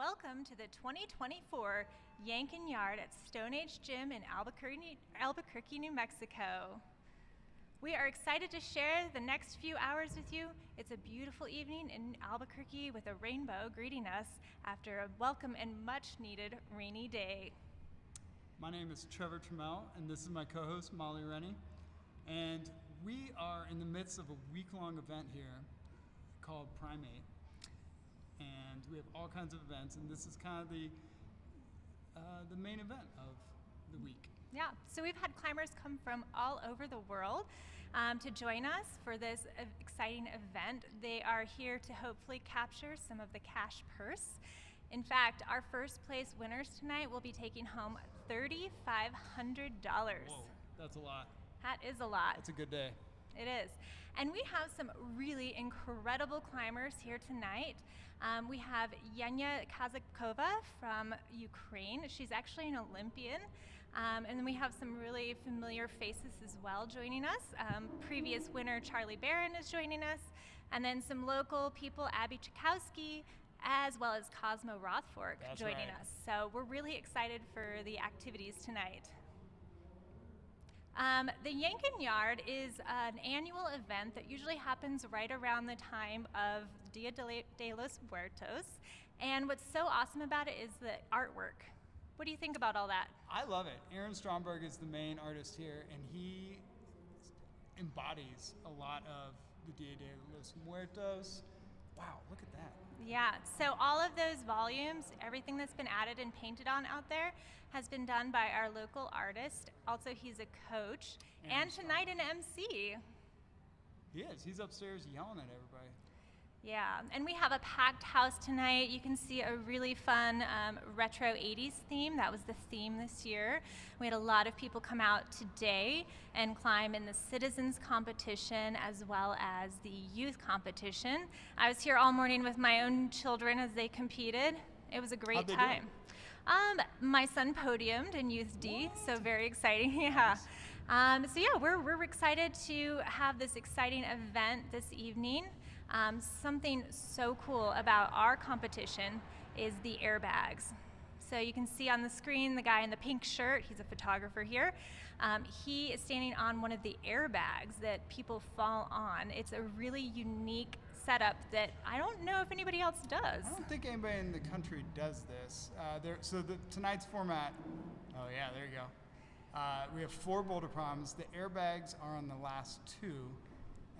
Welcome to the 2024 Yank-n-Yard at Stone Age Gym in Albuquerque, New Mexico. We are excited to share the next few hours with you. It's a beautiful evening in Albuquerque with a rainbow greeting us after a welcome and much needed rainy day. My name is Trevor Trammell, and this is my co-host Molly Rennie. And we are in the midst of a week-long event here called Primate. And we have all kinds of events, and this is kind of the main event of the week. Yeah, so we've had climbers come from all over the world to join us for this exciting event. They are here to hopefully capture some of the cash purse. In fact, our first place winners tonight will be taking home $3,500. Whoa, that's a lot. That is a lot. That's a good day. It is. And we have some really incredible climbers here tonight. We have Yenya Kazakova from Ukraine. She's actually an Olympian. And then we have some really familiar faces as well joining us. Previous winner Charlie Barron is joining us. And then some local people, Abby Chakowski, as well as Cosmo Rothfork joining us. So we're really excited for the activities tonight. The Yank-n-Yard is an annual event that usually happens right around the time of Dia de los Muertos. And what's so awesome about it is the artwork. What do you think about all that? I love it. Aaron Stromberg is the main artist here, and he embodies a lot of the Dia de los Muertos. Wow, look at that. Yeah, so all of those volumes, everything that's been added and painted on out there has been done by our local artist. Also, he's a coach and tonight an MC. He is. He's upstairs yelling at everybody. Yeah, and we have a packed house tonight. You can see a really fun retro 80s theme. That was the theme this year. We had a lot of people come out today and climb in the Citizens competition as well as the youth competition. I was here all morning with my own children as they competed. It was a great time. My son podiumed in Youth D, so very exciting. Yeah. So yeah, we're excited to have this exciting event this evening. Something so cool about our competition is the airbags. So you can see on the screen the guy in the pink shirt, he's a photographer here. He is standing on one of the airbags that people fall on. It's a really unique setup that I don't know if anybody else does. I don't think anybody in the country does this. Tonight's format, oh yeah, there you go. We have 4 boulder proms. The airbags are on the last 2.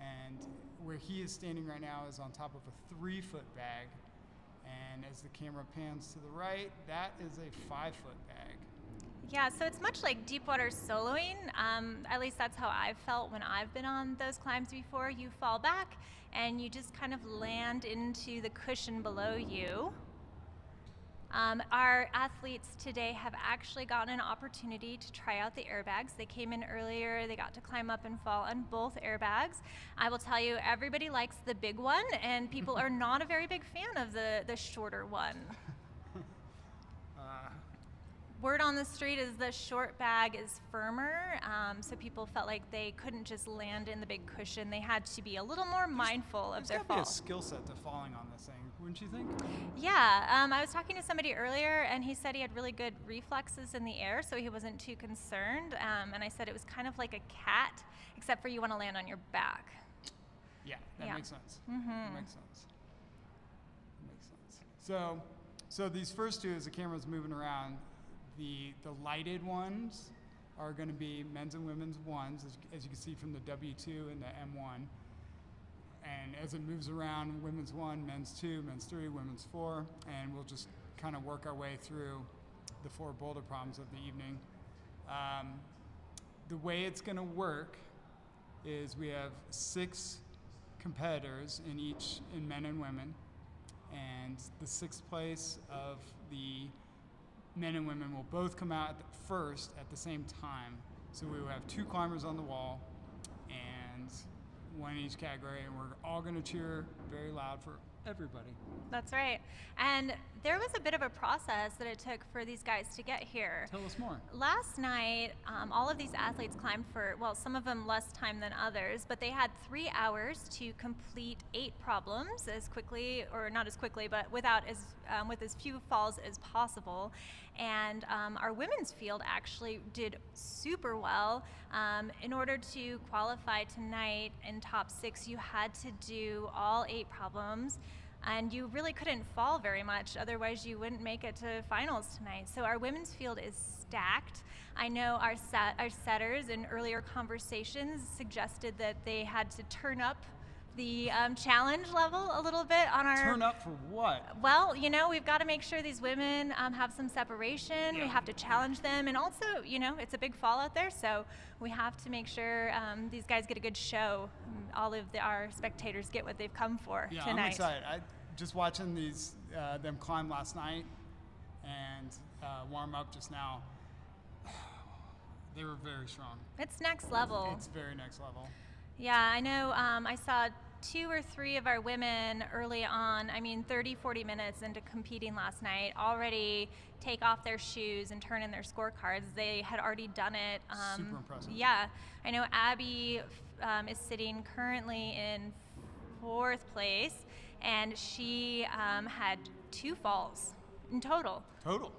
And where he is standing right now is on top of a 3-foot bag. And as the camera pans to the right, that is a 5-foot bag. Yeah, so it's much like deep water soloing. At least that's how I've felt when I've been on those climbs before. You fall back and you just kind of land into the cushion below you. Our athletes today have actually gotten an opportunity to try out the airbags. They came in earlier, they got to climb up and fall on both airbags. I will tell you, everybody likes the big one, and people are not a very big fan of the shorter one. Word on the street is the short bag is firmer, so people felt like they couldn't just land in the big cushion. They had to be a little more mindful of their fall. There's got to be a skill set to falling on this thing, wouldn't you think? Yeah, I was talking to somebody earlier, and he said he had really good reflexes in the air, so he wasn't too concerned. And I said it was kind of like a cat, except for you want to land on your back. Yeah, that makes sense. Mm-hmm. That makes sense. That makes sense. So these first 2, as the camera's moving around, the lighted ones are going to be men's and women's ones, as you can see from the W2 and the M1. And as it moves around, women's 1, men's 2, men's 3, women's 4, and we'll just kind of work our way through the 4 boulder proms of the evening. The way it's going to work is we have 6 competitors in men and women, and the 6th place of the men and women will both come out first at the same time. So we will have 2 climbers on the wall and 1 in each category, and we're all going to cheer very loud for everybody. That's right. And there was a bit of a process that it took for these guys to get here. Tell us more. Last night, all of these athletes climbed for, well, some of them less time than others, but they had 3 hours to complete 8 problems as quickly, or not as quickly, but with as few falls as possible. And our women's field actually did super well. In order to qualify tonight in top 6, you had to do all 8 problems. And you really couldn't fall very much, otherwise you wouldn't make it to finals tonight. So our women's field is stacked. I know our setters in earlier conversations suggested that they had to turn up the challenge level a little bit on our... Turn up for what? Well, you know, we've got to make sure these women have some separation. Yeah. We have to challenge them, and also, you know, it's a big fall out there, so we have to make sure these guys get a good show. All of our spectators get what they've come for tonight. I'm excited. Just watching them climb last night and warm up just now, they were very strong. It's next level. It's very next level. Yeah, I know. I saw 2 or 3 of our women early on, 30, 40 minutes into competing last night, already take off their shoes and turn in their scorecards. They had already done it. Super impressive. Yeah. I know Abby is sitting currently in 4th place, and she had 2 falls in total.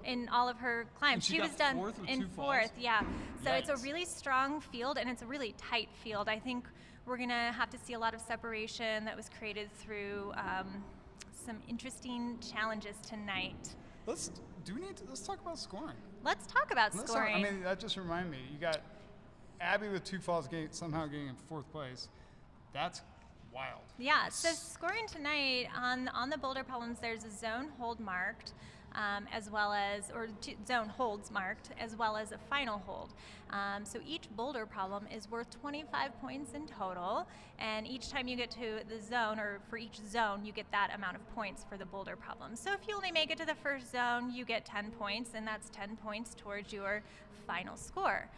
In all of her climbs. And she was got done 4th with in 2 falls? 4th, yeah. So Yikes. it's a really strong field, and it's a really tight field. I think we're going to have to see a lot of separation that was created through some interesting challenges tonight. Let's talk about scoring. Let's talk about scoring. That just reminded me. You got Abby with 2 falls somehow getting in 4th place. That's wild. Yeah, so scoring tonight on the boulder problems, there's a zone hold marked, as well as, or zone holds marked, as well as a final hold. So each boulder problem is worth 25 points in total, and each time you get to the zone, or for each zone, you get that amount of points for the boulder problem. So if you only make it to the first zone, you get 10 points, and that's 10 points towards your final score.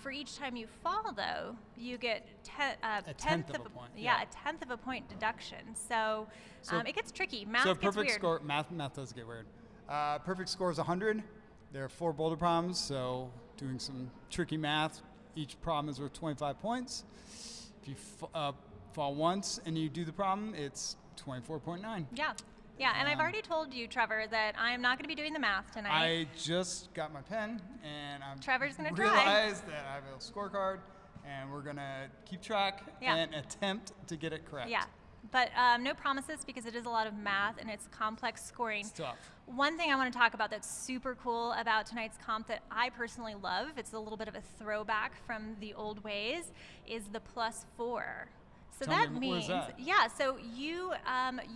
For each time you fall, though, you get a tenth of a point. Yeah, a tenth of a point deduction. So it gets tricky. Math so gets perfect weird. score. Math does get weird. Perfect score is 100. There are 4 boulder problems, so doing some tricky math. Each problem is worth 25 points. If you fall once and you do the problem, it's 24.9. Yeah, and I've already told you, Trevor, that I am not going to be doing the math tonight. I just got my pen, and Trevor's going to realized that I have a scorecard, and we're going to keep track and attempt to get it correct. Yeah, but no promises, because it is a lot of math and it's complex scoring. It's tough. One thing I want to talk about that's super cool about tonight's comp that I personally love, it's a little bit of a throwback from the old ways, is the +4. So that means, so you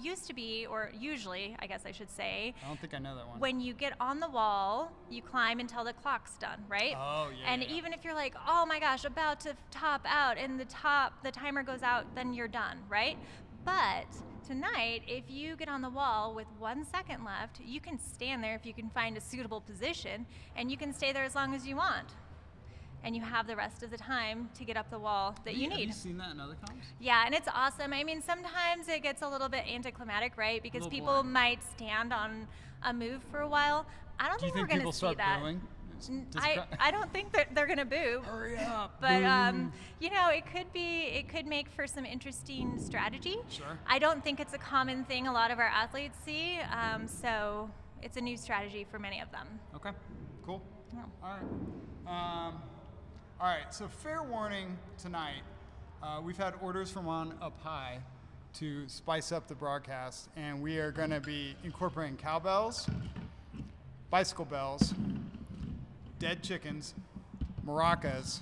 used to be, or usually, I guess I should say. I don't think I know that one. When you get on the wall, you climb until the clock's done, right? Oh, yeah. And even if you're like, oh my gosh, about to top out, and the timer goes out, then you're done, right? But tonight, if you get on the wall with 1 second left, you can stand there if you can find a suitable position, and you can stay there as long as you want. And you have the rest of the time to get up the wall that you need. Have you seen that in other comps? Yeah, and it's awesome. Sometimes it gets a little bit anticlimactic, right? Because people boring. might stand on a move for a while. I don't think we're going to see that. I don't think that they're going to boo. Hurry up. But it could make for some interesting strategy. Sure. I don't think it's a common thing a lot of our athletes see. So it's a new strategy for many of them. Okay. Cool. Yeah. All right, so fair warning tonight. We've had orders from on up high to spice up the broadcast, and we are going to be incorporating cowbells, bicycle bells, dead chickens, maracas,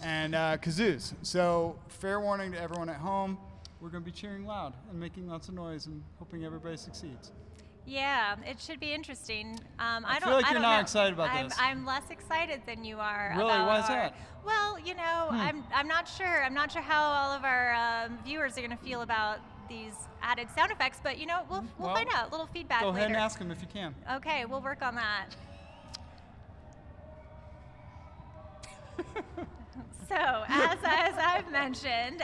and kazoos. So fair warning to everyone at home. We're going to be cheering loud and making lots of noise and hoping everybody succeeds. Yeah, it should be interesting. I feel like you're not excited about this. I'm less excited than you are. Really? Why is that? Well, I'm not sure. I'm not sure how all of our viewers are going to feel about these added sound effects, but we'll find out. A little feedback later. Go ahead and ask them if you can. Okay, we'll work on that. So, as I've mentioned,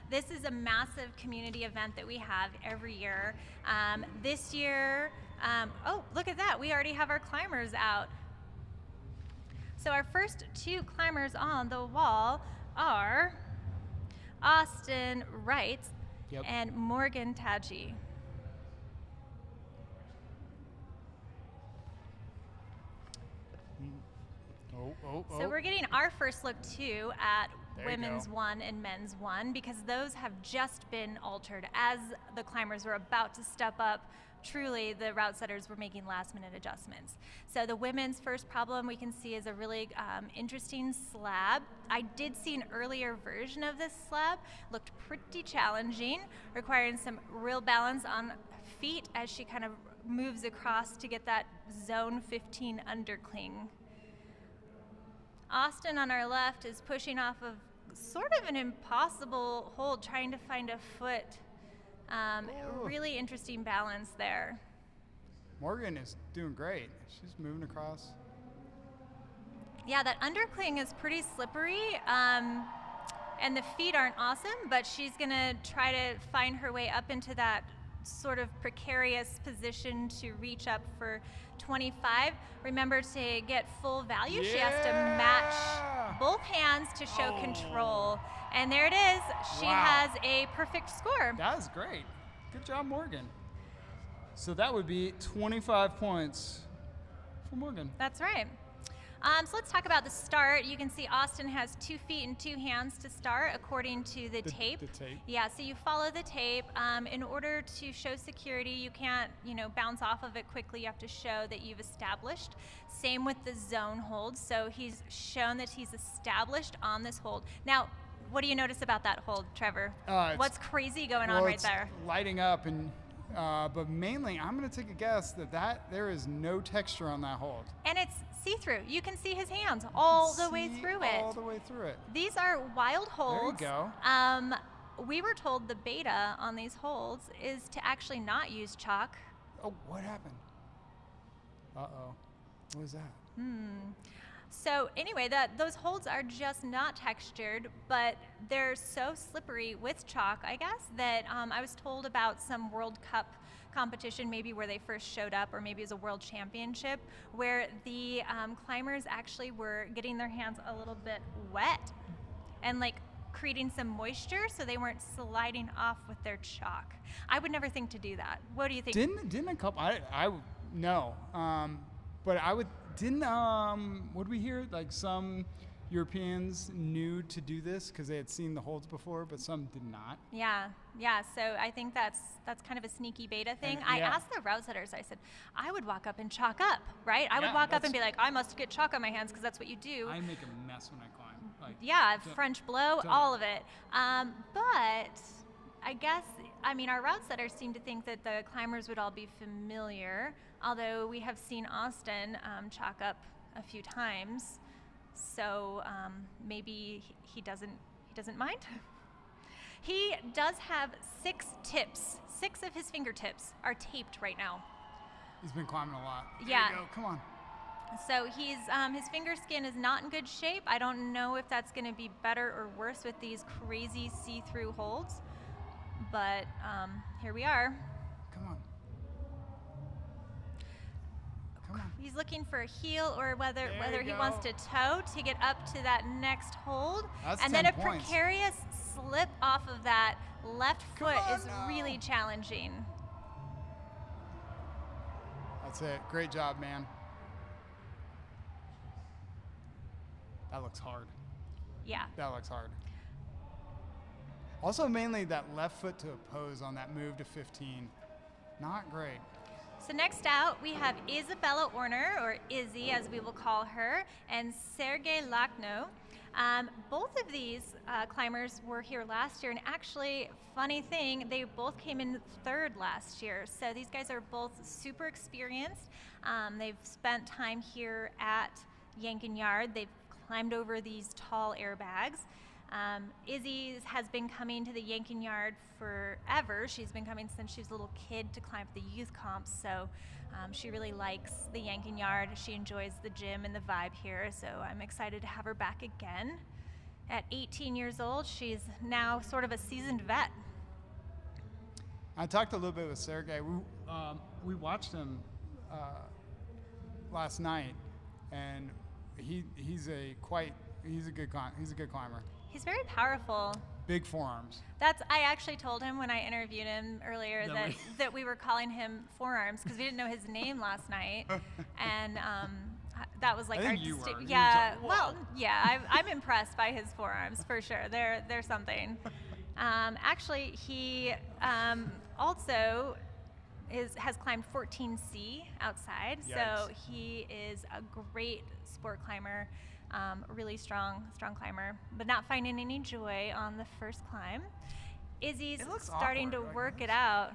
this is a massive community event that we have every year. This year, Oh, look at that. We already have our climbers out. So our first 2 climbers on the wall are Austin Wright and Morgan Tadji. So we're getting our first look too at women's 1 and men's 1, because those have just been altered as the climbers were about to step up. Truly, the route setters were making last-minute adjustments. So the women's first problem we can see is a really interesting slab. I did see an earlier version of this slab. Looked pretty challenging, requiring some real balance on feet as she kind of moves across to get that zone 15 undercling. Austin on our left is pushing off of sort of an impossible hold, trying to find a foot. Really interesting balance there. Morgan is doing great. She's moving across. Yeah, that undercling is pretty slippery, and the feet aren't awesome, but she's gonna try to find her way up into that sort of precarious position to reach up for 25. Remember, to get full value, she has to match both hands to show control. And there it is. She has a perfect score. That was great. Good job, Morgan. So that would be 25 points for Morgan. That's right. So let's talk about the start. You can see Austin has 2 feet and 2 hands to start according to the tape. The tape. Yeah, so you follow the tape. In order to show security, you can't, bounce off of it quickly. You have to show that you've established. Same with the zone hold. So he's shown that he's established on this hold. Now, what do you notice about that hold, Trevor? What's crazy going on right there? Lighting up, and but mainly, I'm going to take a guess that there is no texture on that hold. And it's see-through. You can see his hands all the way through it. All the way through it. These are wild holds. There you go. We were told the beta on these holds is to actually not use chalk. Oh, what happened? Uh-oh. What was that? So anyway, those holds are just not textured, but they're so slippery with chalk, I guess, that I was told about some World Cup competition, maybe where they first showed up, or maybe it was a world championship, where the climbers actually were getting their hands a little bit wet and like creating some moisture so they weren't sliding off with their chalk. I would never think to do that. What do you think? Didn't a couple, no, but I would, would we hear like some Europeans knew to do this because they had seen the holds before, but some did not? Yeah. So I think that's kind of a sneaky beta thing. And, I asked the route setters, I said, I would walk up and chalk up, right? I would walk up and be like, I must get chalk on my hands because that's what you do. I make a mess when I climb. French blow, all of it. But I guess, our route setters seem to think that the climbers would all be familiar, although we have seen Austin chalk up a few times. So maybe he doesn't mind. He does have 6 tips. 6 of his fingertips are taped right now. He's been climbing a lot. There Yeah. you go. Come on. So he's his finger skin is not in good shape. I don't know if that's going to be better or worse with these crazy see-through holds. But here we are. Come on. Come on. He's looking for a heel, or whether he go. wants to toe to get up to that next hold. That's and 10 then a points. precarious slip off of that left foot is no. really challenging. That's it. Great job, man. That looks hard. Yeah. That looks hard. Also, mainly that left foot to oppose on that move to 15. Not great. So next out, we have Isabella Orner, or Izzy as we will call her, and Sergei Lakhno. Both of these climbers were here last year, and actually, funny thing, they both came in 3rd last year. So these guys are both super experienced. They've spent time here at Yank-n-Yard. They've climbed over these tall airbags. Izzy has been coming to the Yank-n-Yard forever. She's been coming since she was a little kid to climb at the youth comps, so she really likes the Yank-n-Yard. She enjoys the gym and the vibe here, so I'm excited to have her back again. At 18 years old, she's now sort of a seasoned vet. I talked a little bit with Sergey. We watched him last night, and he's a good climber. He's very powerful. Big forearms. I actually told him when I interviewed him earlier that we were calling him Forearms because we didn't know his name last night, and that was like I think our you were. yeah. You were Well, yeah, I'm impressed by his forearms for sure. They're something. Actually, he also has climbed 14C outside, Yikes. so he is a great sport climber. Really strong climber, but not finding any joy on the first climb. Izzy's starting to work it out.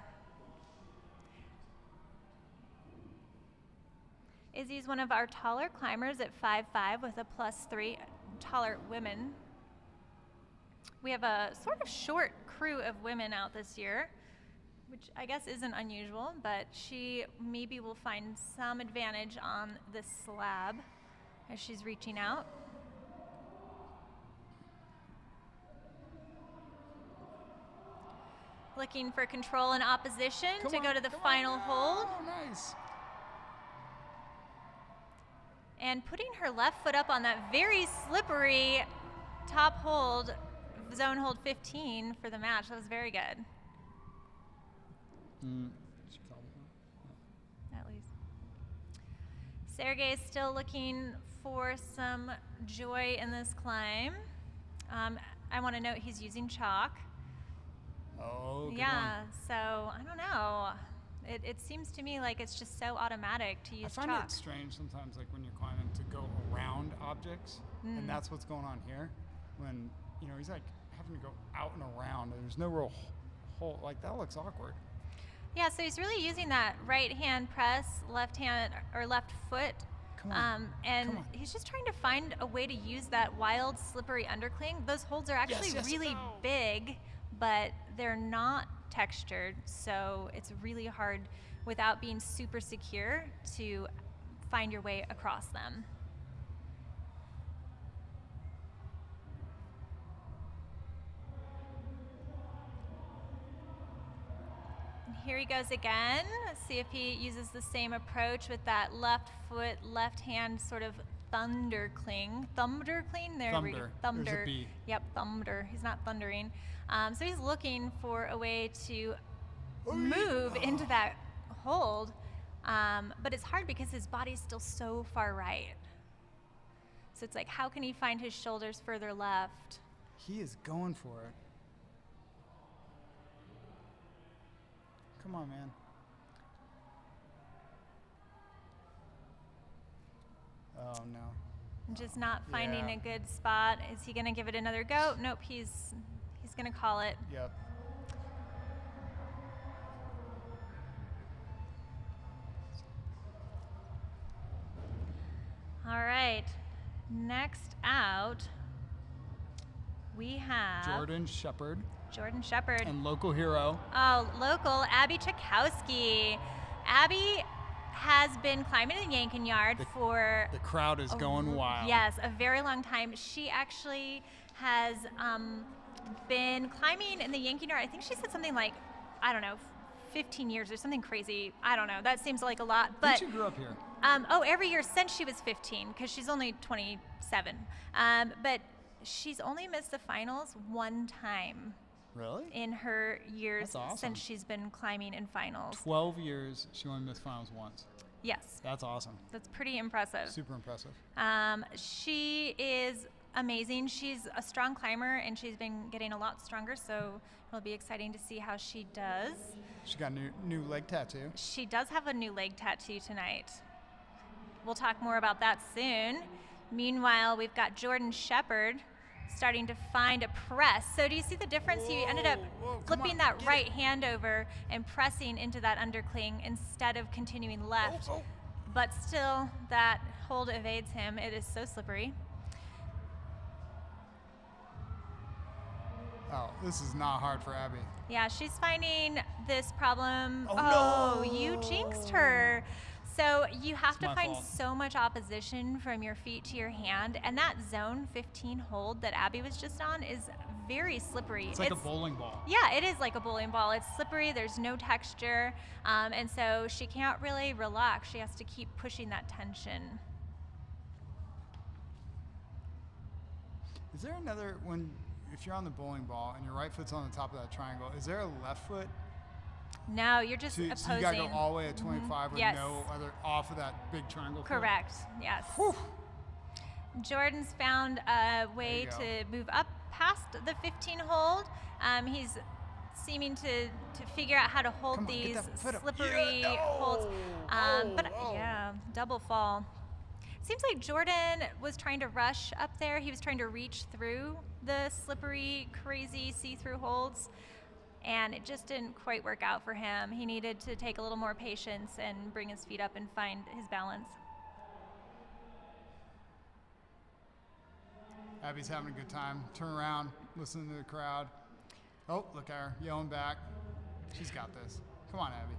Izzy's one of our taller climbers at 5'5" with a +3, taller women. We have a sort of short crew of women out this year, which I guess isn't unusual, but she maybe will find some advantage on this slab as she's reaching out. Looking for control and opposition to go to the final hold. Oh, nice. And putting her left foot up on that very slippery top hold, zone hold 15 for the match. That was very good. At least. Sergey is still looking for some joy in this climb. I want to note he's using chalk. Oh, good yeah, one. so I don't know. It seems to me like it's just so automatic to use I find chalk. it strange sometimes, like when you're climbing, to go around objects, and that's what's going on here. When he's like having to go out and around, and there's no real hole. Like that looks awkward. Yeah, so he's really using that right hand press, left hand or left foot. Come on. And Come on. he's just trying to find a way to use that wild, slippery undercling. Those holds are actually really big, but they're not textured, so it's really hard without being super secure to find your way across them. Here he goes again. Let's see if he uses the same approach with that left foot, left hand sort of thunder cling. Thunder cling? There we go. Thunder. There's a B. Yep, thunder. He's not thundering. So he's looking for a way to move into that hold, but it's hard because his body's still so far right. So it's like, how can he find his shoulders further left? He is going for it. Come on, man. Oh, no. Just not finding a good spot. Is he going to give it another go? Nope, he's going to call it. Yep. All right. Next out, we have Jordan Shepard. Jordan Shepard. And local hero. Oh, local, Abby Chakowski. Abby has been climbing in Yank-n-Yard for... The crowd is going wild. Yes, a very long time. She actually has been climbing in the Yank-n-Yard. I think she said something like, I don't know, 15 years or something crazy. I don't know. That seems like a lot. But I think she grew up here. Every year since she was 15, because she's only 27. But she's only missed the finals one time. Really? In her years That's awesome. since she's been climbing in finals. 12 years, she only missed finals once. Yes. That's awesome. That's pretty impressive. Super impressive. She is amazing. She's a strong climber, and she's been getting a lot stronger, so it'll be exciting to see how she does. She got a new leg tattoo. She does have a new leg tattoo tonight. We'll talk more about that soon. Meanwhile, we've got Jordan Shepard starting to find a press. So do you see the difference? He ended up flipping that right hand over and pressing into that undercling instead of continuing left. But still, that hold evades him. It is so slippery. Oh, this is not hard for Abby. Yeah, she's finding this problem. Oh, no. You jinxed her. So you have It's to my find fault. so much opposition from your feet to your hand, and that zone 15 hold that Abby was just on is very slippery. It's like a bowling ball. Yeah, it is like a bowling ball. It's slippery, there's no texture, and so she can't really relax. She has to keep pushing that tension. Is there another, if you're on the bowling ball and your right foot's on the top of that triangle, is there a left foot? No, you're just opposing. So you gotta go all the way at 25 with Yes. no other, off of that big triangle foot? Correct, yes. Whew. Jordan's found a way There to move up past the 15 hold. He's seeming to figure out how to hold Come on, get these that foot up. slippery Yeah, no. holds. But Oh. yeah, double fall. Seems like Jordan was trying to rush up there. He was trying to reach through the slippery, crazy see-through holds, and it just didn't quite work out for him. He needed to take a little more patience and bring his feet up and find his balance. Abby's having a good time. Turn around, listen to the crowd. Oh, look at her, yelling back. She's got this. Come on, Abby.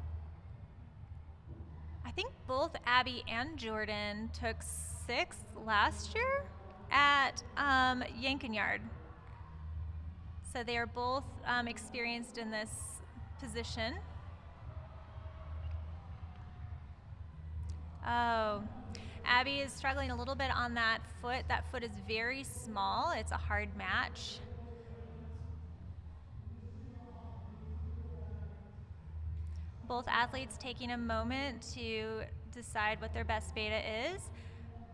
I think both Abby and Jordan took 6th last year at Yank-n-Yard. So they are both experienced in this position. Oh, Abby is struggling a little bit on that foot. That foot is very small. It's a hard match. Both athletes taking a moment to decide what their best beta is.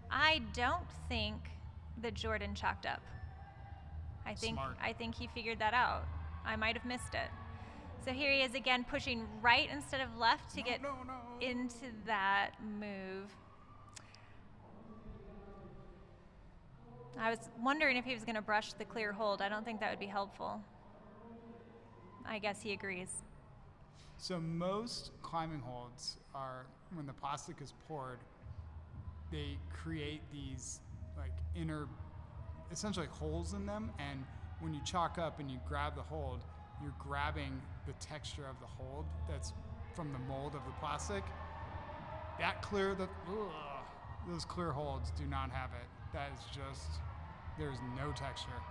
I don't think that Jordan chalked up. I think he figured that out. I might have missed it. So here he is again pushing right instead of left to get into that move. I was wondering if he was going to brush the clear hold. I don't think that would be helpful. I guess he agrees. So most climbing holds are, when the plastic is poured, they create these like inner, essentially holes in them, and when you chalk up and you grab the hold, you're grabbing the texture of the hold that's from the mold of the plastic. Those clear holds do not have it. That is just, there's no texture.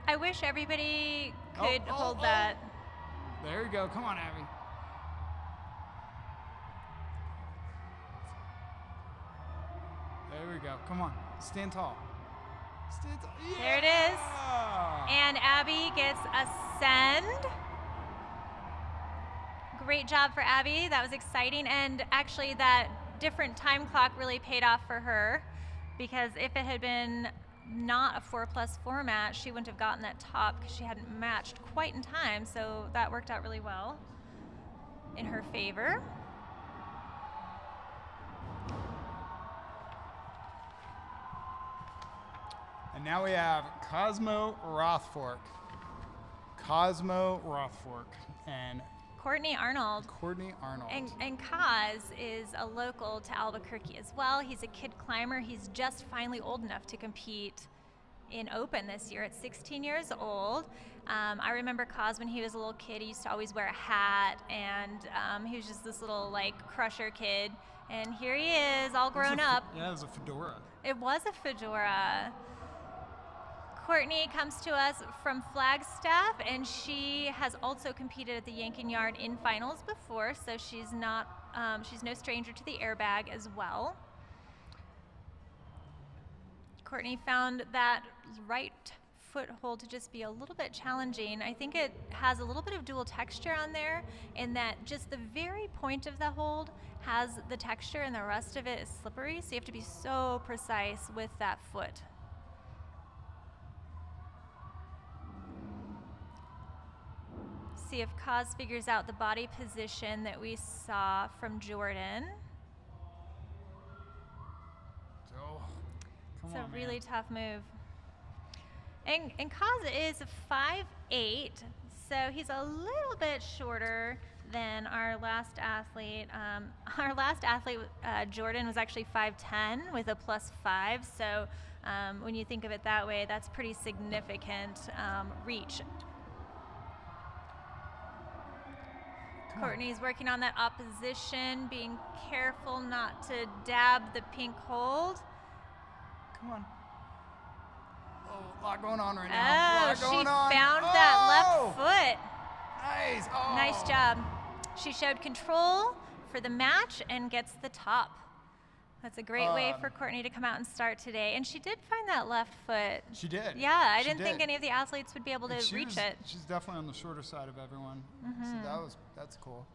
I wish everybody could hold that. There you go. Come on, Abby. There we go. Come on. Stand tall. Stand tall. Yeah! There it is. And Abby gets a send. Great job for Abby. That was exciting. And actually, that different time clock really paid off for her, because if it had been not a 4+4 match, she wouldn't have gotten that top because she hadn't matched quite in time. So that worked out really well in her favor. And now we have Cosmo Rothfork. And Courtney Arnold. And Kaz is a local to Albuquerque as well. He's a kid climber. He's just finally old enough to compete in Open this year at 16 years old. I remember Kaz when he was a little kid. He used to always wear a hat, and he was just this little like crusher kid. And here he is, all grown up. Yeah, it was a fedora. It was a fedora. Courtney comes to us from Flagstaff, and she has also competed at the Yank-n-Yard in finals before, so she's no stranger to the airbag as well. Courtney found that right foothold to just be a little bit challenging. I think it has a little bit of dual texture on there, in that just the very point of the hold has the texture and the rest of it is slippery, so you have to be so precise with that foot. See if Kaz figures out the body position that we saw from Jordan. It's a really tough move. And Kaz is 5'8", so he's a little bit shorter than our last athlete. Jordan, was actually 5'10" with a +5, so when you think of it that way, that's pretty significant reach. Courtney's working on that opposition, being careful not to dab the pink hold. Come on. Oh, a lot going on right Oh, now. she found that left foot. Nice. Oh. Nice job. She showed control for the match and gets the top. That's a great way for Courtney to come out and start today. And she did find that left foot. She did. Yeah, I didn't think any of the athletes would be able to reach it. She's definitely on the shorter side of everyone. So that's cool.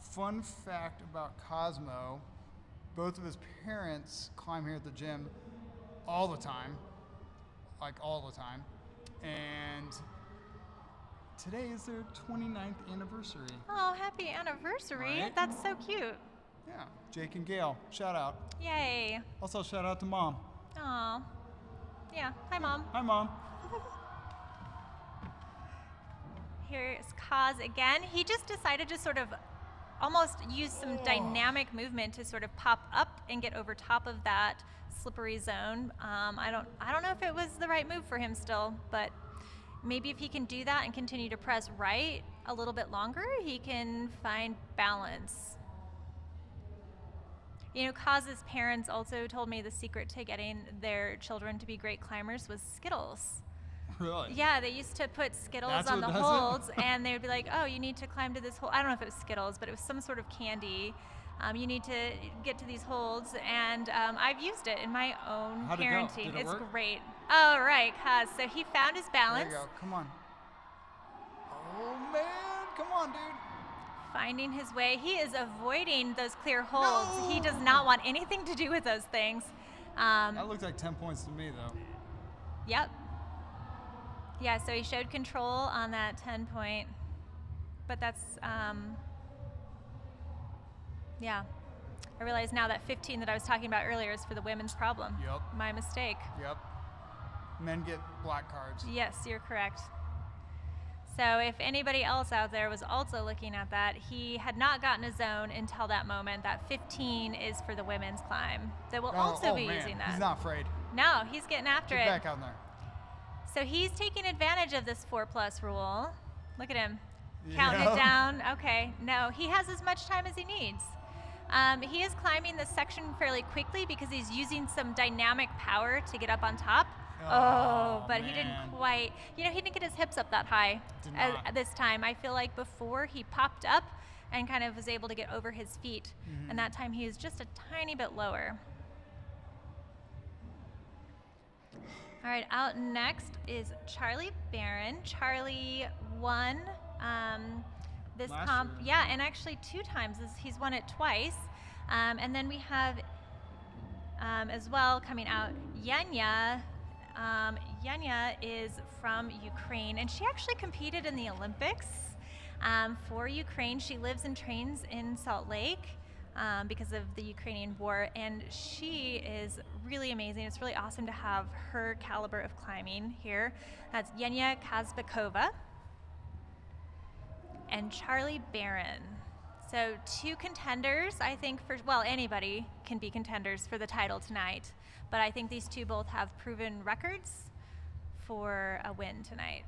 Fun fact about Cosmo, both of his parents climb here at the gym all the time. Like all the time. And today is their 29th anniversary. Oh, happy anniversary. Right? That's so cute. Yeah, Jake and Gail, shout out. Yay. Also shout out to Mom. Aw. Yeah, hi Mom. Hi Mom. Here's Kaz again. He just decided to sort of almost use some dynamic movement to sort of pop up and get over top of that slippery zone. I don't know if it was the right move for him still, but maybe if he can do that and continue to press right a little bit longer, he can find balance. You know, Kaz's parents also told me the secret to getting their children to be great climbers was Skittles. Really? Yeah, they used to put Skittles on the holds, and they would be like, oh, you need to climb to this hole. I don't know if it was Skittles, but it was some sort of candy. You need to get to these holds, and I've used it in my own parenting. It's great. Oh, right, Kaz. So he found his balance. There you go. Come on. Oh, man. Come on, dude. Finding his way. He is avoiding those clear holds. No. He does not want anything to do with those things. That looked like 10 points to me, though. Yep. Yeah, so he showed control on that 10 point. But that's, yeah. I realize now that 15 that I was talking about earlier is for the women's problem. Yep. My mistake. Yep. Men get black cards. Yes, you're correct. So if anybody else out there was also looking at that, he had not gotten a zone until that moment. That 15 is for the women's climb. That will also be using that. He's not afraid. No, he's getting after it. Get back out there. So he's taking advantage of this 4+ rule. Look at him. Counting it down. Okay, no, he has as much time as he needs. He is climbing this section fairly quickly because he's using some dynamic power to get up on top. But he didn't quite, he didn't get his hips up that high this time. I feel like before he popped up and kind of was able to get over his feet. And that time he was just a tiny bit lower. All right, out next is Charlie Barron. Charlie won this comp. Yeah, and actually 2 times. He's won it twice. And then we have as well coming out Yenya. Yenya is from Ukraine, and she actually competed in the Olympics for Ukraine. She lives and trains in Salt Lake because of the Ukrainian war, and she is really amazing. It's really awesome to have her caliber of climbing here. That's Yenya Kazbekova and Charlie Barron. So 2 contenders, I think, well, anybody can be contenders for the title tonight, but I think these 2 both have proven records for a win tonight.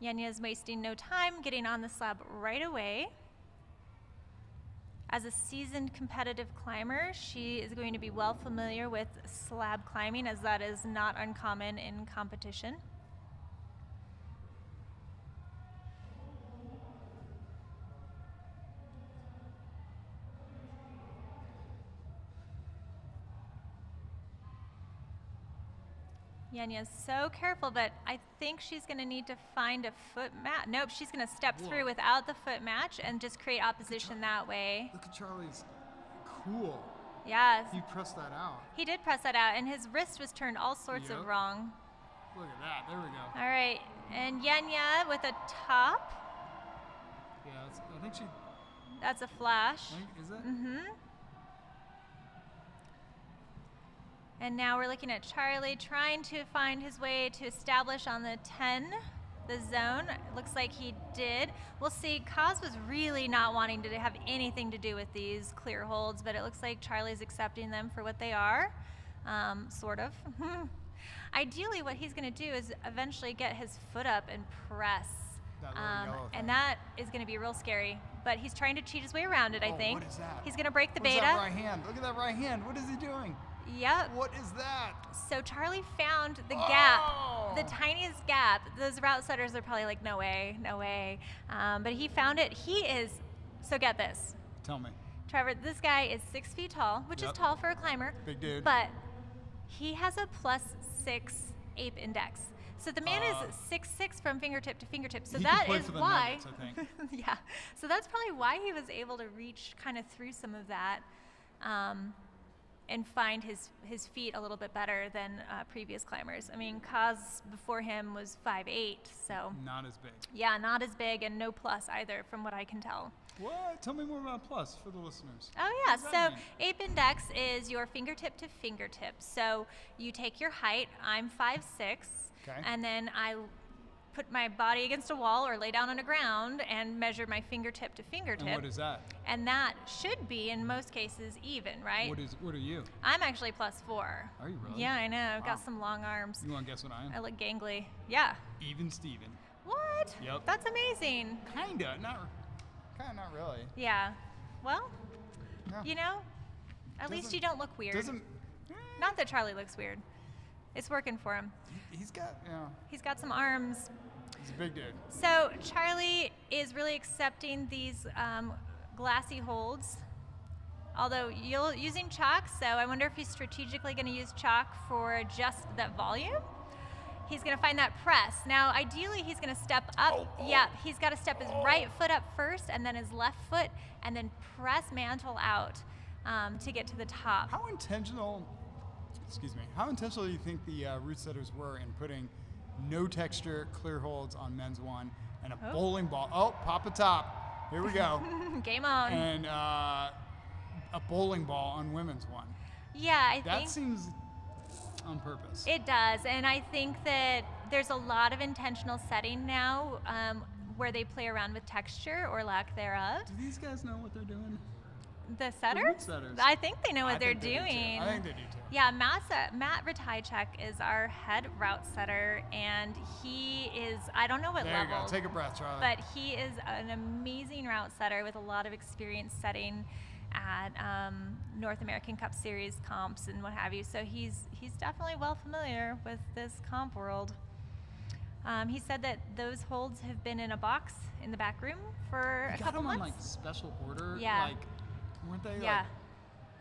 Yenya's wasting no time, getting on the slab right away. As a seasoned competitive climber, she is going to be well familiar with slab climbing, as that is not uncommon in competition. Yenya's so careful, but I think she's going to need to find a foot match. Nope, she's going to step through without the foot match and just create opposition that way. Look at Charlie's. Cool. Yeah. He pressed that out. He did press that out, and his wrist was turned all sorts of wrong. Look at that. There we go. All right, and Yenya with a top. Yeah, I think she... That's a flash. Is it? Mm-hmm. And now we're looking at Charlie trying to find his way to establish on the 10, the zone. It looks like he did. We'll see. Kaz was really not wanting to have anything to do with these clear holds, but it looks like Charlie's accepting them for what they are, sort of. Ideally, what he's going to do is eventually get his foot up and press That little yellow thing. And that is going to be real scary. But he's trying to cheat his way around it, I think. What is that? He's going to break the What is beta. that right hand? Look at that right hand. What is he doing? Yep. What is that? So Charlie found the gap, the tiniest gap. Those route setters are probably like, no way, no way. But he found it. He is, so get this. Tell me. Trevor, this guy is 6 feet tall, which is tall for a climber. Big dude. But he has a +6 ape index. So the man is 6'6" from fingertip to fingertip. So that is why. Nuggets, I think. Yeah. So that's probably why he was able to reach kind of through some of that. And find his feet a little bit better than previous climbers. I mean, Kaz before him was 5'8", so. Not as big. Yeah, not as big and no plus either from what I can tell. What? Tell me more about plus for the listeners. Oh yeah, What does that mean? ape index is your fingertip to fingertip. So you take your height, I'm 5'6", and then I put my body against a wall or lay down on the ground and measure my fingertip to fingertip. And what is that? And that should be, in most cases, even, right? What are you? I'm actually +4. Are you really? Yeah, I know. I've got Wow. some long arms. You want to guess what I am? I look gangly. Yeah. Even Steven. What? Yep. That's amazing. Kinda, not really. Yeah. Well, No. you know, at least Doesn't- you don't look weird. Doesn't. Not that Charlie looks weird. It's working for him. He's got, He's got some arms. he's a big dude. So Charlie is really accepting these glassy holds. Although using chalk, so I wonder if he's strategically going to use chalk for just that volume. He's going to find that press. Now, ideally, he's going to step up. Yeah, he's got to step his right foot up first, and then his left foot, and then press mantle out to get to the top. How intentional do you think the route setters were in putting no texture clear holds on men's one and a bowling ball? Oh, pop a top. Here we go. Game on. And a bowling ball on women's one. Yeah, I think That seems on purpose. it does, and I think that there's a lot of intentional setting now where they play around with texture or lack thereof. Do these guys know what they're doing? The setters? route setters. I think they know what I they're think they do, too. doing. I think they do too. Yeah, Matt Ratajczak is our head route setter, and he is, I don't know what There level. you go. Take a breath, Charlie. But he is an amazing route setter with a lot of experience setting at North American Cup Series comps and what have you. So he's definitely well familiar with this comp world. He said that those holds have been in a box in the back room for a couple got them months. on like special order. Yeah. Like, weren't they? Yeah.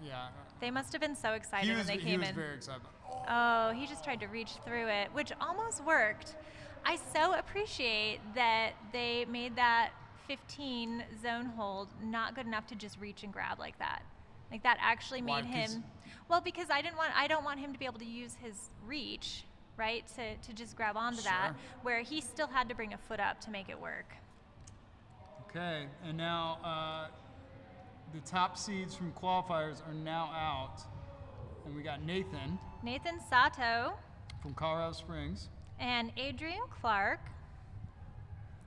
Yeah. They must have been so excited when they He came was in. very excited. Oh, he just tried to reach through it, which almost worked. I so appreciate that they made that 15 zone hold not good enough to just reach and grab like that. Like that actually Why? made him. Well, because I don't want him to be able to use his reach, right, to just grab onto that, Sure. where he still had to bring a foot up to make it work. Okay, and now the top seeds from qualifiers are now out, and we got Nathan Sato from Colorado Springs. and Adrian Clark.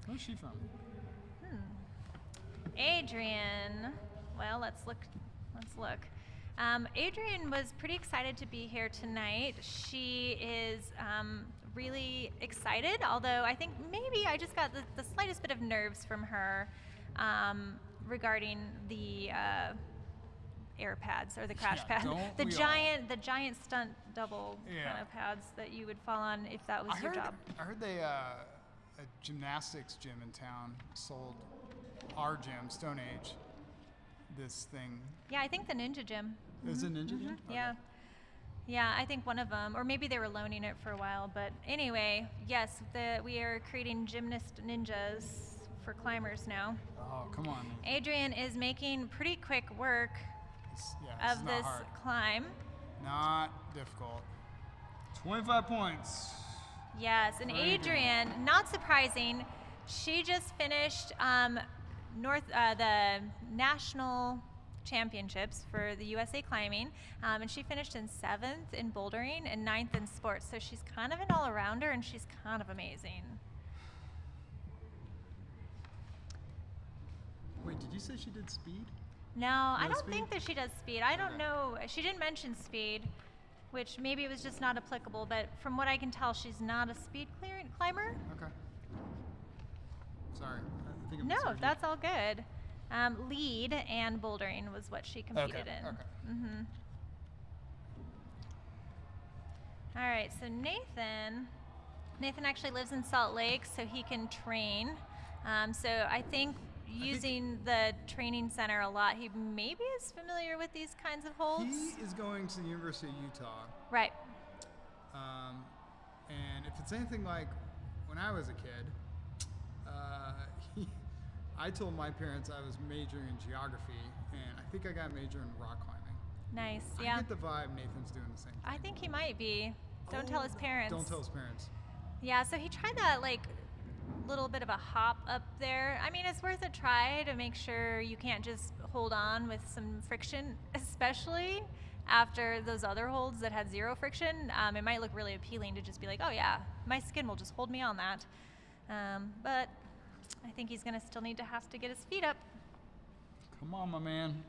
Where's she from? Adrian, well, let's look. Adrian was pretty excited to be here tonight. She is really excited, although I think maybe I just got the slightest bit of nerves from her regarding the air pads or the crash Yeah, pad. don't The we all? giant stunt double kind of pads that you would fall on if that was your job. I heard they a gymnastics gym in town sold our gym, Stone Age, this thing. Yeah, I think the Ninja Gym. Is it Ninja Gym? Okay. Yeah. Yeah, I think one of them, or maybe they were loaning it for a while. But anyway, yes, we are creating gymnast ninjas for climbers now. Oh, come on. Adrian is making pretty quick work This of is not this hard. climb. Not difficult. 25 points. Yes, and For Adrian. Adrian, not surprising, she just finished the national championships for the USA climbing, and she finished in 7th in bouldering and 9th in sports. So she's kind of an all-arounder, and she's kind of amazing. Wait, did you say she did speed? No, I don't speed? think that she does speed. I don't Okay. know. She didn't mention speed, which maybe it was just not applicable. But from what I can tell, she's not a speed climber. Okay. Sorry. I think I No, misheard you. that's all good. Lead and bouldering was what she competed in. Okay. All right, so Nathan actually lives in Salt Lake, so he can train. So I think using the training center a lot, he maybe is familiar with these kinds of holds. He is going to the University of Utah. Right. And if it's anything like when I was a kid, I told my parents I was majoring in geography, and I think I got a major in rock climbing. Nice, I yeah. get the vibe Nathan's doing the same thing. I think he might be. Don't tell his parents. Don't tell his parents. Yeah, so he tried that like little bit of a hop up there. I mean, it's worth a try to make sure you can't just hold on with some friction, especially after those other holds that had zero friction. It might look really appealing to just be like, oh yeah, my skin will just hold me on that. But I think he's gonna still have to get his feet up. Come on, my man.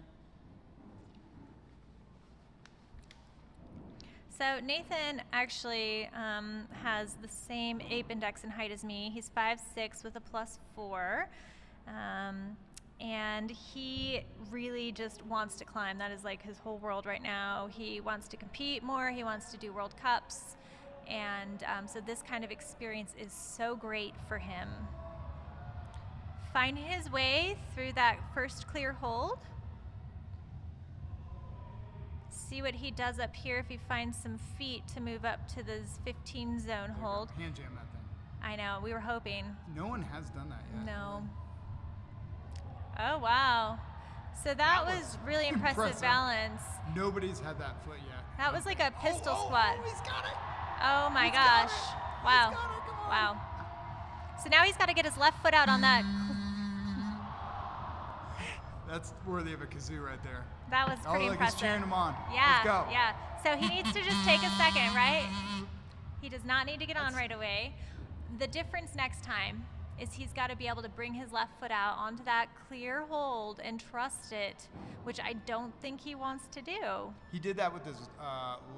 So Nathan actually has the same ape index and height as me. He's 5'6" with a +4. And he really just wants to climb. That is like his whole world right now. He wants to compete more. He wants to do World Cups. And so this kind of experience is so great for him. Finding his way through that first clear hold. See what he does up here if he finds some feet to move up to this 15 zone hold. Hand jam that thing. I know, we were hoping. No one has done that yet. No. Oh, wow. So that was really impressive balance. Nobody's had that foot yet. That was like a pistol squat. Oh, he's got it. Oh my gosh. Wow. He's got it. Come on. Wow. So now he's got to get his left foot out on that. That's worthy of a kazoo right there. That was pretty impressive. He's cheering him on. Yeah, Let's go. yeah. So he needs to just take a second, right? He does not need to get on right away. The difference next time is he's got to be able to bring his left foot out onto that clear hold and trust it, which I don't think he wants to do. He did that with his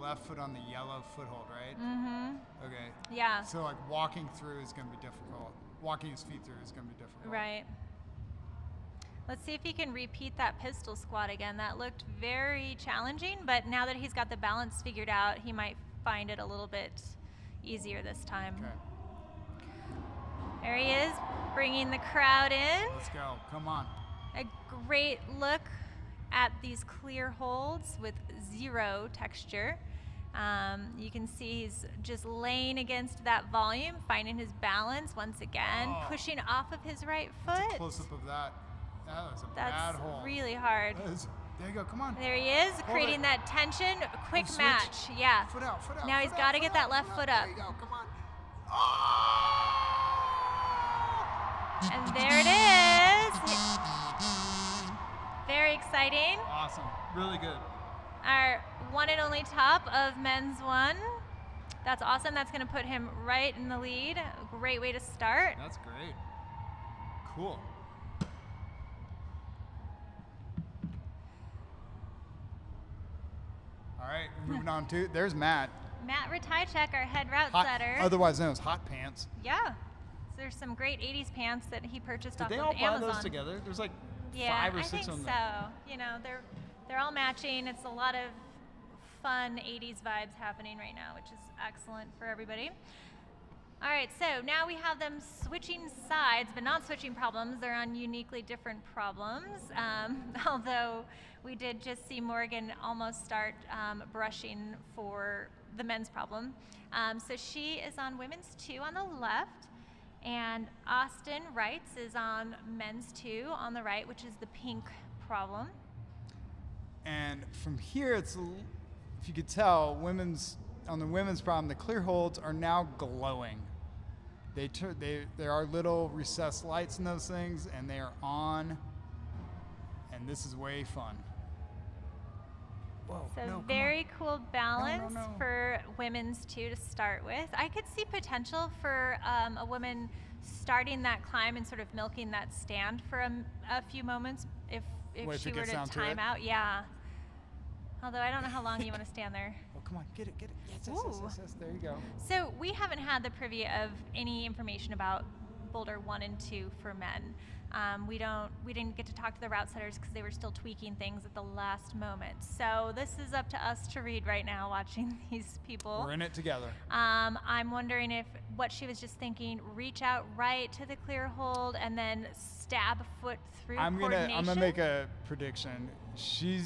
left foot on the yellow foothold, right? Mm-hmm. Okay. Yeah. So like walking through is going to be difficult. Walking his feet through is going to be difficult. Right. Let's see if he can repeat that pistol squat again. That looked very challenging, but now that he's got the balance figured out, he might find it a little bit easier this time. Okay. There he is, bringing the crowd in. Let's go. Come on. A great look at these clear holds with zero texture. You can see he's just laying against that volume, finding his balance once again, pushing off of his right foot. That's a close-up of that. That was a bad hold. That's really hard. There you go. Come on. There he is, creating that tension. A quick match. Yeah. Foot out, foot out. Now he's got to get that left foot up. There you go. Come on. Oh! And there it is. Very exciting. Awesome. Really good. Our one and only top of men's one. That's awesome. That's going to put him right in the lead. A great way to start. That's great. Cool. All right, we're moving on to, there's Matt. Matt Ratajczak, our head route setter. Otherwise known as Hot Pants. Yeah. So there's some great 80s pants that he purchased off of Did Amazon. they all buy those together? There's like 5 or 6 I think on them. so. You know, they're all matching. It's a lot of fun 80s vibes happening right now, which is excellent for everybody. All right, so now we have them switching sides, but not switching problems. They're on uniquely different problems, although we did just see Morgan almost start brushing for the men's problem. So she is on women's 2 on the left, and Austin Wrights is on men's 2 on the right, which is the pink problem. And from here, it's, if you could tell, on the women's problem, the clear holds are now glowing. There are little recessed lights in those things, and they are on, and this is way fun. Whoa, so very cool balance for women's 2 to start with. I could see potential for a woman starting that climb and sort of milking that stand for a few moments if she were to time out. Yeah. Although I don't know how long you want to stand there. Oh, come on, get it. Yes, there you go. So we haven't had the privy of any information about boulder 1 and 2 for men. We didn't get to talk to the route setters because they were still tweaking things at the last moment. So this is up to us to read right now, watching these people. We're in it together. I'm wondering if what she was just thinking, reach out right to the clear hold and then stab a foot through coordination. I'm gonna make a prediction. She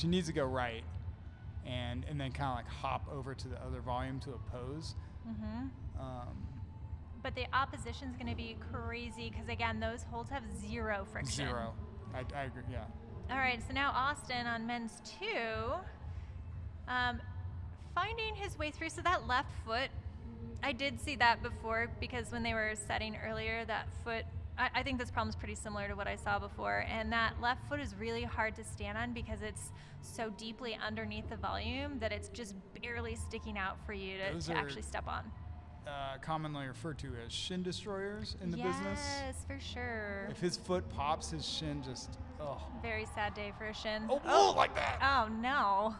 needs to go right, and then kind of like hop over to the other volume to oppose. Mm-hmm. But the opposition's going to be crazy because, again, those holds have zero friction. Zero. I agree, yeah. All right, so now Austin on men's 2, finding his way through. So that left foot, I did see that before because when they were setting earlier, that foot, I think this problem's pretty similar to what I saw before. And that left foot is really hard to stand on because it's so deeply underneath the volume that it's just barely sticking out for you to actually step on. Commonly referred to as shin destroyers in the business. Yes, for sure. If his foot pops, his shin just, Very sad day for a shin. Oh, like that. Oh, no.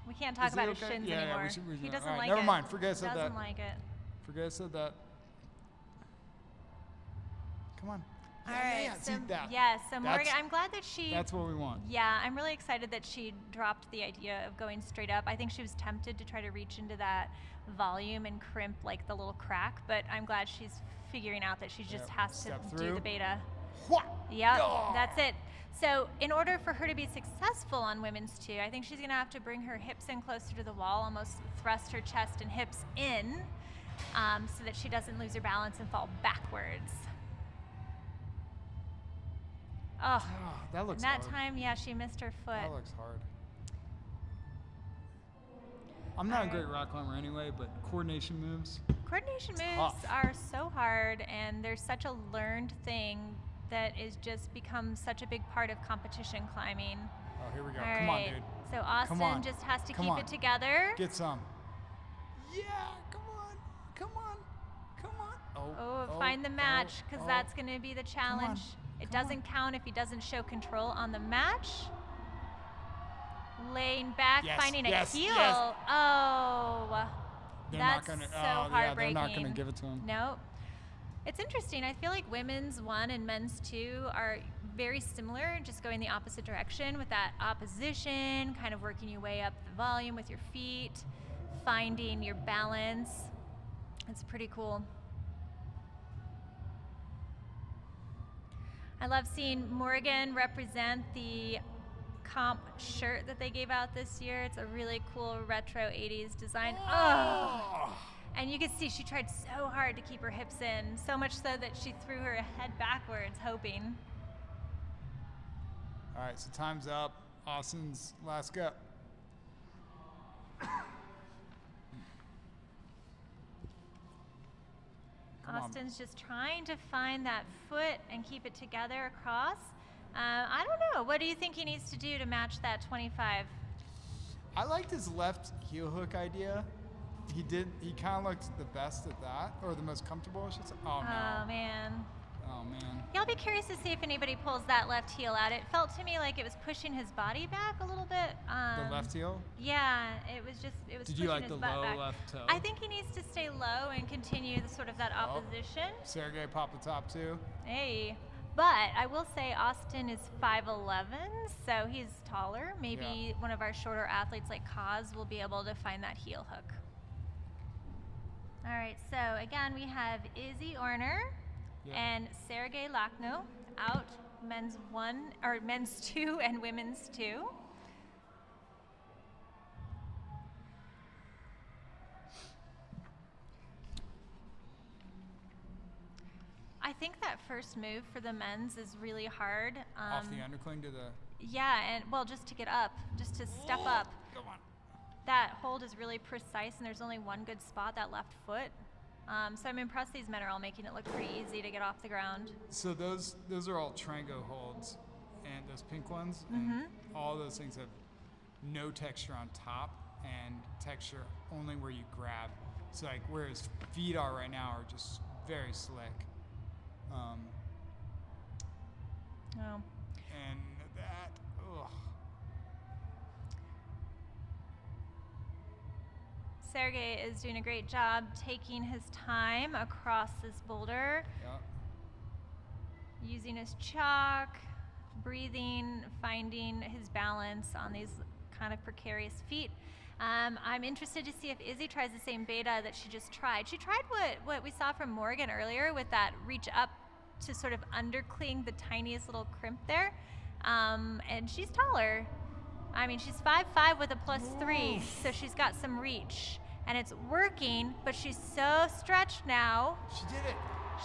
We can't talk about his shins anymore. He doesn't like it. Never mind. Forget I said that. Doesn't like it. Forget I said that. Come on. All right. See that. Yes. So Morgan, I'm glad that she. That's what we want. Yeah, I'm really excited that she dropped the idea of going straight up. I think she was tempted to try to reach into that volume and crimp like the little crack, but I'm glad she's figuring out that she just has to do the beta. Yep, that's it. So in order for her to be successful on women's 2, I think she's going to have to bring her hips in closer to the wall, almost thrust her chest and hips in so that she doesn't lose her balance and fall backwards. Oh, that looks hard. That time, yeah, she missed her foot. That looks hard. I'm not a great rock climber anyway, but coordination moves. Coordination moves are so hard, and there's such a learned thing that is just become such a big part of competition climbing. Oh, here we go. All Come right. on, dude. So Austin just has to keep it together. Get some. Yeah, come on. Come on. Come on. Find the match, because that's going to be the challenge. It doesn't count if he doesn't show control on the match. Laying back, finding a heel. Yes. Oh, that's so heartbreaking. They're not going to give it to him. Nope. It's interesting. I feel like women's 1 and men's 2 are very similar, just going the opposite direction with that opposition, kind of working your way up the volume with your feet, finding your balance. It's pretty cool. I love seeing Morgan represent the comp shirt that they gave out this year. It's a really cool retro 80s design. Oh! And you can see she tried so hard to keep her hips in, so much so that she threw her head backwards, hoping. All right, so time's up. Austin's last go. Austin's just trying to find that foot and keep it together across. I don't know. What do you think he needs to do to match that 25? I liked his left heel hook idea. He kind of looked the best at that, or the most comfortable, I should say. Oh, no. Oh, man. Oh, man. Yeah, I'll be curious to see if anybody pulls that left heel out. It felt to me like it was pushing his body back a little bit. The left heel? Yeah, it was Did you like the low back. left toe? I think he needs to stay low and continue sort of that opposition. Sergey popped the top too. Hey. But I will say Austin is 5'11", so he's taller. Maybe one of our shorter athletes like Kaz will be able to find that heel hook. All right, so again, we have Izzy Orner and Sergey Lakhno out, men's 2 and women's 2. I think that first move for the men's is really hard. Off the undercling to the... Yeah, and well, just to get up, just to step up. Come on. That hold is really precise, and there's only one good spot, that left foot. So I'm impressed these men are all making it look pretty easy to get off the ground. So those are all Trango holds, and those pink ones, and all those things have no texture on top and texture only where you grab. So like where his feet are right now are just very slick. And that, Sergey is doing a great job taking his time across this boulder, using his chalk, breathing, finding his balance on these kind of precarious feet. I'm interested to see if Izzy tries the same beta that she just tried. She tried what we saw from Morgan earlier with that reach up to sort of undercling the tiniest little crimp there. And she's taller. I mean, she's 5'5" with a +3, so she's got some reach. And it's working, but she's so stretched now. She did it.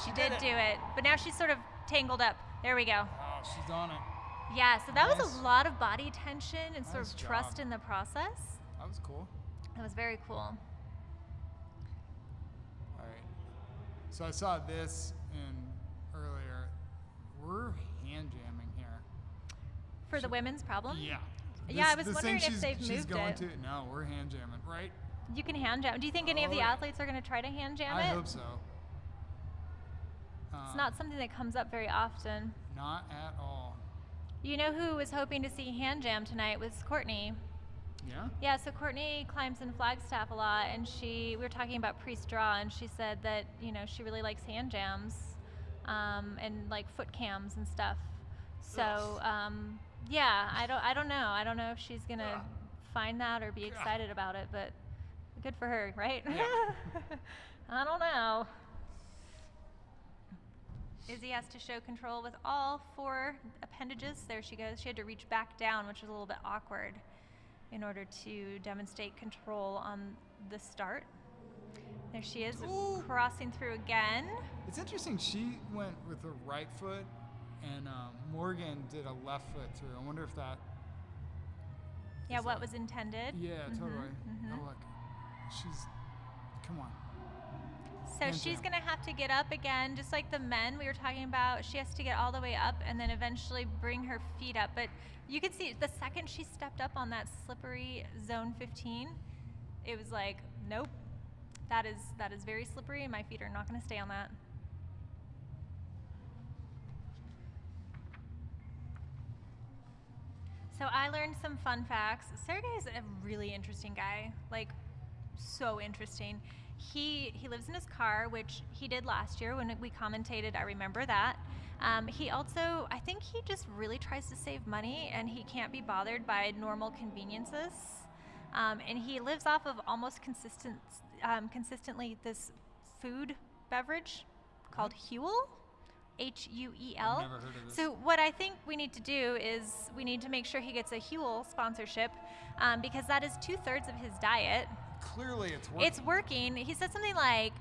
She did do it, but now she's sort of tangled up. There we go. Oh, she's on it. Yeah, so that was a lot of body tension and sort of trust in the process. That was cool. That was very cool. All right. So I saw this earlier. We're hand jamming here. For the women's problem? Yeah. Yeah, I was wondering if they've she's moved going it. No, we're hand jamming, right? You can hand jam. Do you think any of the athletes are going to try to hand jam it? I hope so. It's not something that comes up very often. Not at all. You know who was hoping to see hand jam tonight was Courtney. Yeah? Yeah, so Courtney climbs in Flagstaff a lot, and we were talking about pre-straw, and she said that, you know, she really likes hand jams and like foot cams and stuff. So, yeah, I don't know. I don't know if she's going to find that or be excited about it, but good for her, right? Yeah. I don't know. Izzy has to show control with all 4 appendages. There she goes. She had to reach back down, which was a little bit awkward, in order to demonstrate control on the start. There she is, crossing through again. It's interesting. She went with her right foot, and Morgan did a left foot through. I wonder if that. Yeah, what was intended. Yeah, totally. Oh, look. Come on. So she's going to have to get up again, just like the men we were talking about. She has to get all the way up and then eventually bring her feet up. But you can see the second she stepped up on that slippery zone 15, it was like, nope, that is very slippery and my feet are not going to stay on that. So I learned some fun facts. Sergey is a really interesting guy, like so interesting. He lives in his car, which he did last year when we commentated. I remember that. He also, I think he just really tries to save money, and he can't be bothered by normal conveniences. And he lives off of almost consistently this food beverage called Huel. H-U-E-L. I've never heard of this. So what I think we need to do is we need to make sure he gets a Huel sponsorship because that is 2/3 of his diet. Clearly it's working. It's working. He said something like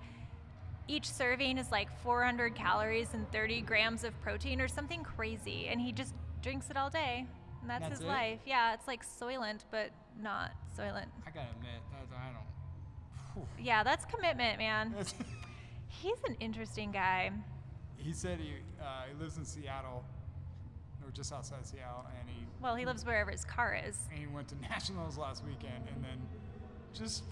each serving is like 400 calories and 30 grams of protein or something crazy, and he just drinks it all day, and that's his life. Yeah, it's like Soylent, but not Soylent. I gotta admit, I don't. Whew. Yeah, that's commitment, man. He's an interesting guy. He said he lives in Seattle, or just outside Seattle, and he lives wherever his car is. And he went to Nationals last weekend, and then just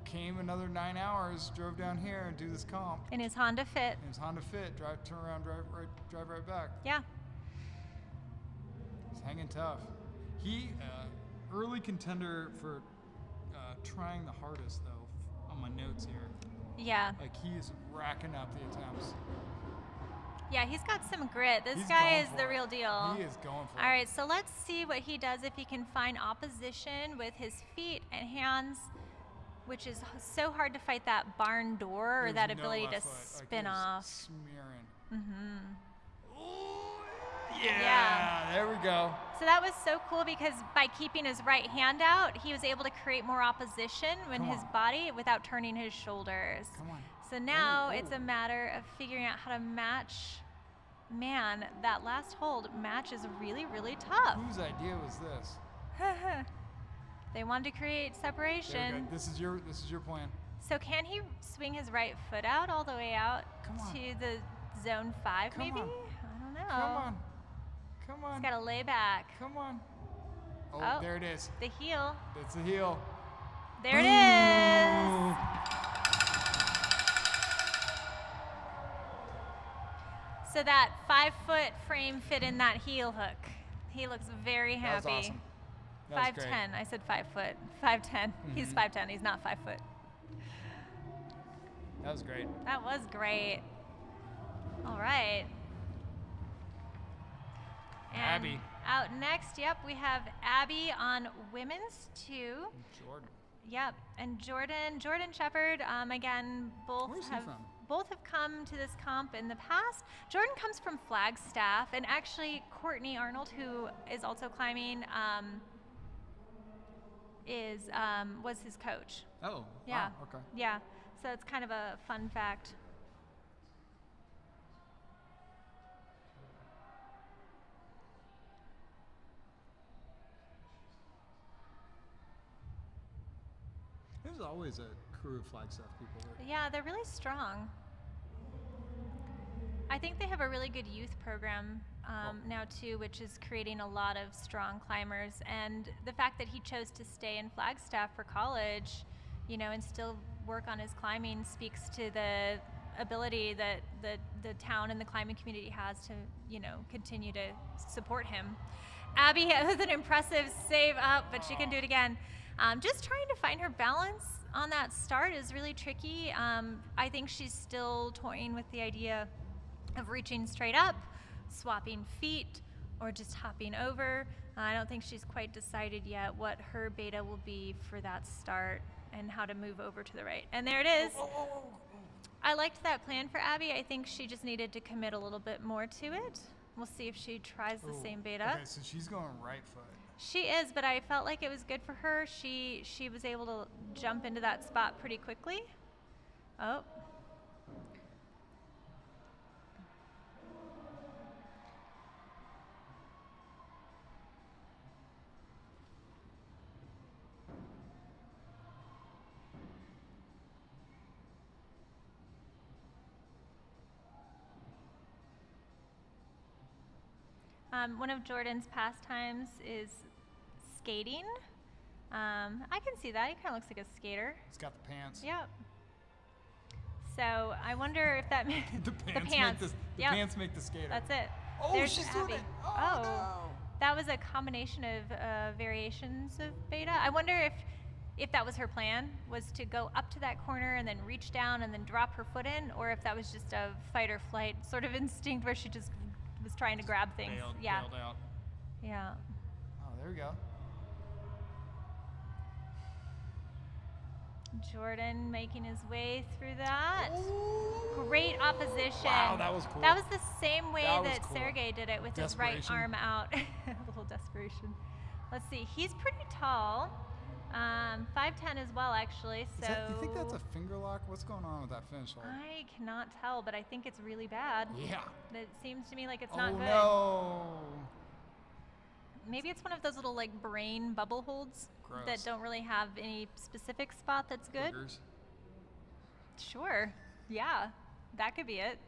came another 9 hours, drove down here and do this comp. In his Honda Fit. In his Honda Fit, turn around, drive right back. Yeah. He's hanging tough. He early contender for trying the hardest though. On my notes here. Yeah. Like he is racking up the attempts. Yeah, he's got some grit. This guy is the real deal. He is going for it. All right, so let's see what he does if he can find opposition with his feet and hands, which is so hard to fight that barn door or that ability to spin off. Smearing. Mm-hmm. Ooh, yeah, there we go. So that was so cool because by keeping his right hand out, he was able to create more opposition in his body without turning his shoulders. Come on. So now it's a matter of figuring out how to match. Man, that last hold match is really, really tough. Whose idea was this? They wanted to create separation. This is your plan. So can he swing his right foot out all the way out to the zone 5 maybe? I don't know. Come on. He's got to lay back. Come on. Oh, there it is. The heel. It's the heel. There it is. So that 5-foot frame fit in that heel hook. He looks very happy. That was awesome. That was 5'10". I said 5 foot. 5'10". He's 5'10". He's not 5 foot. That was great. That was great. All right. And Abby. out next, yep, we have Abby on women's 2. Jordan. Yep, and Jordan Shepard, again, Where's he from? both have come to this comp in the past. Jordan comes from Flagstaff, and actually Courtney Arnold, who is also climbing, was his coach. Oh, Yeah. wow, okay. Yeah, so it's kind of a fun fact. There's always a crew of Flagstaff people there. Yeah, they're really strong. I think they have a really good youth program now too, which is creating a lot of strong climbers. And the fact that he chose to stay in Flagstaff for college, you know, and still work on his climbing speaks to the ability that the town and the climbing community has to, you know, continue to support him. Abby has an impressive save up, but she can do it again. Just trying to find her balance on that start is really tricky. I think she's still toying with the idea of reaching straight up, swapping feet, or just hopping over. I don't think she's quite decided yet what her beta will be for that start and how to move over to the right. And there it is. I liked that plan for Abby. I think she just needed to commit a little bit more to it. We'll see if she tries the same beta. Okay, so she's going right foot. She is, but I felt like it was good for her. She was able to jump into that spot pretty quickly. Oh. One of Jordan's pastimes is skating. I can see that. He kind of looks like a skater. He's got the pants. Yep. So I wonder if that the pants make the skater. That's it. Oh, There's she's Abby. doing it. Oh, no. That was a combination of variations of beta. I wonder if that was her plan, was to go up to that corner and then reach down and then drop her foot in, or if that was just a fight or flight sort of instinct where she just was trying to grab things. Bailed out. Yeah. Oh, there we go. Jordan making his way through that. Ooh. Great opposition. Wow, that was cool. That was the same way that cool. Sergey did it with his right arm out. A little desperation. Let's see. He's pretty tall. 5'10" as well, actually. So. You think that's a finger lock? What's going on with that finish hold? I cannot tell, but I think it's really bad. Yeah. It seems to me like it's not good. Oh, no. Maybe it's one of those little like brain bubble holds. Gross. That don't really have any specific spot that's good. Boogers. Sure. Yeah. That could be it.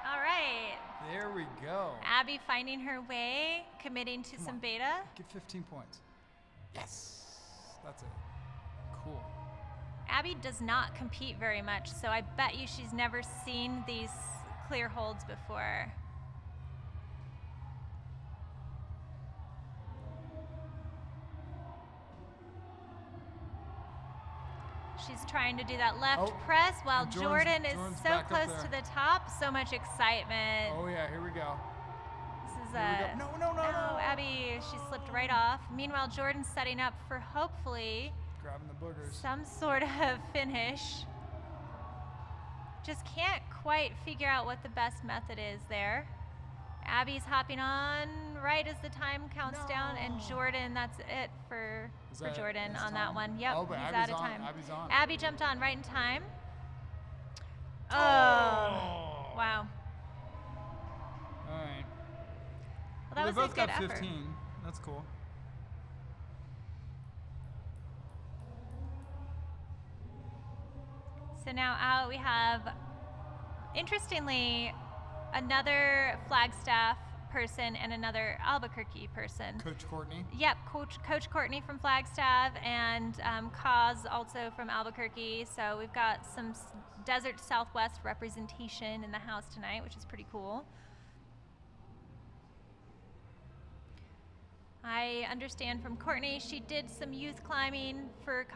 All right. There we go. Abby finding her way, committing to some beta. Get 15 points. Yes. That's it. Cool. Abby does not compete very much, so I bet you she's never seen these clear holds before. She's trying to do that left press while Jordan is so close to the top. So much excitement. Oh yeah, here we go. This is No, Abby, she slipped right off. Meanwhile, Jordan's setting up for hopefully grabbing the boogers. some sort of finish. Just can't quite figure out what the best method is there. Abby's hopping on right as the time counts down, and Jordan, that's it for Jordan on that one. Yep, oh, but he's Abby's out of on. time. Abby's on. Abby jumped on right in time. Oh, wow. All right. Well, that was they both a good got effort. 15. That's cool. So now out we have, interestingly, another Flagstaff person and another Albuquerque person. Coach Courtney. Yep, Coach Courtney from Flagstaff, and Kaz also from Albuquerque. So we've got some Desert Southwest representation in the house tonight, which is pretty cool. I understand from Courtney she did some youth climbing for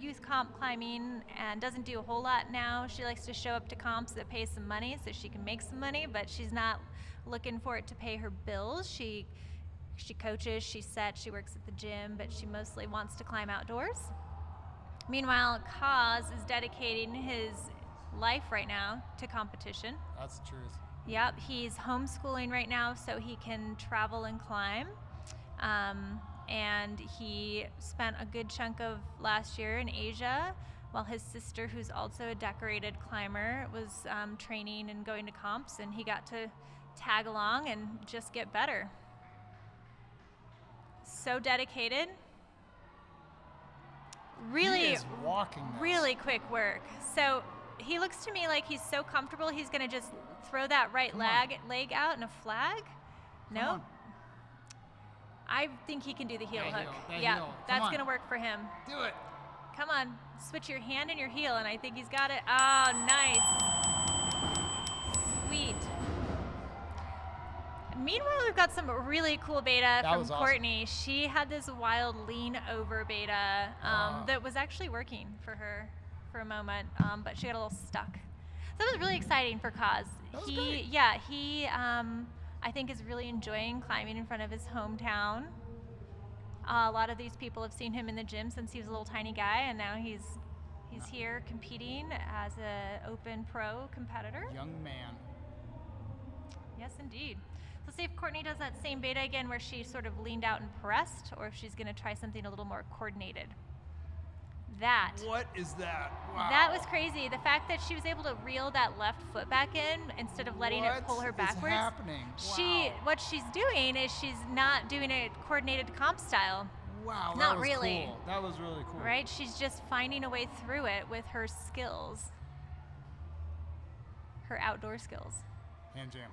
youth comp climbing and doesn't do a whole lot now. She likes to show up to comps that pay some money so she can make some money, but she's not looking for it to pay her bills. She coaches, she sets, she works at the gym, but she mostly wants to climb outdoors. Meanwhile, Kaz is dedicating his life right now to competition. That's the truth. Yep, he's homeschooling right now so he can travel and climb. And he spent a good chunk of last year in Asia, while his sister, who's also a decorated climber, was training and going to comps, and he got to tag along and just get better. So dedicated. Really, he is walking this. Really quick work. So he looks to me like he's so comfortable he's going to just throw that right leg out in a flag. No. I think he can do the heel hook. Yeah, that's going to work for him. Do it. Come on, switch your hand and your heel, and I think he's got it. Oh, nice. Sweet. Meanwhile, we've got some really cool beta from Courtney. Awesome. She had this wild lean over beta that was actually working for her for a moment, but she got a little stuck. So that was really exciting for Kaz. He I think is really enjoying climbing in front of his hometown. A lot of these people have seen him in the gym since he was a little tiny guy, and now he's here competing as an open pro competitor. Young man. Yes, indeed. Let's see if Courtney does that same beta again where she sort of leaned out and pressed, or if she's going to try something a little more coordinated. What is that? Wow. That was crazy. The fact that she was able to reel that left foot back in instead of letting it pull her backwards. What is happening? Wow. What she's doing is she's not doing it coordinated comp style. Wow, not really. Cool. That was really cool. Right? She's just finding a way through it with her skills. Her outdoor skills. Hand jam.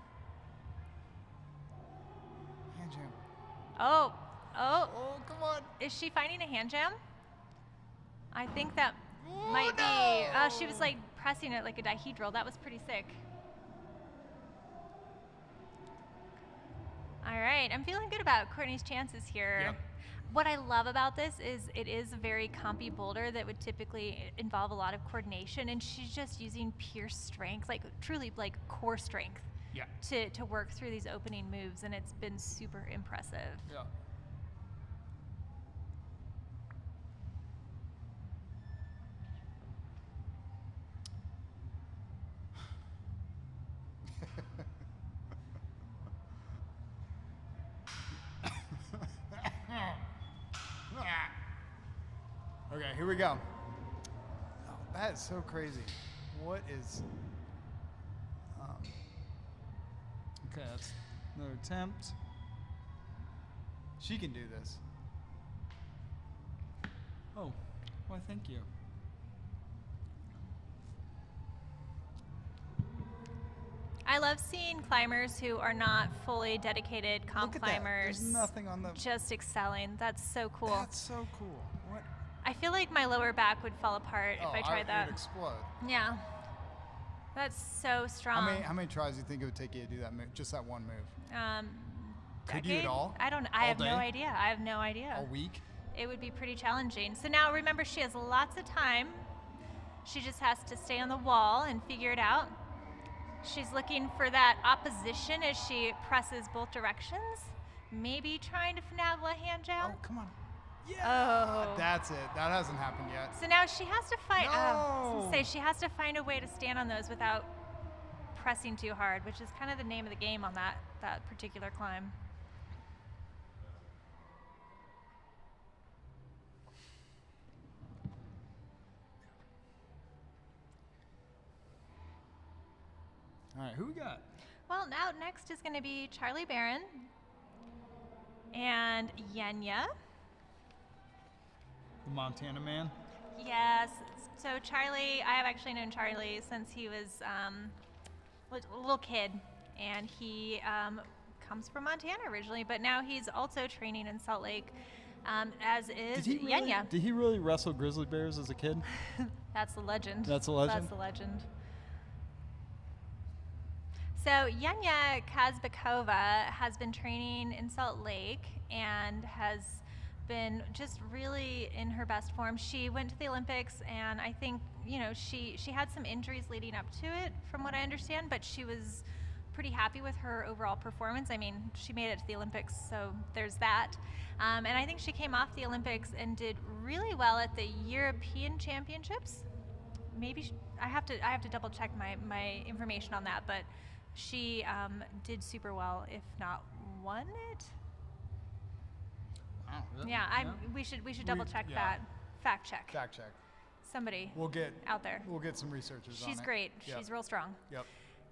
Hand jam. Oh, come on. Is she finding a hand jam? I think that might be. She was like pressing it like a dihedral. That was pretty sick. All right, I'm feeling good about Courtney's chances here. Yep. What I love about this is it is a very compy boulder that would typically involve a lot of coordination, and she's just using pure strength, like truly like core strength, to work through these opening moves, and it's been super impressive. Yeah. Okay, here we go. Oh, that is so crazy. What is... okay, that's another attempt. She can do this. Oh, why thank you. I love seeing climbers who are not fully dedicated comp climbers. There's nothing on the... just excelling. That's so cool. That's so cool. What? I feel like my lower back would fall apart if I tried that. It would explode. Yeah. That's so strong. How many tries do you think it would take you to do that move? Just that one move? Could you at all? I have no idea. I have no idea. A week? It would be pretty challenging. So now remember, she has lots of time. She just has to stay on the wall and figure it out. She's looking for that opposition as she presses both directions. Maybe trying to finagle a hand jam. Oh, come on. Yeah. Oh. That's it. That hasn't happened yet. So now she has to find. No. I was gonna say she has to find a way to stand on those without pressing too hard, which is kind of the name of the game on that particular climb. All right, who we got? Well, now next is going to be Charlie Barron and Yenya. The Montana man? Yes. So Charlie, I have actually known Charlie since he was a little kid, and he comes from Montana originally, but now he's also training in Salt Lake, as is Yenya. Did he really wrestle grizzly bears as a kid? That's the legend. That's a legend? That's the legend. So Yenya Kazbekova has been training in Salt Lake and has been just really in her best form. She went to the Olympics, and I think, you know, she had some injuries leading up to it, from what I understand, but she was pretty happy with her overall performance. I mean, she made it to the Olympics, so there's that. And I think she came off the Olympics and did really well at the European Championships. Maybe I have to double check my information on that, but she did super well, if not won it. Wow. Really? Yeah, we should double check that. Fact check. Fact check. Somebody We'll get out there. We'll get some researchers on it. She's great. Yep. She's real strong. Yep.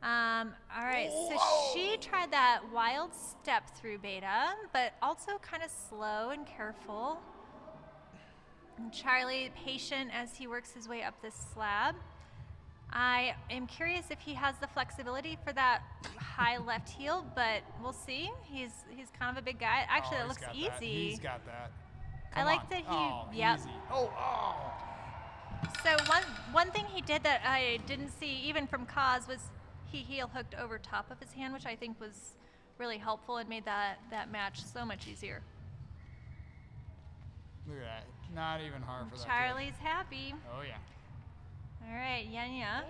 All right, so she tried that wild step through beta, but also kind of slow and careful. And Charlie, patient as he works his way up this slab. I am curious if he has the flexibility for that high left heel, but we'll see. He's kind of a big guy. Actually, that looks easy. That. He's got that. I like that he. Yep. Easy. Oh. So one thing he did that I didn't see even from Kaz was he heel hooked over top of his hand, which I think was really helpful and made that match so much easier. Look at that. Not even hard for that. Charlie's happy. Oh yeah. All right, Yenya.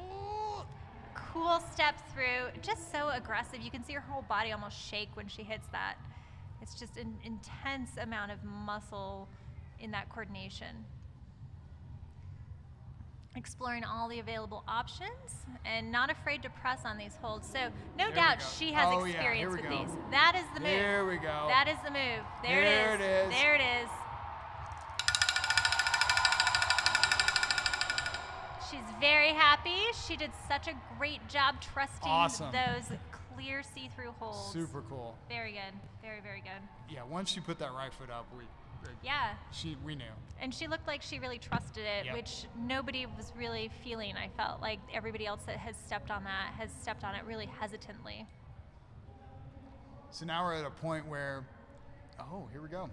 Cool step through. Just so aggressive. You can see her whole body almost shake when she hits that. It's just an intense amount of muscle in that coordination. Exploring all the available options and not afraid to press on these holds. So no doubt she has experience with these. That is the move. Here we go. That is the move. There it is. There it is. She's very happy. She did such a great job trusting those clear see-through holds. Super cool. Very good. Very, very good. Yeah, once she put that right foot up, we knew. And she looked like she really trusted it, which nobody was really feeling. I felt like everybody else that has stepped on it really hesitantly. So now we're at a point where, here we go.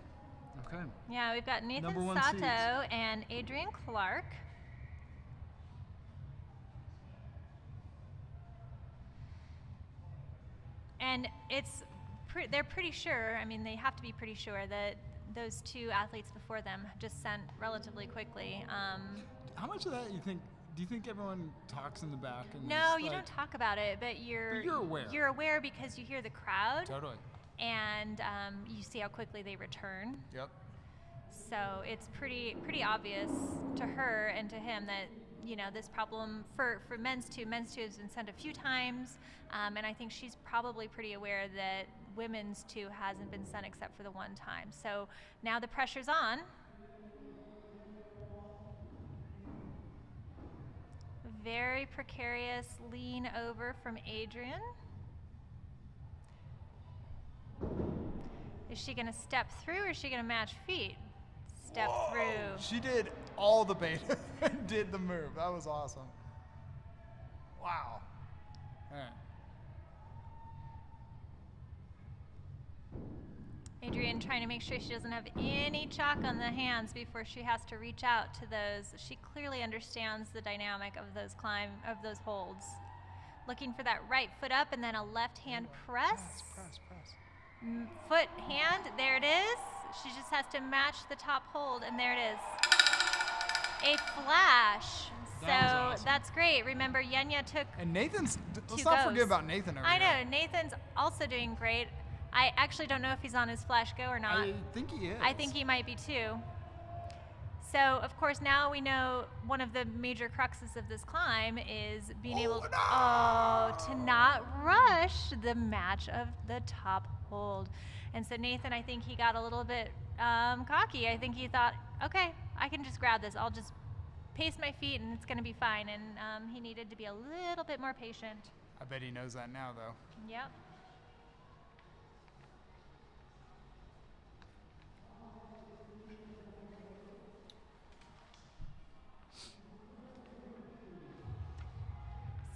Okay. Yeah, we've got Nathan Sato and Adrian Clark. And they're pretty sure, I mean, they have to be pretty sure that those two athletes before them just sent relatively quickly. How much of that do you think everyone talks in the back? And no, you don't talk about it, but you're aware. You're aware because you hear the crowd. Totally. And you see how quickly they return. Yep. So it's pretty obvious to her and to him that, you know, this problem for men's two has been sent a few times, and I think she's probably pretty aware that women's two hasn't been sent except for the one time. So now the pressure's on. Very precarious lean over from Adrian. Is she going to step through or is she going to match feet? Step through. She did all the beta and did the move. That was awesome. Wow. All right. Adrian trying to make sure she doesn't have any chalk on the hands before she has to reach out to those. She clearly understands the dynamic of those holds. Looking for that right foot up and then a left hand press. Press. Foot, hand, there it is. She just has to match the top hold, and there it is. A flash. Awesome. That's great. Remember, Yenya took And Nathan's, let's two not goes. forget about Nathan over I here. know, Nathan's also doing great. I actually don't know if he's on his flash go or not. I think he is. I think he might be too. So, of course, now we know one of the major cruxes of this climb is being able to not rush the match of the top hold. And so Nathan, I think he got a little bit cocky. I think he thought, okay, I can just grab this. I'll just pace my feet and it's going to be fine. And he needed to be a little bit more patient. I bet he knows that now, though. Yep.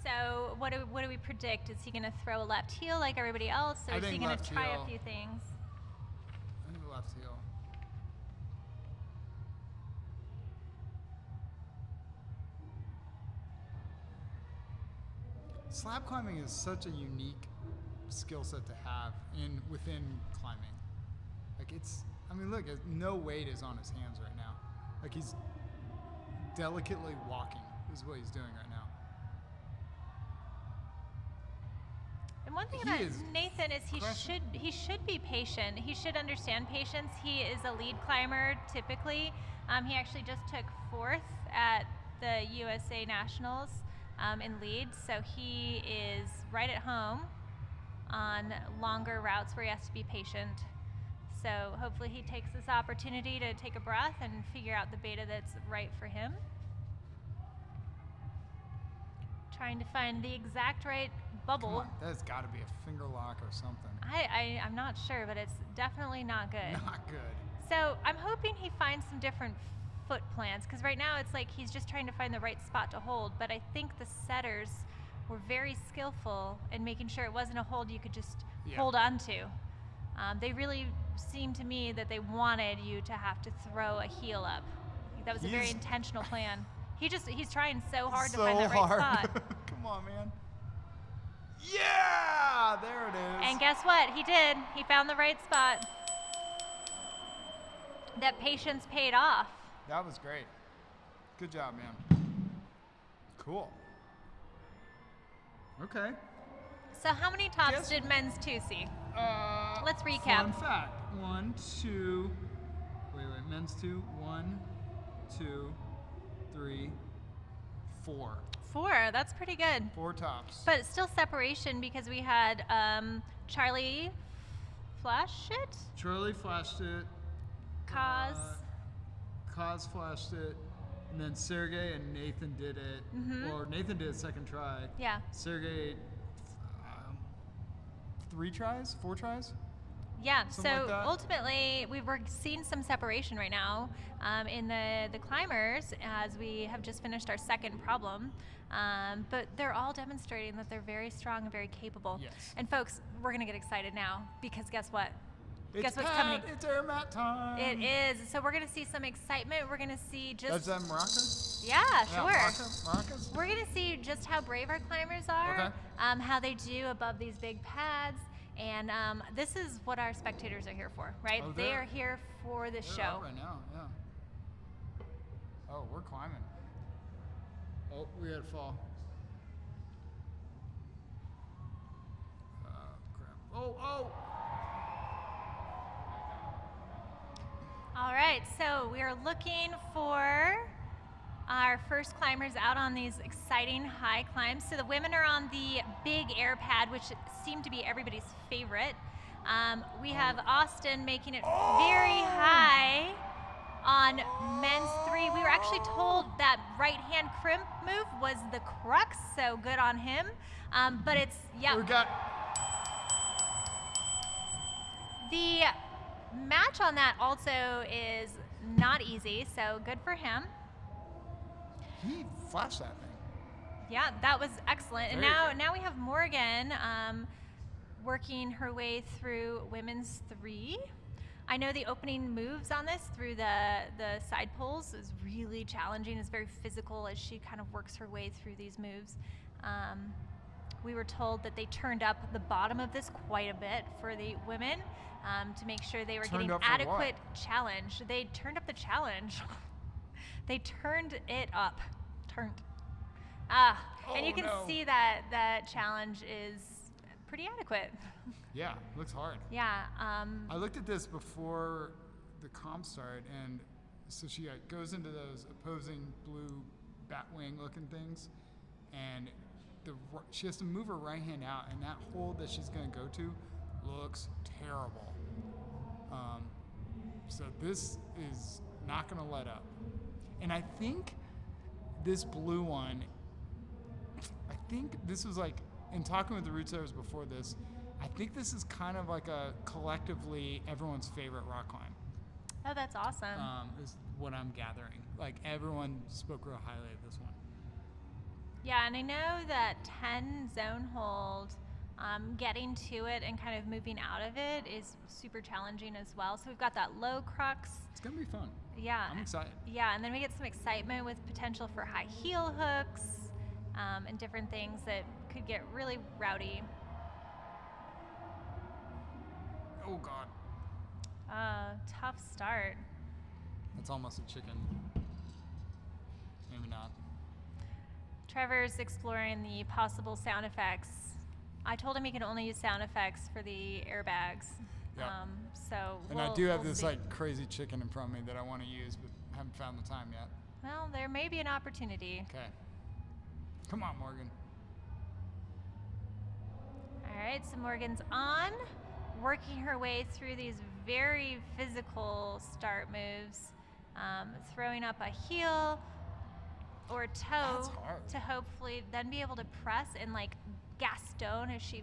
So what do we predict? Is he going to throw a left heel like everybody else, or I is he think going to left try heel. a few things? I think left heel. Slab climbing is such a unique skill set to have within climbing. Like I mean, look, no weight is on his hands right now. Like he's delicately walking is what he's doing right now. And one thing He about is Nathan is crushing. he should be patient. He should understand patience. He is a lead climber typically. He actually just took 4th at the USA Nationals in lead, so he is right at home on longer routes where he has to be patient. So hopefully he takes this opportunity to take a breath and figure out the beta that's right for him. Trying to find the exact right bubble. Come on, that's got to be a finger lock or something. I'm not sure, but it's definitely not good. Not good. So I'm hoping he finds some different foot plants, because right now it's like he's just trying to find the right spot to hold, but I think the setters were very skillful in making sure it wasn't a hold you could just hold on to. They really seemed to me that they wanted you to have to throw a heel up. That was a very intentional plan. He's trying so hard to find that right spot. Come on, man. Yeah, there it is. And guess what? He did. He found the right spot. That patience paid off. That was great. Good job, man. Cool. Okay. So how many tops did men's 2 see? Let's recap. Fun fact. 1, 2. Wait. Men's 2. 1, 2, 3, 4. 4. That's pretty good. 4 tops. But still separation because we had Charlie flash it. Charlie flashed it. Kaz flashed it. And then Sergey and Nathan did it. Mm-hmm. Or Nathan did a second try. Yeah. Sergey, 3 tries? 4 tries? Yeah, Something so like that. ultimately we're seeing some separation right now in the climbers as we have just finished our second problem. But they're all demonstrating that they're very strong and very capable. Yes. And folks, we're going to get excited now because guess what? Guess what's coming? It's air mat time. It is. So we're going to see some excitement. We're going to see just... That's that maracas? Yeah, sure. Maracas? We're going to see just how brave our climbers are, how they do above these big pads. And this is what our spectators are here for, right? Oh, they are here for the show. Out right now, yeah. Oh, we're climbing. Oh, we had to fall. Crap. Oh! All right, so we are looking for our first climbers out on these exciting high climbs. So the women are on the big air pad, which seemed to be everybody's favorite. We have Austin making it very high on men's 3. We were actually told that right hand crimp move was the crux, so good on him. But it's, We got... The match on that also is not easy, so good for him. He flashed that thing. Yeah, that was excellent. And Very now we have Morgan working her way through women's 3. I know the opening moves on this through the side pulls is really challenging. It's very physical as she kind of works her way through these moves. We were told that they turned up the bottom of this quite a bit for the women to make sure they were getting adequate challenge. They turned up the challenge. They turned it up. And you can see that that challenge is pretty adequate. Yeah, looks hard. Yeah. I looked at this before the comp started, and so she goes into those opposing blue bat wing looking things, and she has to move her right hand out, and that hold that she's going to go to looks terrible. So this is not going to let up. And I think this blue one, I think this was like, in talking with the root setters before this, I think this is kind of like a collectively everyone's favorite rock climb. Oh, that's awesome. Is what I'm gathering. Like everyone spoke real highly of this one. Yeah, and I know that 10 zone hold, getting to it and kind of moving out of it is super challenging as well. So we've got that low crux. It's gonna be fun. Yeah. I'm excited. Yeah, and then we get some excitement with potential for high heel hooks and different things that could get really rowdy. Oh God. Tough start. That's almost a chicken. Maybe not. Trevor's exploring the possible sound effects. I told him he can only use sound effects for the airbags. Yeah. So And I do have we'll this see. like crazy chicken in front of me that I want to use, but haven't found the time yet. Well, there may be an opportunity. Okay. Come on, Morgan. All right, so Morgan's on, working her way through these very physical start moves, throwing up a heel or a toe That's hard. to hopefully then be able to press and like Gaston as she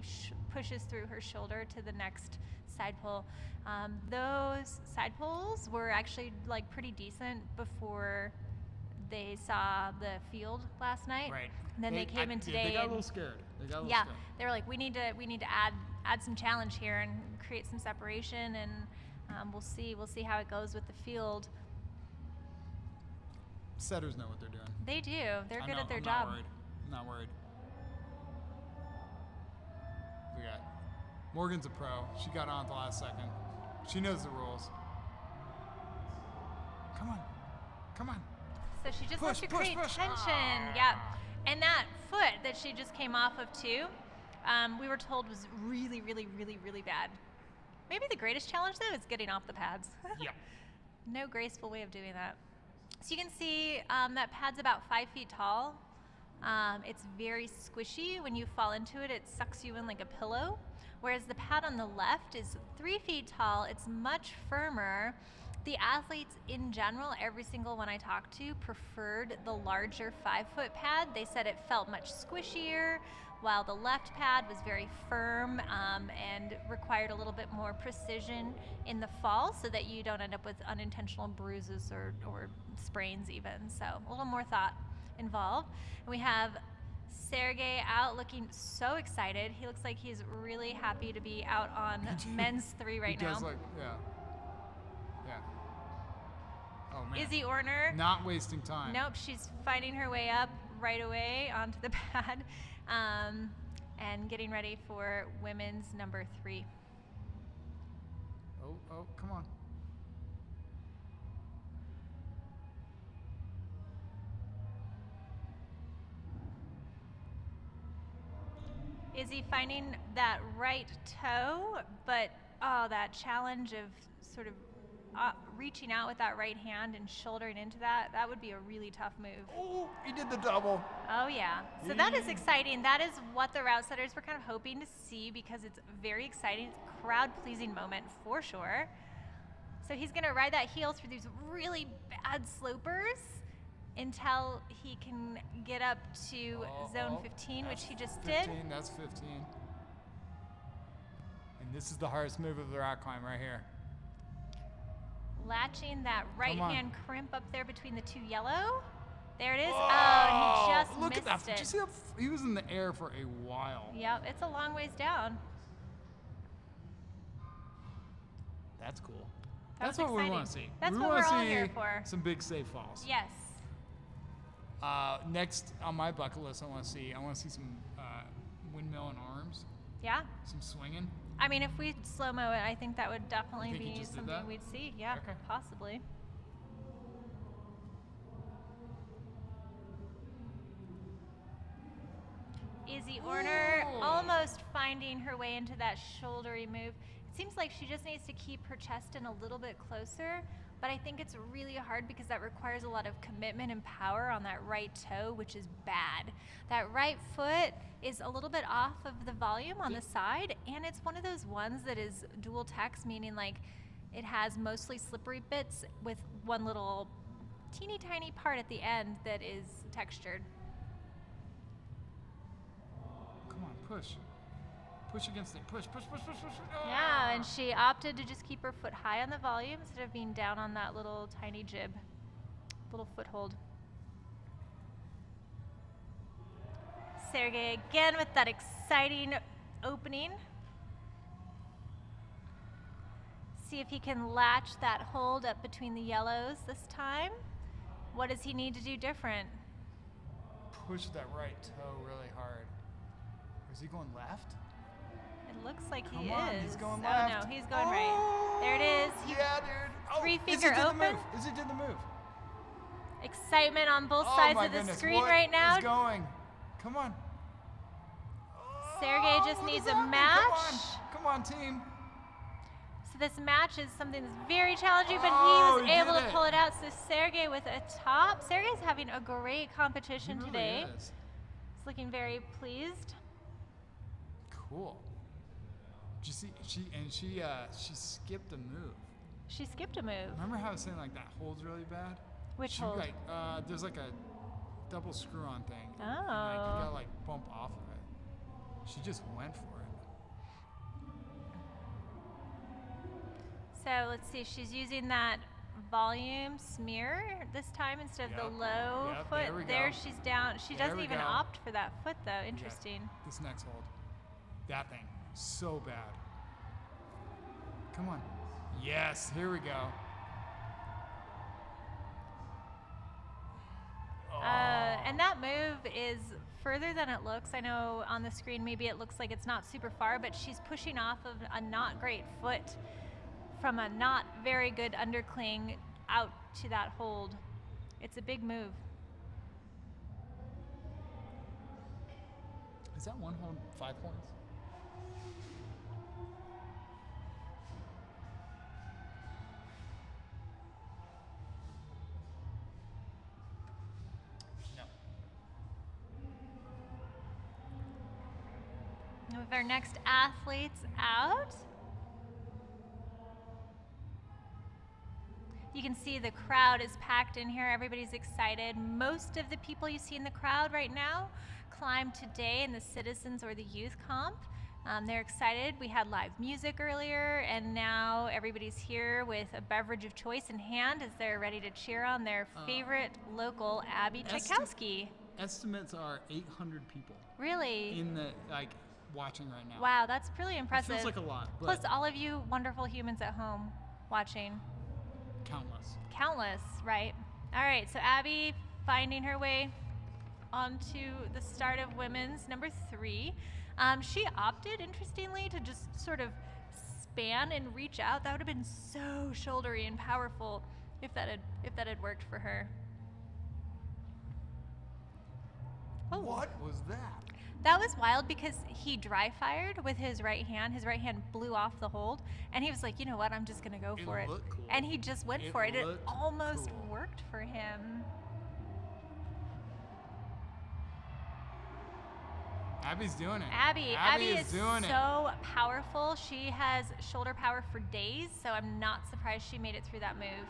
pushes through her shoulder to the next side pull. Those side pulls were actually like pretty decent before they saw the field last night. Right. And then they came in today. They got a and- little scared. yeah, they were like, we need to add some challenge here and create some separation, and we'll see how it goes with the field. Setters know what they're doing. They do. They're I good know, at their I'm job. Not worried. I'm not worried. We got Morgan's a pro. She got on at the last second. She knows the rules. Come on. Come on. So she just Push, has to push, create push. tension. Ah. Yeah, and that foot that she just came off of too, we were told was really, really, really, really bad. Maybe the greatest challenge though is getting off the pads. Yeah. No graceful way of doing that. So you can see that pad's about 5 feet tall. It's very squishy. When you fall into it, it sucks you in like a pillow. Whereas the pad on the left is 3 feet tall. It's much firmer. The athletes in general, every single one I talked to, preferred the larger 5-foot pad. They said it felt much squishier, while the left pad was very firm and required a little bit more precision in the fall so that you don't end up with unintentional bruises or sprains even. So a little more thought involved. And we have Sergey out looking so excited. He looks like he's really happy to be out on men's 3 right He now. does like, yeah. Yeah. Oh man. Izzy Orner. Not wasting time. Nope, she's finding her way up right away onto the pad and getting ready for women's number 3. Oh, come on. Izzy finding that right toe, but that challenge of sort of reaching out with that right hand and shouldering into that would be a really tough move. Oh, he did the double. Oh yeah, so that is exciting. That is what the route setters were kind of hoping to see because it's very exciting. It's a crowd-pleasing moment for sure. So he's gonna ride that heel through these really bad slopers until he can get up to zone 15, which he just 15, did. That's 15. And this is the hardest move of the rock climb right here. Latching that right Come on. hand crimp up there between the 2 yellow. There it is. Oh, and he just look missed at that. it. Did you see how he was in the air for a while? Yep, it's a long ways down. That's cool. That That's was what we want to exciting. see. That's we what wanna we're all see here for. Some big safe falls. Yes. Next on my bucket list, I want to see some windmill and arms, Yeah. some swinging. I mean, if we slow-mo it, I think that would definitely You think he be just did something that? we'd see. Yeah, Okay. possibly. Izzy Orner Ooh. almost finding her way into that shouldery move. It seems like she just needs to keep her chest in a little bit closer, but I think it's really hard because that requires a lot of commitment and power on that right toe, which is bad. That right foot is a little bit off of the volume on the side, and it's one of those ones that is dual text, meaning like it has mostly slippery bits with one little teeny tiny part at the end that is textured. Come on, push. Push against it. Push, push, push, push, push. Yeah, and she opted to just keep her foot high on the volume instead of being down on that little tiny jib, little foothold. Sergey again with that exciting opening. See if he can latch that hold up between the yellows this time. What does he need to do different? Push that right toe really hard. Or is he going left? It looks like he Come on, is. he's going Oh left. no, he's going right. There it is. Yeah, dude. Oh, Three-finger Izzy did open. the move. Izzy did the move. Excitement on both Oh sides my of the goodness, screen what right now. is going? Come on. Sergey just what needs is a happening? match. Come on, team. So this match is something that's very challenging, but Oh, he was he able did to it. pull it out. So Sergey with a top. Sergey's having a great competition He really today. is. He's looking very pleased. Cool. Did you see? She skipped a move. She skipped a move. Remember how I was saying like that hold's really bad? Which She, hold? Like, there's like a double screw-on thing. Oh. And, like, you gotta like bump off of it. She just went for it. So let's see, she's using that volume smear this time instead of the low Yep, foot. there we go. She's down. She There doesn't we even go. opt for that foot though. Interesting. Yeah, this next hold. That thing. So bad. Come on. Yes, here we go. And that move is further than it looks. I know on the screen maybe it looks like it's not super far, but she's pushing off of a not great foot from a not very good undercling out to that hold. It's a big move. Is that one hold 5 points? No. With our next athletes out. You can see the crowd is packed in here. Everybody's excited. Most of the people you see in the crowd right now climbed today in the citizens or the youth comp. They're excited. We had live music earlier, and now everybody's here with a beverage of choice in hand as they're ready to cheer on their favorite local, Abby Tchaikovsky. Estimates are 800 people Really? in the watching right now. Wow, that's really It impressive. feels like a lot, but Plus all of you wonderful humans at home watching. countless. Countless, right? All right, so Abby finding her way onto the start of women's number 3. She opted, interestingly, to just sort of span and reach out. That would have been so shouldery and powerful if that had worked for her. Oh. What was that? That was wild because he dry fired with his right hand. His right hand blew off the hold, and he was like, you know what, I'm just gonna go for it. looked cool. And he just went for it. It looked almost cool. worked for him. Abby's doing it. Abby is doing it. so powerful. She has shoulder power for days, so I'm not surprised she made it through that move.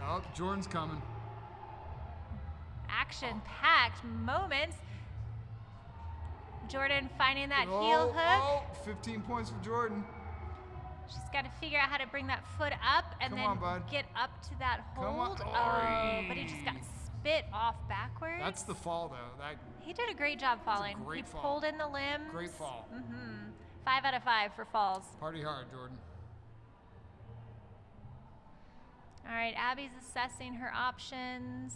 Oh, Jordan's coming. Action-packed moments. Jordan finding that heel hook. 15 points for Jordan. She's got to figure out how to bring that foot up and Come then on, bud. get up to that Come on. hold. Oh, but he just got spit off backwards. That's the fall, though. He did a great job falling. great He fall. pulled in the limbs. Great fall. 5 out of 5 for falls. Party hard, Jordan. All right, Abby's assessing her options.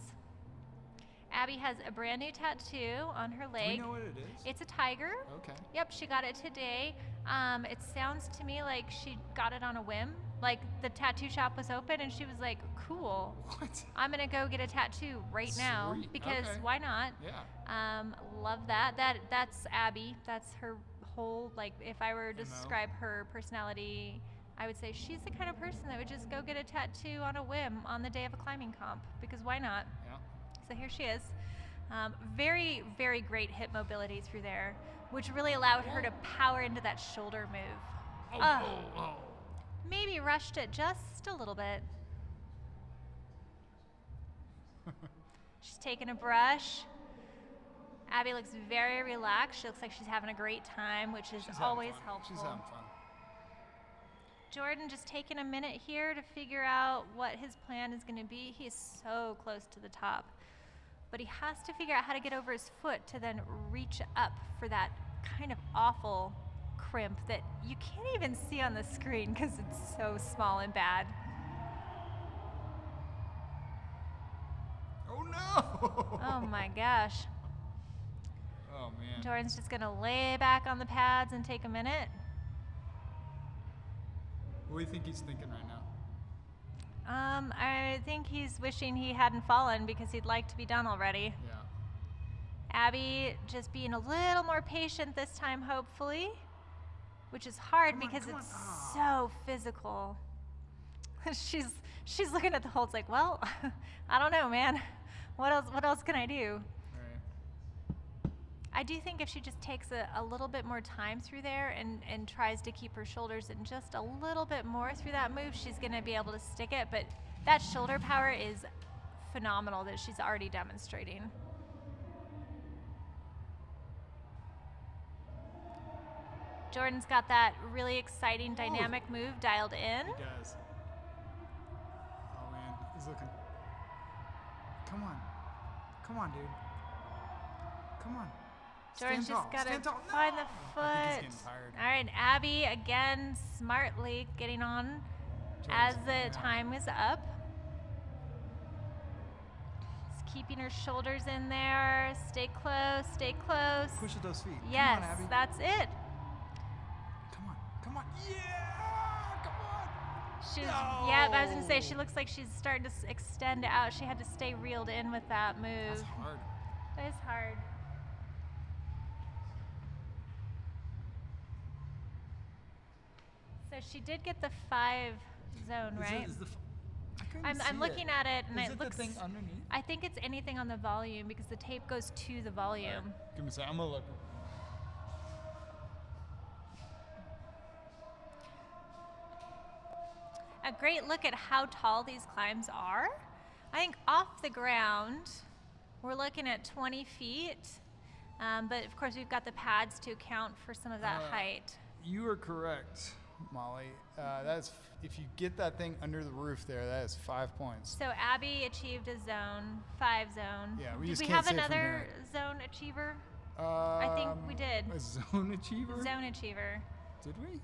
Abby has a brand new tattoo on her Do leg. we know what it is? It's a tiger. Okay. Yep, she got it today. It sounds to me like she got it on a whim. Like the tattoo shop was open and she was like, cool. What? I'm gonna go get a tattoo right now Sweet, because okay. why not? Yeah. Love that. That's Abby. That's her whole, like, if I were to MO. describe her personality, I would say she's the kind of person that would just go get a tattoo on a whim on the day of a climbing comp because why not? Yeah. So here she is. Very, very great hip mobility through there, which really allowed her to power into that shoulder move. Oh. Maybe rushed it just a little bit. She's taking a brush. Abby looks very relaxed. She looks like she's having a great time, which is always helpful. She's having fun. Jordan just taking a minute here to figure out what his plan is going to be. He is so close to the top. but he has to figure out how to get over his foot to then reach up for that kind of awful crimp that you can't even see on the screen because it's so small and bad. Oh no! Oh my gosh. Oh man. Jordan's just gonna lay back on the pads and take a minute. What do you think he's thinking right now? I think he's wishing he hadn't fallen because he'd like to be done already. Yeah. Abby just being a little more patient this time, hopefully, which is hard because it's so physical. She's looking at the holds like, well, I don't know, man. What else can I do? Right. I do think if she just takes a little bit more time through there and tries to keep her shoulders in just a little bit more through that move, she's going to be able to stick it. But that shoulder power is phenomenal that she's already demonstrating. Jordan's got that really exciting dynamic move dialed in. He does. Oh man, he's looking. Come on. Come on, dude. Come on. Jordan's just got to find the foot. I think he's getting tired. All right, Abby again smartly getting on as the time is up. Just keeping her shoulders in there. Stay close, stay close. Push with those feet. Yes, Come on, Abby. that's it. Come on. Come on. Yeah! Come on. She's, yeah, I was going to say, she looks like she's starting to extend out. She had to stay reeled in with that move. That's hard. That is hard. So she did get the 5 zone, right? I'm looking at it, and it looks. Is it the thing underneath? I think it's anything on the volume because the tape goes to the volume. Right. Give me a second. I'm gonna look. A great look at how tall these climbs are. I think off the ground, we're looking at 20 feet, but of course we've got the pads to account for some of that height. You are correct, Molly. That's if you get that thing under the roof there, that is 5 points. So Abby achieved a zone, 5 zone. Yeah, we did just we can't have say it from another here. zone achiever? I think we did. A zone achiever? Zone achiever. Did we?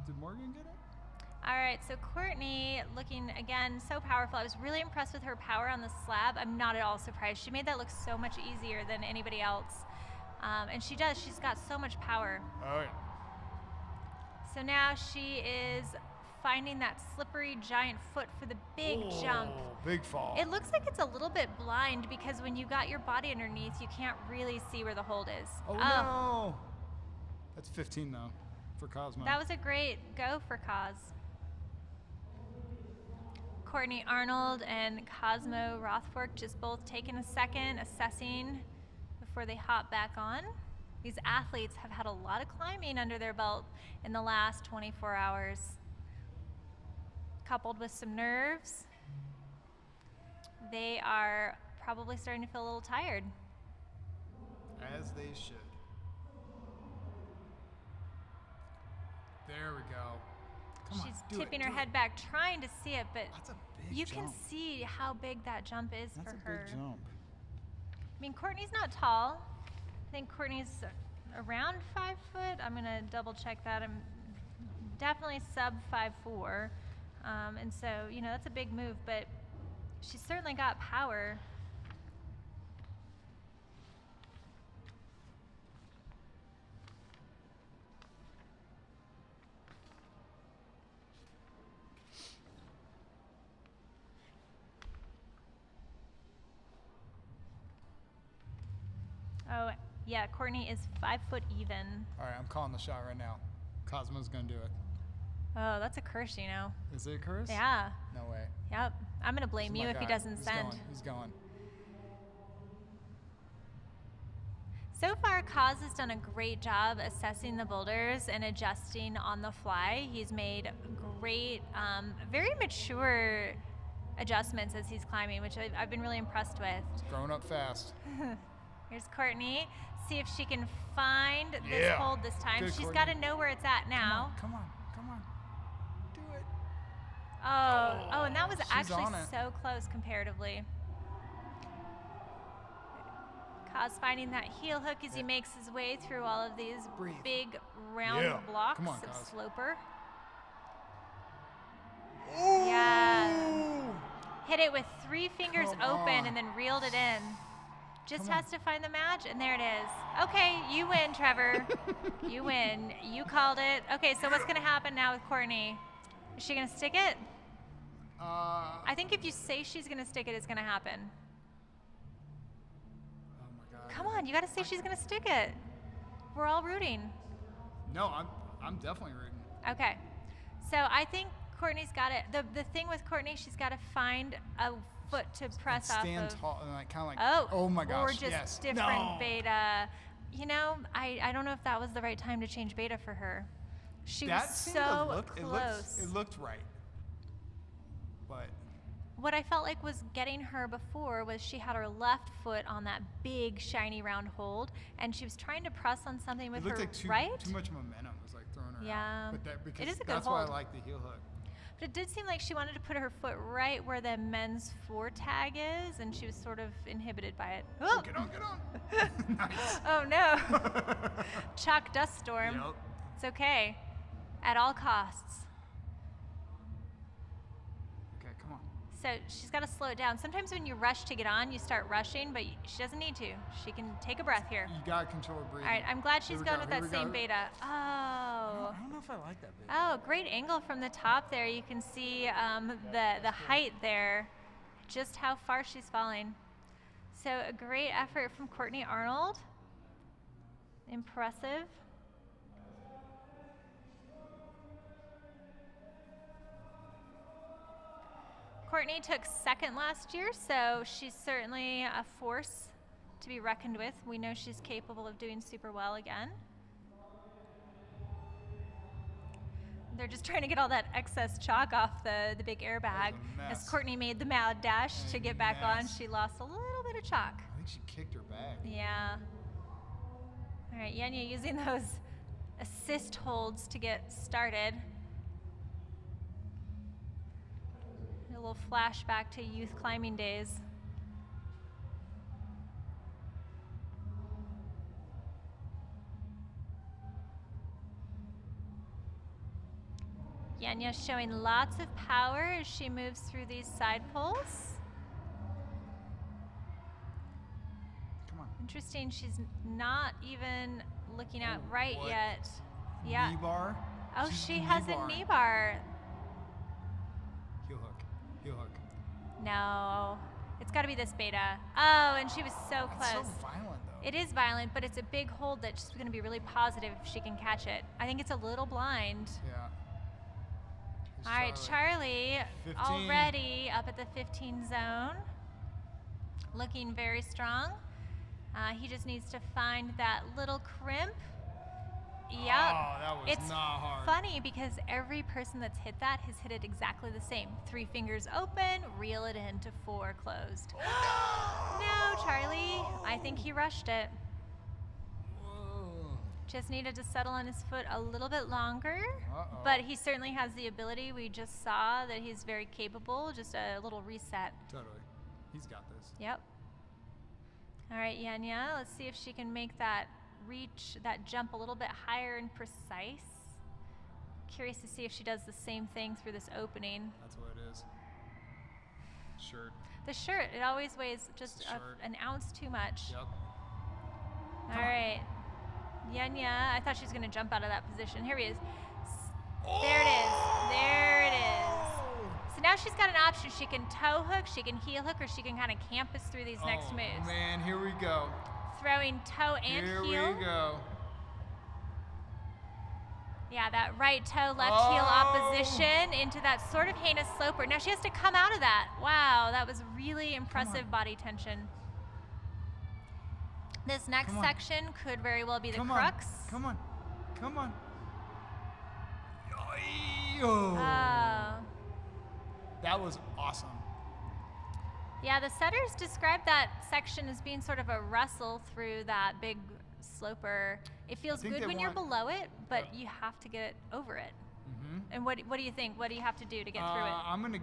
Did Morgan get it? All right, so Courtney looking, again, so powerful. I was really impressed with her power on the slab. I'm not at all surprised. She made that look so much easier than anybody else. And she does. She's got so much power. Oh, yeah. So now she is finding that slippery giant foot for the big jump. Big fall. It looks like it's a little bit blind because when you got your body underneath, you can't really see where the hold is. Oh, no. That's 15, though, for Cosmo. That was a great go for Cos. Courtney Arnold and Cosmo Rothfork just both taking a second, assessing before they hop back on. These athletes have had a lot of climbing under their belt in the last 24 hours. Coupled with some nerves, they are probably starting to feel a little tired. As they should. There we go. Come She's on, tipping her head back, trying to see it, but That's a big you jump. can see how big that jump is That's for a her. big jump. I mean, Courtney's not tall. I think Courtney's around 5 foot. I'm gonna double check that. I'm definitely sub 5'4", and so that's a big move. But she's certainly got power. Oh, yeah, Courtney is 5 foot even. All right, I'm calling the shot right now. Cosmo's going to do it. Oh, that's a curse, Is it a curse? Yeah. No way. Yep. I'm going to blame This is you my if he guy. doesn't He's send. Going. He's going. So far, Kaz has done a great job assessing the boulders and adjusting on the fly. He's made great, very mature adjustments as he's climbing, which I've been really impressed with. He's growing up fast. Here's Courtney. See if she can find this hold this time. Good, She's got to know where it's at now. Come on. Do it. Oh, and that was She's actually on it. so close comparatively. Kaz finding that heel hook as he makes his way through all of these Breathe. big round Yeah. blocks Come on, of Kaz. sloper. Ooh. Yeah. Hit it with 3 fingers Come open on. and then reeled it in. Just Come on. has to find the match, and there it is. Okay, you win, Trevor. You win. You called it. Okay, so what's going to happen now with Courtney? Is she going to stick it? I think if you say she's going to stick it, it's going to happen. Oh my God. Come on, you got to say she's going to stick it. We're all rooting. No, I'm definitely rooting. Okay, so I think Courtney's got it. The thing with Courtney, she's got to find a foot to press off Stand of. tall and like kind of like. Oh my gosh. Or just yes. different No. beta. You know, I don't know if that was the right time to change beta for her. She That was seemed to so look, close. It looked right. But What I felt like was getting her before was she had her left foot on that big shiny round hold, and she was trying to press on something with it looked her like right. too much momentum was like throwing her Yeah. out. But that, because It is a good that's why I hold. like the heel hook. But it did seem like she wanted to put her foot right where the men's 4 tag is, and she was sort of inhibited by it. Oh, Get on. Nice. oh no. Chalk dust storm. Yep. It's okay. At all costs. Okay, come on. So she's got to slow it down. Sometimes when you rush to get on, you start rushing, but she doesn't need to. She can take a breath here. You gotta control her breathing. All right, I'm glad she's Here we going go, with here that we same go. beta. Oh. I don't know if I like that beta. Oh, great angle from the top there. You can see the height there, just how far she's falling. So a great effort from Courtney Arnold. Impressive. Courtney took second last year, so she's certainly a force to be reckoned with. We know she's capable of doing super well again. They're just trying to get all that excess chalk off the big airbag. As mess. Courtney made the mad dash to get back on, mess. she lost a little bit of chalk. I think she kicked her back. Yeah. All right, Yenya using those assist holds to get started. A little flashback to youth climbing days. Yenya showing lots of power as she moves through these side pulls. Come on. Interesting, she's not even looking out right what? yet. Yeah. Knee bar. Oh, She's she has a bar. knee bar. Heel hook. Heel hook. No, it's got to be this beta. Oh, and she was so It's so close. violent though. It is violent, but it's a big hold that's just going to be really positive if she can catch it. I think it's a little blind. Yeah. Here's All right, Charlie 15. already up at the 15 zone. Looking very strong. He just needs to find that little crimp. Yep. Oh, that was It's not hard. funny because every person that's hit that has hit it exactly the same. 3 fingers open, reel it into 4 closed. No, Charlie. I think he rushed it. Whoa. Just needed to settle on his foot a little bit longer. Uh-oh. But he certainly has the ability. We just saw that he's very capable. Just a little reset. Totally. He's got this. Yep. All right, Yenya, let's see if she can make that reach, that jump a little bit higher and precise. Curious to see if she does the same thing through this opening. That's what it is. Shirt. The shirt, it always weighs just It's a shirt. an ounce too much. Yep. All right. Yenya, I thought she was going to jump out of that position. Here he is. There it is. There it is. So now she's got an option. She can toe hook, she can heel hook, or she can kind of campus through these next moves. Oh man, here we go. Throwing toe and Here heel. we go. Yeah, that right toe, left heel opposition into that sort of heinous sloper. Now she has to come out of that. Wow, that was really impressive body tension. This next Come on. section could very well be the Come crux. on. Come on. Come on. Oh. That was awesome. Yeah, the setters describe that section as being sort of a wrestle through that big sloper. It feels think good they when you're want- below it, but Yep. you have to get over it. Mm-hmm. And what do you think? What do you have to do to get through it? I'm gonna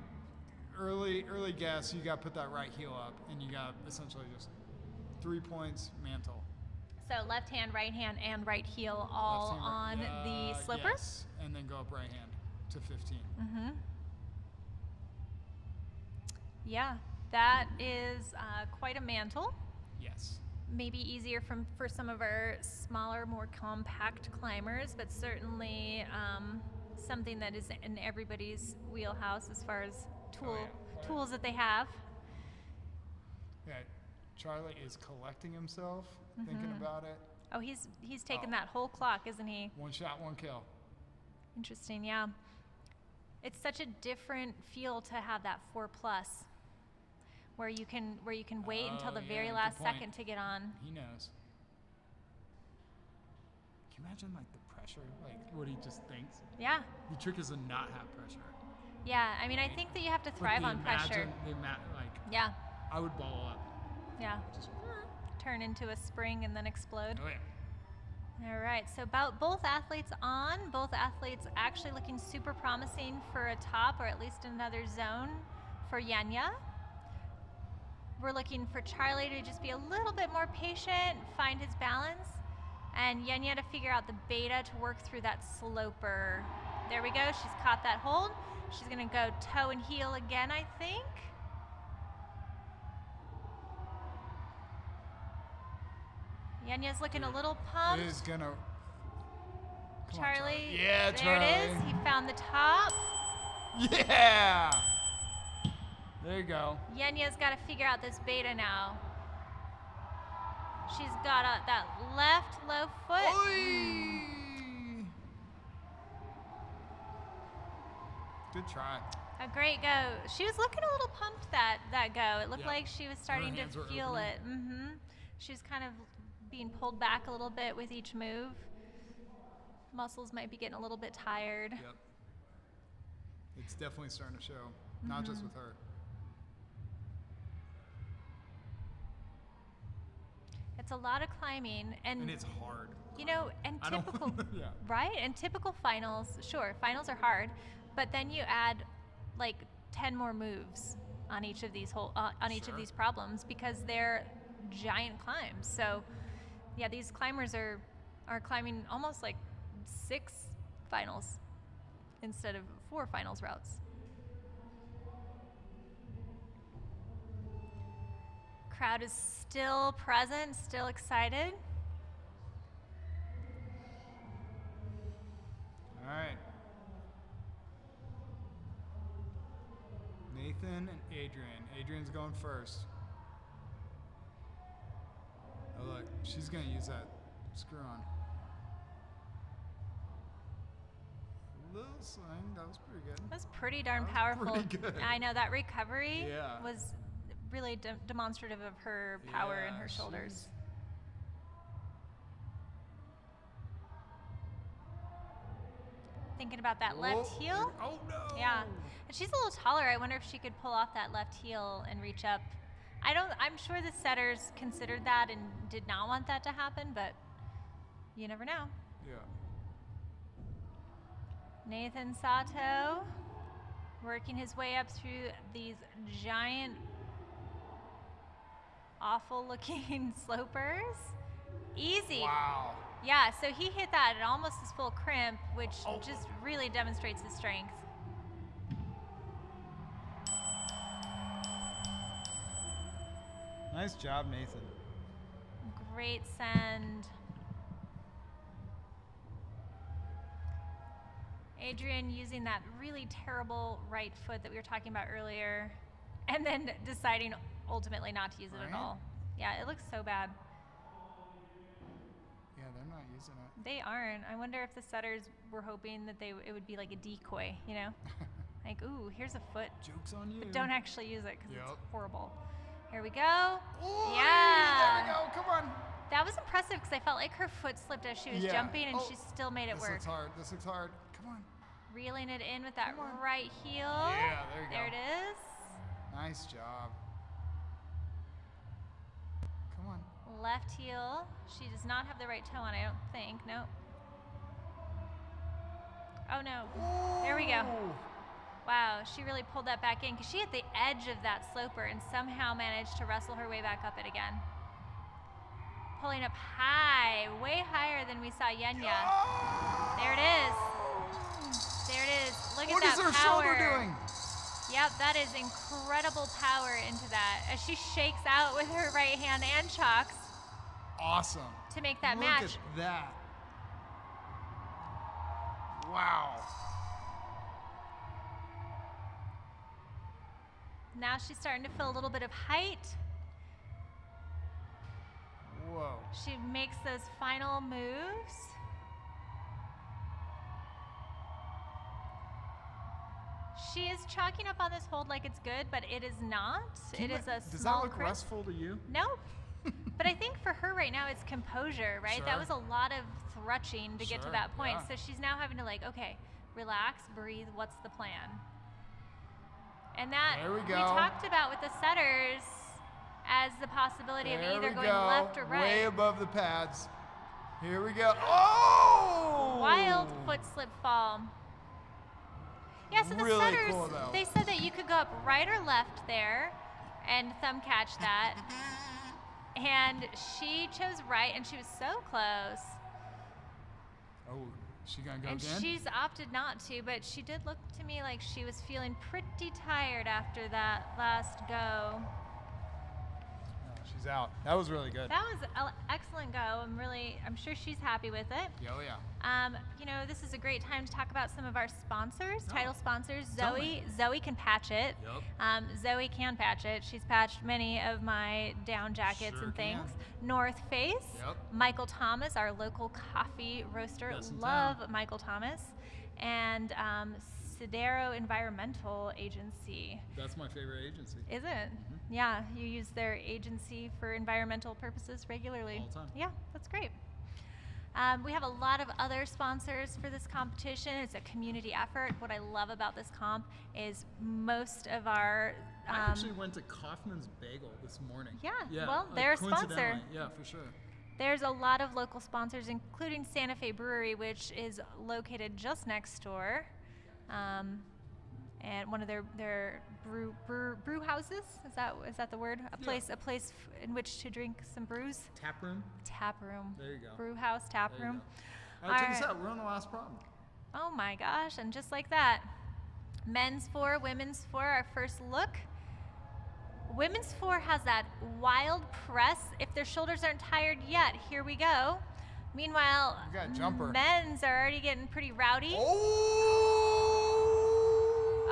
early guess. You got to put that right heel up, and you got to essentially just 3 points, mantle. So left hand, right hand, and right heel all Left on hand, the sloper? Yes, and then go up right hand to 15. Mm-hmm. Yeah, that is quite a mantle. Yes. Maybe easier for some of our smaller, more compact climbers, but certainly something that is in everybody's wheelhouse as far as tools that they have. Yeah, Charlie is collecting himself, thinking about it. Oh, he's taken that whole clock, isn't he? 1 shot, 1 kill. Interesting, yeah. It's such a different feel to have that 4+, where you can wait until the very last second to get on. He knows. Can you imagine like the pressure, like what he just thinks? Yeah. The trick is to not have pressure. Yeah, I mean, I think that you have to thrive on pressure. Yeah. I would ball up. Yeah. Just turn into a spring and then explode. oh yeah. All right, so about both athletes actually looking super promising for a top or at least another zone for Yenya. We're looking for Charlie to just be a little bit more patient, find his balance, and Yenya to figure out the beta to work through that sloper. There we go, she's caught that hold. She's gonna go toe and heel again, I think. Yenya's looking a little pumped. It is gonna. Charlie, yeah, there Charlie. it is. He found the top. Yeah. There you go. Yenya's got to figure out this beta now. She's got that left low foot. Oy! Good try. A great go. She was looking a little pumped that go. It looked Yeah. like she was starting to hands were feel opening. it. Mm-hmm. She was kind of being pulled back a little bit with each move. Muscles might be getting a little bit tired. Yep. It's definitely starting to show, not just with her. It's a lot of climbing, And it's hard. you know, and I don't typical, yeah. right? And typical finals, sure, finals are hard, but then you add like 10 more moves on each of these each of Sure. these problems because they're giant climbs. So, yeah, these climbers are climbing almost like 6 finals instead of 4 finals routes. Crowd is still present, still excited. All right. Nathan and Adrian. Adrian's going first. Oh, look, she's going to use that screw on. Little swing, that was pretty good. That was pretty darn That was powerful. pretty good. I know that recovery Yeah. was really demonstrative of her power in Yeah, her shoulders. she's- Thinking about that left Oh, heel. Oh, no. Yeah. And she's a little taller. I wonder if she could pull off that left heel and reach up. I'm sure the setters considered that and did not want that to happen, but you never know. Yeah. Nathan Sato working his way up through these giant, awful looking slopers. Easy. Wow. Yeah, so he hit that at almost his full crimp, which Oh. just really demonstrates his strength. Nice job, Nathan. Great send. Adrian using that really terrible right foot that we were talking about earlier, and then deciding ultimately not to use it at Right? all. Yeah, it looks so bad. Yeah, they're not using it. They aren't. I wonder if the setters were hoping that it would be like a decoy, you know? Like, ooh, here's a foot. Joke's on you. But don't actually use it because Yep. it's horrible. Here we go. Ooh, Yeah. There we go. Come on. That was impressive because I felt like her foot slipped as she was Yeah. jumping and Oh, she still made it This work. looks hard. This looks hard. Come on. Reeling it in with that Come on. right heel. Yeah, there you go. There it is. Nice job. Come on. Left heel. She does not have the right toe on, I don't think. Nope. Oh no. There we go. Ooh. Wow, she really pulled that back in because she hit the edge of that sloper and somehow managed to wrestle her way back up it again. pulling up high, way higher than we saw Yenya. There it is. There it is. Look at that power. What is her shoulder doing? Yep, that is incredible power into that as she shakes out with her right hand and chalks. Awesome. To make that Look match. Look at that. Wow. Now she's starting to feel a little bit of height. Whoa. She makes those final moves. She is chalking up on this hold like it's good, but it is not. It is a small Does that look crit. restful to you? Nope. But I think for her right now it's composure, right? Sure. That was a lot of thrutching to get to Sure, that point. yeah. So she's now having to like, okay, relax, breathe, what's the plan? And that There we go. talked about with the setters as the possibility of either going left or right. Way above the pads. Here we go. Oh! Wild foot slip fall. Yeah, so the Really setters, cool, though. they said that you could go up right or left there and thumb catch that. And she chose right, and she was so close. Oh, she gonna go And again? she's opted not to, but she did look to me like she was feeling pretty tired after that last go. Oh, she's out. That was really good. That was an excellent go. I'm sure she's happy with it. Oh yeah. You know, this is a great time to talk about some of our sponsors, Oh. title sponsors. Tell me. Zoe can patch it. Yep. Zoe can patch it. She's patched many of my down jackets Sure and things. can. North Face. Yep. Michael Thomas, our local coffee roaster. Best in Love town. Michael Thomas. And Sidero Environmental Agency. That's my favorite agency. Is it? Mm-hmm. Yeah, you use their agency for environmental purposes regularly. All the time. Yeah, that's great. We have a lot of other sponsors for this competition. It's a community effort. What I love about this comp is most of our... I actually went to Kaufman's Bagel this morning. Yeah, well, they're a sponsor. coincidentally. Yeah, for sure. There's a lot of local sponsors, including Santa Fe Brewery, which is located just next door. And one of their brew houses, is that the word? A place in which to drink some brews. Tap room. Tap room. There you go. Brew house, tap There you room. go. Check this Alright. out. We're on the last problem. Oh my gosh! And just like that, men's 4, women's 4. Our first look. Women's 4 has that wild press. If their shoulders aren't tired yet, here we go. Meanwhile, We got a jumper. men's are already getting pretty rowdy.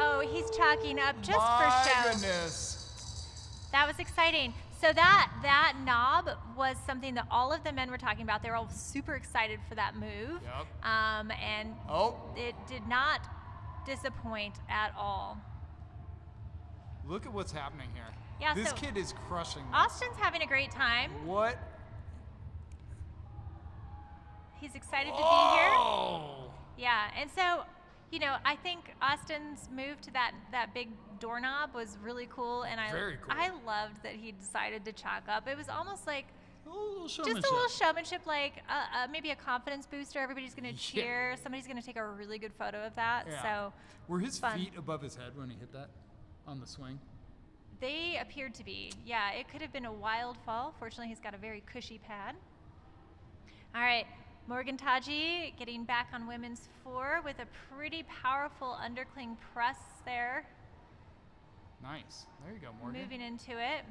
Oh, he's chalking up just my for show. goodness. That was exciting. So that knob was something that all of the men were talking about. They were all super excited for that move. Yep. And Oh. it did not disappoint at all. Look at what's happening here. Yeah, This so kid is crushing this. Austin's having a great time. What? He's excited to be Oh! here. Yeah, and so, you know, I think Austin's move to that big doorknob was really cool, and Very cool. I loved that he decided to chalk up. It was almost like A little just a little showmanship, like maybe a confidence booster. Everybody's going to Yeah. cheer. Somebody's going to take a really good photo of that. Yeah. So Were his fun. feet above his head when he hit that on the swing? they appeared to be. Yeah, it could have been a wild fall. Fortunately, he's got a very cushy pad. All right, Morgan Taji getting back on women's 4 with a pretty powerful undercling press there. Nice. There you go, Morgan. Moving into it.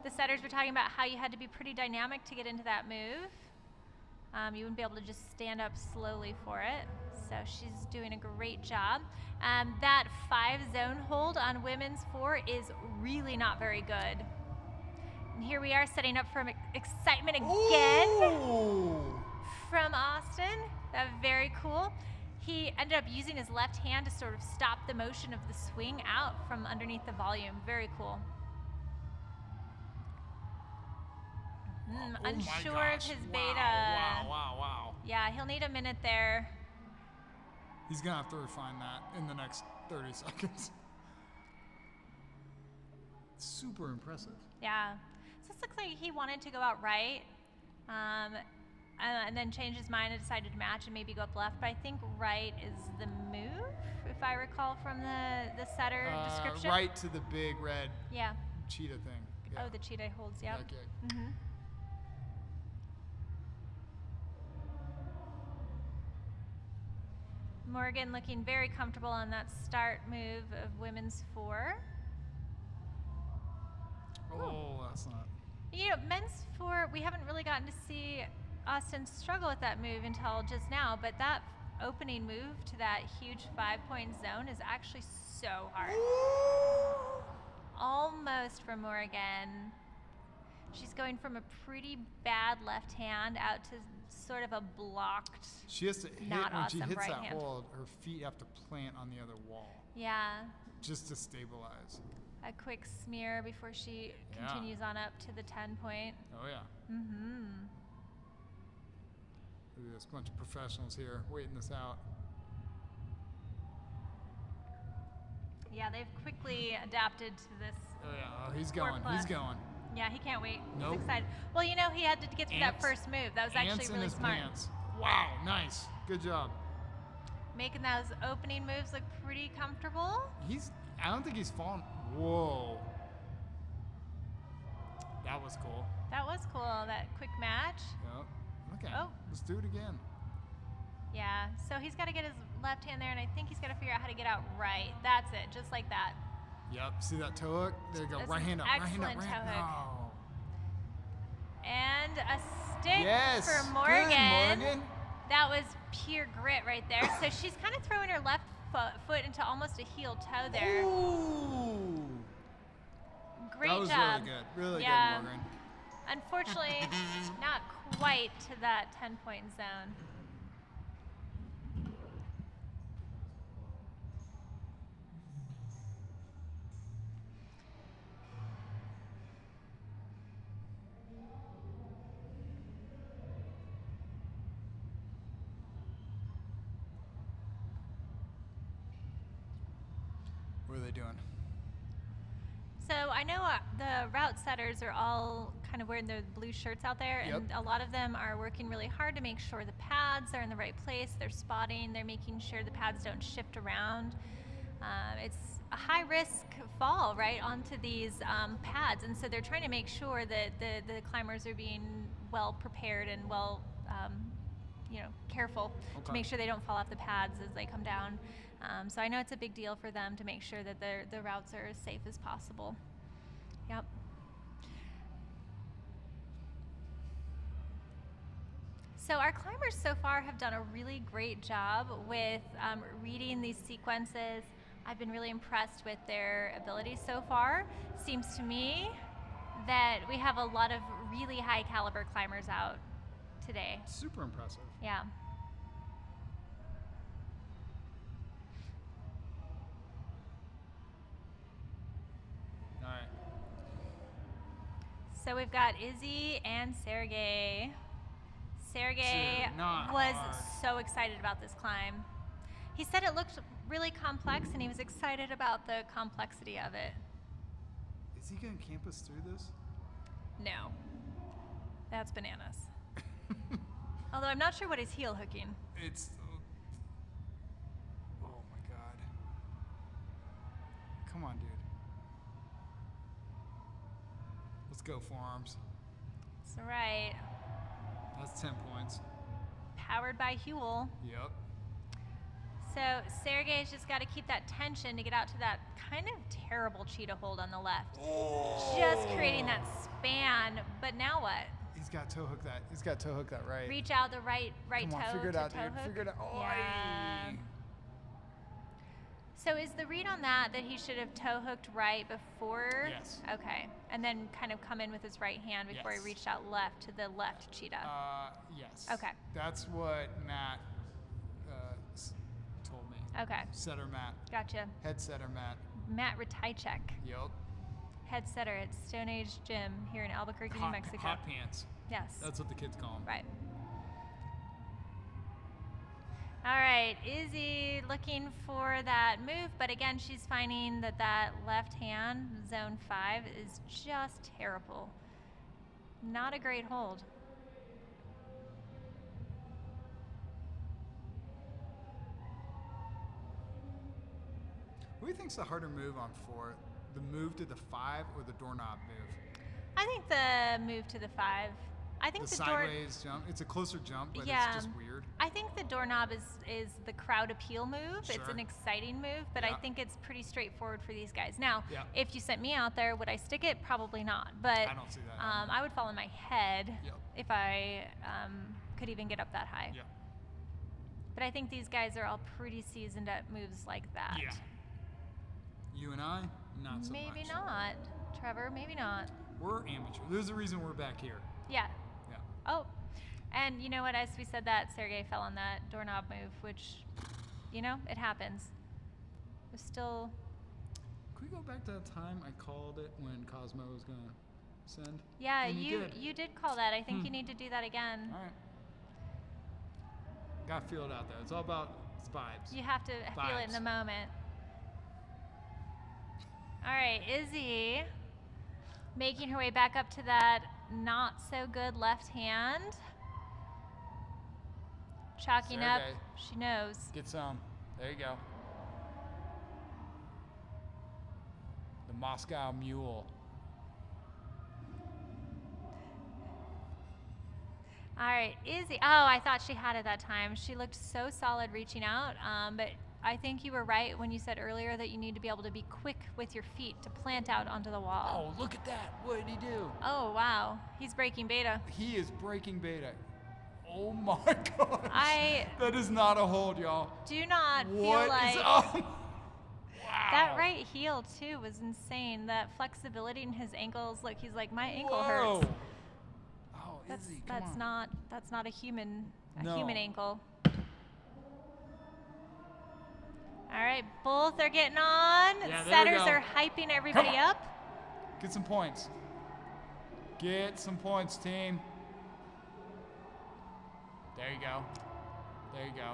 The setters were talking about how you had to be pretty dynamic to get into that move. You wouldn't be able to just stand up slowly for it. So she's doing a great job. That 5-zone hold on women's 4 is really not very good. And here we are setting up for excitement again Ooh. from Austin. That's very cool. He ended up using his left hand to sort of stop the motion of the swing out from underneath the volume. Very cool. Oh my Unsure of gosh. his Wow, beta. Wow. Yeah, he'll need a minute there. He's going to have to refine that in the next 30 seconds. Super impressive. Yeah. So this looks like he wanted to go out right, and then changed his mind and decided to match and maybe go up left. But I think right is the move, if I recall from the setter description. Right to the big red Yeah. cheetah thing. Yeah. Oh, the cheetah holds, yep. Okay. Mm-hmm. Morgan looking very comfortable on that start move of women's 4. Oh, that's not. You know, men's 4, we haven't really gotten to see Austin struggle with that move until just now, but that opening move to that huge 5-point zone is actually so hard. Almost for Morgan. She's going from a pretty bad left hand out to sort of a blocked, She has to hit, not when awesome she hits right that hand. hold, her feet have to plant on the other wall Yeah. just to stabilize. A quick smear before she Yeah. continues on up to the 10-point. Oh, yeah. Mm-hmm. Look at this bunch of professionals here waiting this out. Yeah, they've quickly adapted to this. Oh, yeah. Oh, he's 4 going. plus. He's going. Yeah, he can't wait. Nope. He's excited. Well, you know, he had to get through that Ants- first move. That was Ants actually in really his smart. pants. Wow, nice. Good job. Making those opening moves look pretty comfortable. I don't think he's fallen. Whoa. That was cool. That was cool, that quick match. Yep. Look at Oh. him. Let's do it again. Yeah, so he's got to get his left hand there, and I think he's got to figure out how to get out right. That's it, just like that. Yep. See that toe hook? There you go. That's Right an hand up. Right hand up. excellent Right hand toe hook. up. And a stick Yes. for Good, Morgan. Morgan. That was pure grit right there. So she's kind of throwing her left foot into almost a heel toe there. Ooh. Great that was job. really good. Really Yeah. good, Morgan. Unfortunately, not quite to that 10-point zone. What are they doing? So I know the route setters are all kind of wearing their blue shirts out there, Yep. and a lot of them are working really hard to make sure the pads are in the right place. They're spotting, they're making sure the pads don't shift around. It's a high risk fall right onto these pads, and so they're trying to make sure that the climbers are being well prepared and well, careful to Okay. make sure they don't fall off the pads as they come down. So I know it's a big deal for them to make sure that the routes are as safe as possible. Yep. So our climbers so far have done a really great job with reading these sequences. I've been really impressed with their ability so far. Seems to me that we have a lot of really high caliber climbers out today. Super impressive. Yeah. All right. So we've got Izzy and Sergey. Sergey Dude, not was hard. so excited about this climb. He said it looked really complex, and he was excited about the complexity of it. Is he going to camp us through this? No, that's bananas. Although I'm not sure what he's heel hooking. It's. Oh my god. Come on, dude. Let's go, forearms. It's all right. That's 10 points. Powered by Huel. Yep. So Sergey's just got to keep that tension to get out to that kind of terrible cheetah hold on the left. Just creating that span, but now what? He's got toe hook that. He's got toe hook that right. Reach out the right Come toe on, figure it to out, toe dude. hook. Figure it out. Oh, Yeah. So is the read on that he should have toe hooked right before? Yes. Okay. And then kind of come in with his right hand before Yes. he reached out left to the left cheetah. Yes. Okay. That's what Matt told me. Okay. Setter Matt. Gotcha. Head setter Matt. Matt Ratajczak, Yep. head setter at Stone Age Gym here in Albuquerque, New Mexico. Hot pants. Yes. That's what the kids call them. Right. All right, Izzy looking for that move, but again, she's finding that left hand, zone 5, is just terrible. Not a great hold. What do you think's the harder move on 4? The move to the 5 or the doorknob move? I think the move to the 5. I think The the door. sideways jump. It's a closer jump, but Yeah. it's just weird. I I think the doorknob is the crowd appeal move. It's Sure. an exciting move, but I Yeah. think it's pretty straightforward for these guys. Now, Yeah. if you sent me out there, would I stick it? Probably not. But I don't see that. I would fall on my head Yep. if I could even get up that high. Yeah. But I think these guys are all pretty seasoned at moves like that. Yeah. You and I, not so Maybe much. not, Trevor. Maybe not. We're amateur. There's a reason we're back here. Yeah. Yeah. Oh, and you know what? As we said that, Sergey fell on that doorknob move, which, you know, it happens. It was still. Can we go back to the time I called it when Cosmo was going to send? Yeah, And you did call that. I think Hmm. you need to do that again. All right. Got to feel it out there. It's all about vibes. You have to feel it in the Vibes. moment. All right, Izzy making her way back up to that not so good left hand. Chalking up. Sergey. She knows. Get some. There you go. The Moscow Mule. All right, Izzy. Oh, I thought she had it that time. She looked so solid reaching out, but I think you were right when you said earlier that you need to be able to be quick with your feet to plant out onto the wall. Oh, look at that. What did he do? Oh, wow. He's breaking beta. He is breaking beta. Oh my gosh. I That is not a hold, y'all. do not feel What like is up? Wow. that right heel, too, was insane. That flexibility in his ankles. Look, he's like, my ankle Whoa. hurts. Oh, That's, Izzy, come that's on. not a human No. ankle. All right, both are getting on. Yeah, there we Setters go. are hyping everybody on. up. Get some points. Get some points, team. There you go. There you go.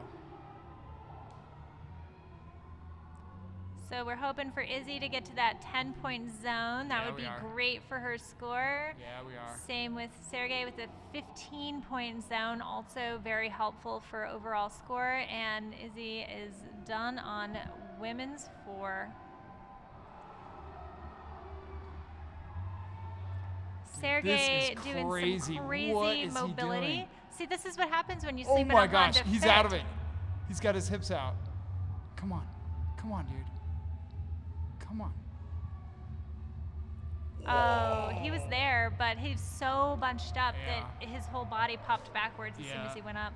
So we're hoping for Izzy to get to that 10-point zone. That Yeah, would we be are. great for her score. Yeah, we are. Same with Sergey with the 15-point zone, also very helpful for overall score. And Izzy is done on women's 4. Sergey is doing crazy. some What crazy is he mobility. doing? See, this is what happens when you Oh sleep in my a gosh, Honda he's Fit. out of it. He's got his hips out. Come on. Come on, dude. Come on. Oh, he was there, but he's so bunched up Yeah. that his whole body popped backwards as soon Yeah. as he went up.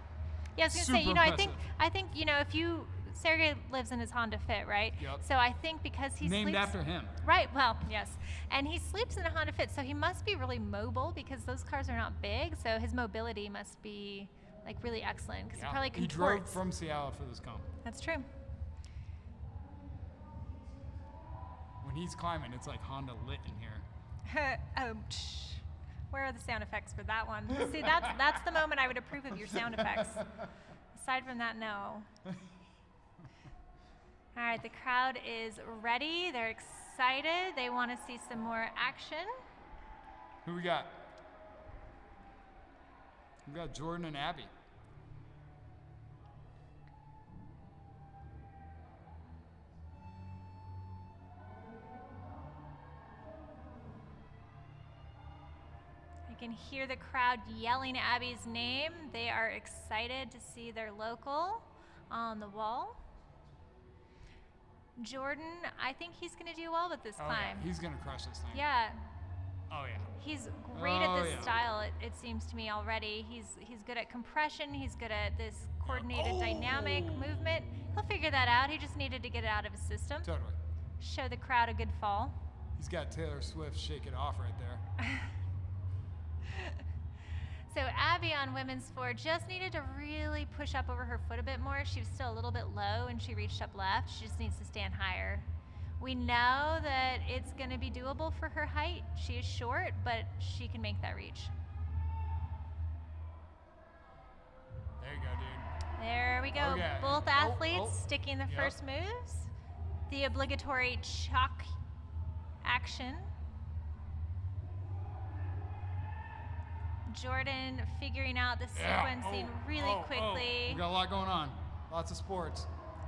Yeah, I was gonna say, Super you know, impressive. I think, you know, if you Sergey lives in his Honda Fit, right? Yep. So I think because he Named sleeps after him. right, well, yes, and he sleeps in a Honda Fit, so he must be really mobile because those cars are not big, so his mobility must be like really excellent because he probably He drove contorts. from Seattle for this comp. That's true. When he's climbing, it's like Honda lit in here. Oh, where are the sound effects for that one? See, that's the moment I would approve of your sound effects. Aside from that, no. All right, the crowd is ready. They're excited. They want to see some more action. Who we got? We got Jordan and Abby. I can hear the crowd yelling Abby's name. They are excited to see their local on the wall. Jordan, I think he's going to do well with this Oh, climb. yeah. He's going to crush this thing. Yeah, Oh, yeah. he's great at Oh, this yeah. style, it seems to me already. He's good at compression. He's good at this coordinated dynamic movement. He'll figure that out. He just needed to get it out of his system. Totally. Show the crowd a good fall. He's got Taylor Swift Shake It Off right there. So Abby on women's 4 just needed to really push up over her foot a bit more. She was still a little bit low and she reached up left. She just needs to stand higher. We know that it's going to be doable for her height. She is short, but she can make that reach. There you go, dude. There we go. Okay. Both Oh, athletes oh. sticking the Yep. first moves. The obligatory chalk action. Jordan figuring out the Yeah. sequencing Oh, really oh, quickly. Oh. We got a lot going on. Lots of sports.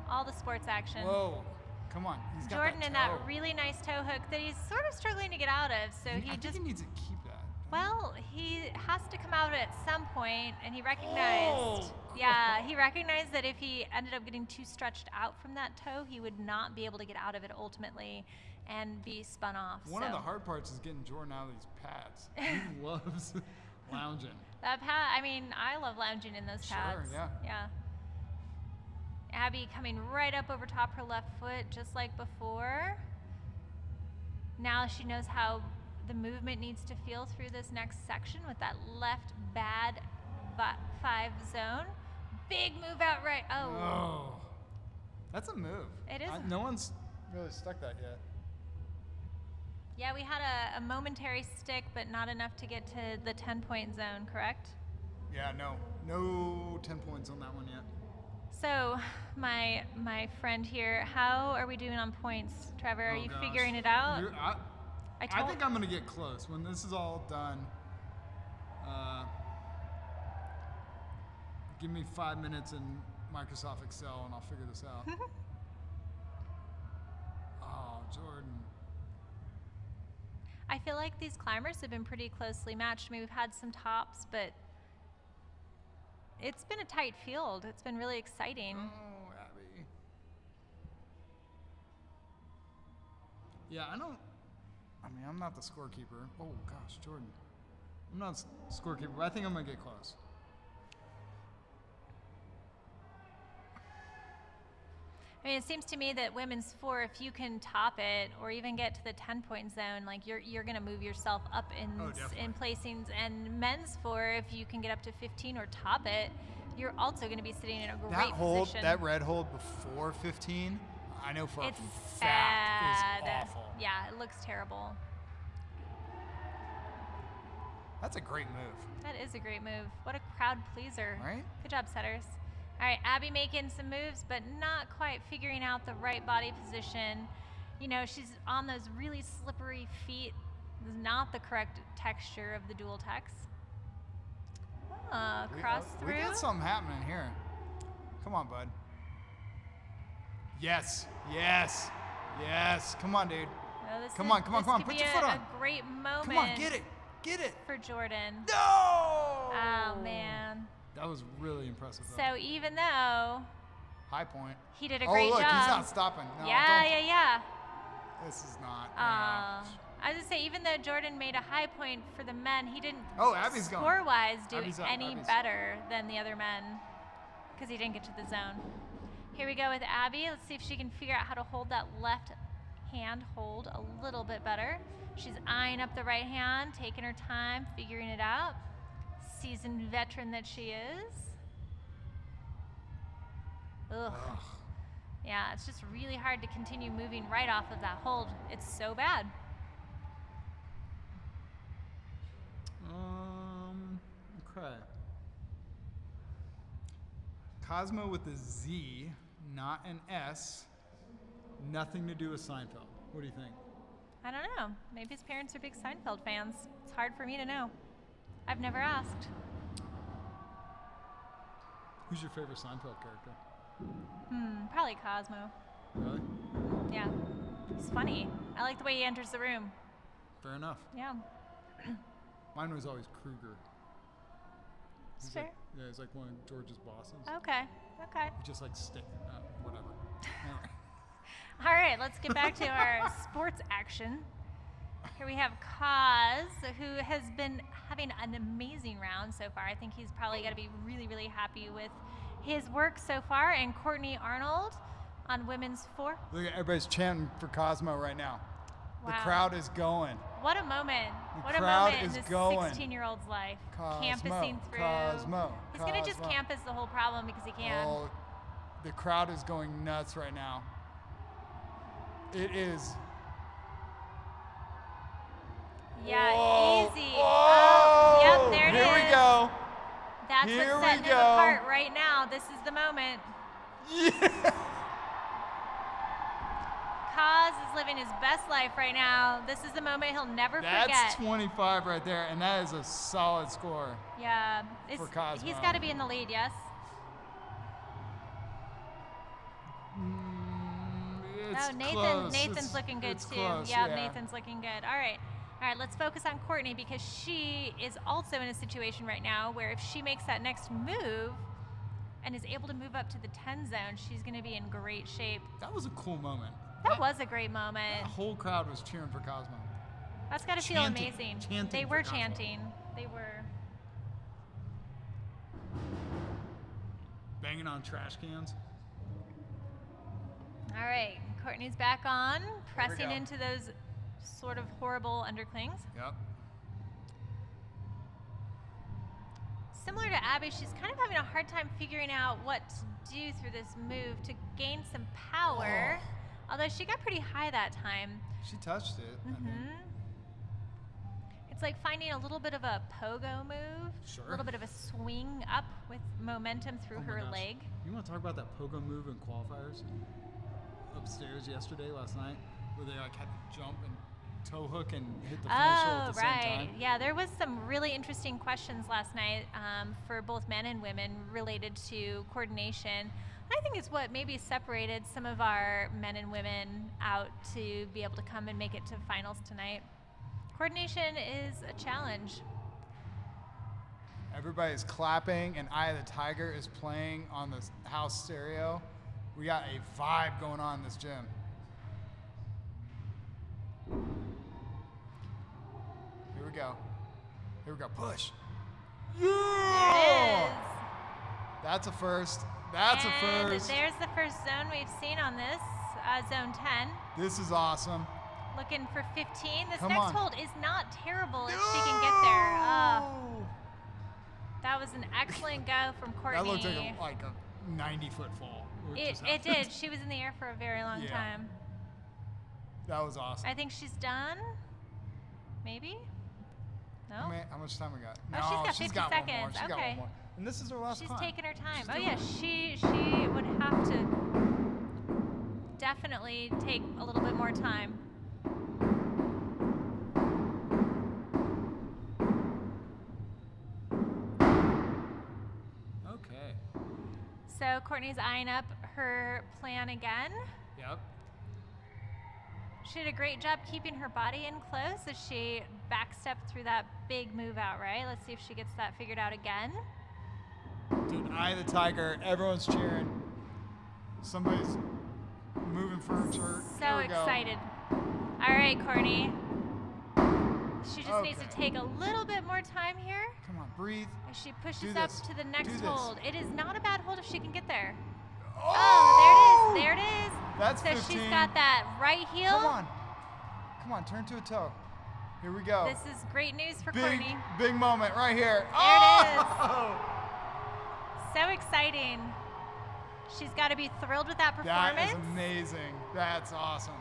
All the sports action. Whoa. Come on. He's got Jordan that in toe. that really nice toe hook that he's sort of struggling to get out of. So I he think just he needs to keep that. Well, he has to come out at some point, and he recognized. Yeah, he recognized that if he ended up getting too stretched out from that toe, he would not be able to get out of it ultimately and be spun off. One of the hard parts is getting Jordan out of these pads. He loves lounging. That pad, I mean, I love lounging in those pads. Sure, yeah. Yeah. Abby coming right up over top her left foot, just like before. Now she knows how the movement needs to feel through this next section with that left bad 5 zone. Big move out right. Oh. That's a move. It is. No one's really stuck that yet. Yeah, we had a momentary stick, but not enough to get to the 10-point zone, correct? Yeah, no 10 points on that one yet. So, my friend here, how are we doing on points? Trevor, are you gosh. figuring it out? I think I'm going to get close. When this is all done, give me 5 minutes in Microsoft Excel and I'll figure this out. Oh, Jordan. I feel like these climbers have been pretty closely matched. I mean, we've had some tops, but it's been a tight field. It's been really exciting. Oh, Abby. Yeah, I'm not the scorekeeper. Oh, gosh, Jordan. I'm not a scorekeeper, but I think I'm going to get close. I mean, it seems to me that women's 4, if you can top it or even get to the 10-point zone, like you're going to move yourself up in placings. And men's 4, if you can get up to 15 or top it, you're also going to be sitting in a great position. That red hold before 15, I know for a fact bad. is awful. Yeah, it looks terrible. That's a great move. That is a great move. What a crowd pleaser. Right? Good job, setters. All right, Abby making some moves, but not quite figuring out the right body position. You know, she's on those really slippery feet. This is not the correct texture of the dual tex. Cross through. We got something happening here. Come on, bud. Yes. Come on, dude. Come on. Put your foot on. A great moment. Come on, get it. For Jordan. No! Oh, man. That was really impressive, though. So even though high point. He did a great job. Oh, look, he's not stopping. No, yeah. This is not. I was going to say, even though Jordan made a high point for the men, he didn't Abby's score-wise do any Abby's better than the other men because he didn't get to the zone. Here we go with Abby. Let's see if she can figure out how to hold that left hand hold a little bit better. She's eyeing up the right hand, taking her time, figuring it out. Seasoned veteran that she is. Ugh. Yeah, it's just really hard to continue moving right off of that hold. It's so bad. Okay. Cosmo with a Z, not an S. Nothing to do with Seinfeld. What do you think? I don't know. Maybe his parents are big Seinfeld fans. It's hard for me to know. I've never asked. Who's your favorite Seinfeld character? Probably Cosmo. Really? Yeah. He's funny. I like the way he enters the room. Fair enough. Yeah. Mine was always Kruger. Fair. He's like one of George's bosses. Okay. He just like whatever. Anyway. All right, let's get back to our sports action. Here we have Kaz, who has been having an amazing round so far. I think he's probably got to be really, really happy with his work so far. And Courtney Arnold on women's 4. Look at everybody's chanting for Cosmo right now. Wow. The crowd is going. What a moment. The crowd in is this going. 16-year-old's life. Cosmo, Campusing through. Cosmo. He's going to just campus the whole problem because he can. Oh, the crowd is going nuts right now. It is. Yeah, Whoa. easy. Whoa. Yep, there it is. Here we go. That's Here what's setting we him go. apart right now. This is the moment. Yeah. Kaz is living his best life right now. This is the moment he'll never forget. That's 25 right there, and that is a solid score. Yeah. For Cosmo. He's got to be in the lead, yes? It's Nathan's close. looking good it's too. Close, yeah, yeah, Nathan's looking good. All right. All right, let's focus on Courtney because she is also in a situation right now where if she makes that next move and is able to move up to the 10 zone, she's going to be in great shape. That was a cool moment. That was a great moment. The whole crowd was cheering for Cosmo. That's got to feel amazing. Chanting They for were Cosmo. chanting. They were. Banging on trash cans. All right, Courtney's back on, pressing go. into those sort of horrible underclings. Yep. Similar to Abby, she's kind of having a hard time figuring out what to do through this move to gain some power. Although she got pretty high that time. She touched it. I mean, It's like finding a little bit of a pogo move, Sure. a little bit of a swing up with momentum through oh my her gosh. leg. You want to talk about that pogo move in qualifiers upstairs last night, where they like had to jump and toe hook and hit the finish hole at the same time? Yeah, there was some really interesting questions last night for both men and women related to coordination. I think it's what maybe separated some of our men and women out to be able to come and make it to finals tonight. Coordination is a challenge. Everybody's clapping, and Eye of the Tiger is playing on the house stereo. We got a vibe going on in this gym. Here we go. Here we go. Push. There Yeah! it is. That's a first. That's a And first. there's the first zone we've seen on this, zone 10. This is awesome. Looking for 15. This Come next on. hold is not terrible if she can get there. No! That was an excellent go from Courtney. That looked like a 90-foot fall. It did. She was in the air for a very long Yeah. time. That was awesome. I think she's done. Maybe? No? How much time we got? Oh, she's got 50 she's got one more. seconds. She's got Okay. one more. And this is her last She's climb. taking her time. She's Oh doing yeah, it. she would have to definitely take a little bit more time. Okay. So Courtney's eyeing up her plan again. Yep. She did a great job keeping her body in close as she backstepped through that big move out, right? Let's see if she gets that figured out again. Dude, Eye of the Tiger. Everyone's cheering. Somebody's moving furniture. So Here we go. excited. All right, Courtney. She just needs to Okay. take a little bit more time here Come on, breathe. as she pushes Do up this. to the Do next this. hold. It is not a bad hold if she can get there. Oh, Oh, there it is. There it is. That's So 15. she's got that right heel. Come on. Come on, turn to a toe. Here we go. This is great news for big, Courtney. big moment right here. There it is. Oh! So exciting. She's got to be thrilled with that That performance. is amazing. That's awesome.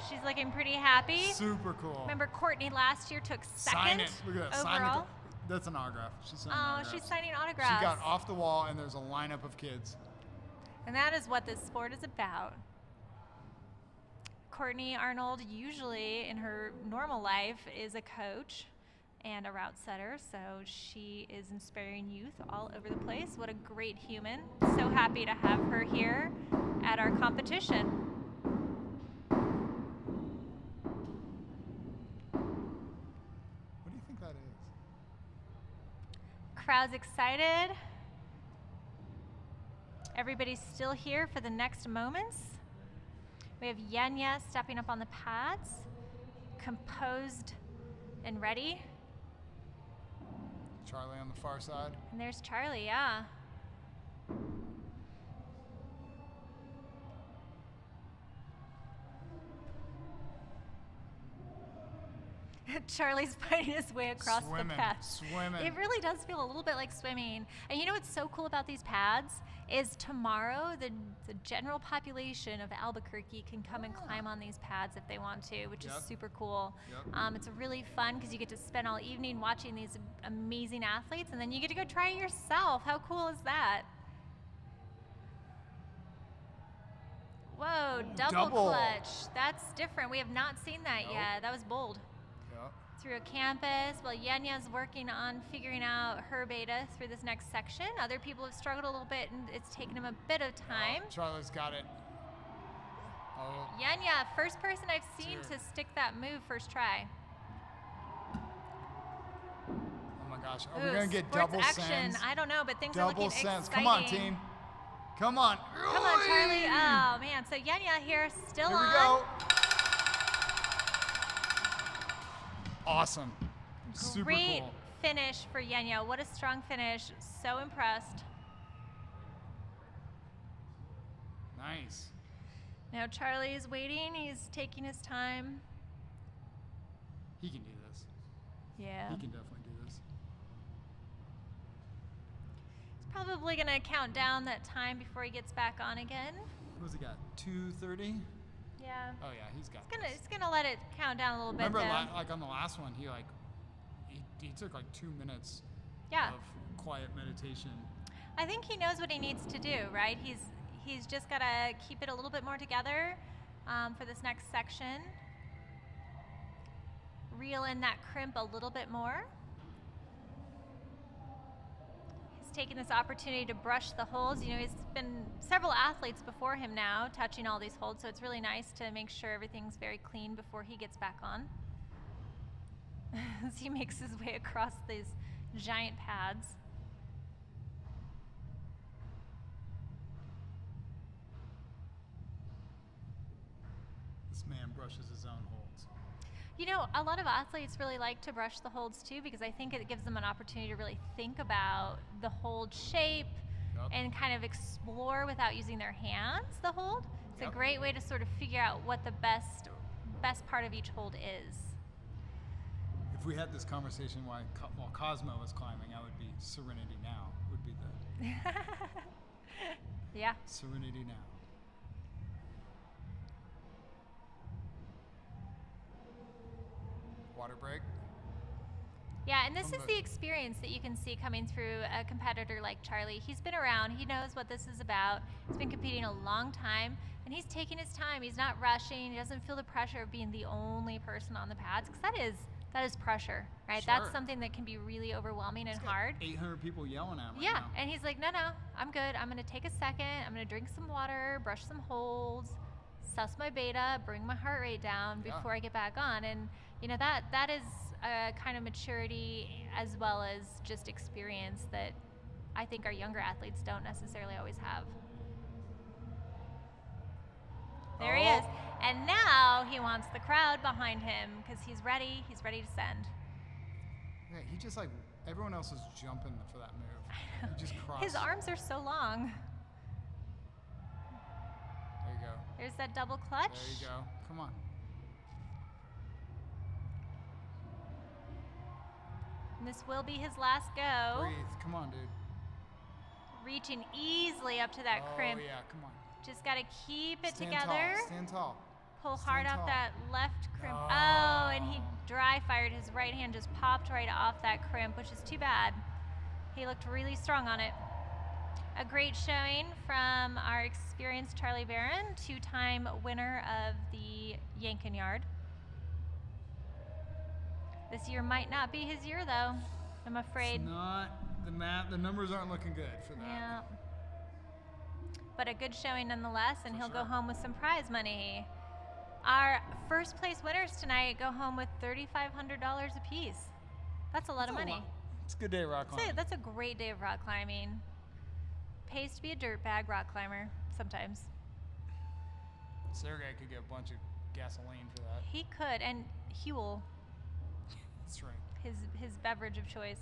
She's looking pretty happy. Super cool. Remember, Courtney last year took second Sign it. Look at that. Sign overall. it. That's an autograph. She's signing Oh, autographs. she's signing She autographs. got off the wall, and there's a lineup of kids. And that is what this sport is about. Courtney Arnold, usually in her normal life, is a coach and a route setter, so she is inspiring youth all over the place. What a great human. So happy to have her here at our competition. What do you think that is? Crowd's excited. Everybody's still here for the next moments. We have Yenya stepping up on the pads, composed and ready. Charlie on the far side. And there's Charlie, yeah. Charlie's fighting his way across Swimming, the pad. swimming. It really does feel a little bit like swimming. And you know what's so cool about these pads is tomorrow the general population of Albuquerque can come and climb on these pads if they want to, which Yep. is super cool. Yep. It's really fun because you get to spend all evening watching these amazing athletes, and then you get to go try it yourself. How cool is that? Whoa, double clutch. That's different. We have not seen that Nope. yet. That was bold. Yep. Through a campus, while Yenya's working on figuring out her beta through this next section. Other people have struggled a little bit, and it's taken them a bit of time. Oh, Charlie's got it. Oh, Yenya, first person I've seen Cheer. to stick that move first try. gosh. Are we Ooh, going to get sports double action. sends? I don't know, but things are Double looking sends. exciting. Come on, team. Come on. Come on, Charlie. Oh, man. So Yenya here, still Here on. we go. Awesome. Super Great cool. finish for Yenya. What a strong finish. So impressed. Nice. Now Charlie's waiting. He's taking his time. He can do this. Yeah. He can definitely do this. He's probably going to count down that time before he gets back on again. What's he got? 2:30? Yeah. Oh yeah, he's got He's this. gonna let it count down a little bit. Remember, though. like on the last one, he took like 2 minutes Yeah. of quiet meditation. I think he knows what he needs to do, right? He's just got to keep it a little bit more together for this next section. Reel in that crimp a little bit more. He's taking this opportunity to brush the holes. You know, he's been several athletes before him now touching all these holds, so it's really nice to make sure everything's very clean before he gets back on. As he makes his way across these giant pads. This man brushes his own holds. You know, a lot of athletes really like to brush the holds too because I think it gives them an opportunity to really think about the hold shape and kind of explore without using their hands the hold. It's a great way to sort of figure out what the best part of each hold is. If we had this conversation while Cosmo was climbing, I would be Serenity Now. Would be the Yeah. Serenity Now. Water break. Yeah, and this is the experience that you can see coming through a competitor like Charlie. He's been around. He knows what this is about. He's been competing a long time, and he's taking his time. He's not rushing. He doesn't feel the pressure of being the only person on the pads, because that is pressure, right? Sure. That's something that can be really overwhelming and hard. 800 people yelling at me. Yeah, and he's like, no, I'm good. I'm going to take a second. I'm going to drink some water, brush some holds, suss my beta, bring my heart rate down before I get back on. And, you know, that is a kind of maturity as well as just experience that I think our younger athletes don't necessarily always have. There he is. And now he wants the crowd behind him because he's ready. He's ready to send. Yeah, he just like, everyone else is jumping for that move. He just crossed. His arms are so long. There you go. There's that double clutch. There you go. Come on. And this will be his last go. Breathe. Come on, dude. Reaching easily up to that crimp. Oh, yeah. Come on. Just got to keep it Stand together. Tall. Stand tall. Pull Stand hard off tall. that left crimp. Oh. Oh, and he dry fired. His right hand just popped right off that crimp, which is too bad. He looked really strong on it. A great showing from our experienced Charlie Barron, 2-time winner of the Yank-n-Yard. This year might not be his year, though, I'm afraid. It's not. The numbers aren't looking good for that. Yeah. But a good showing nonetheless, and he'll go home with some prize money. Our first place winners tonight go home with $3,500 apiece. That's a lot of money. It's a good day of rock climbing. That's a great day of rock climbing. Pays to be a dirtbag rock climber sometimes. Sergey could get a bunch of gasoline for that. He could, and Huel, That's right. his beverage of choice.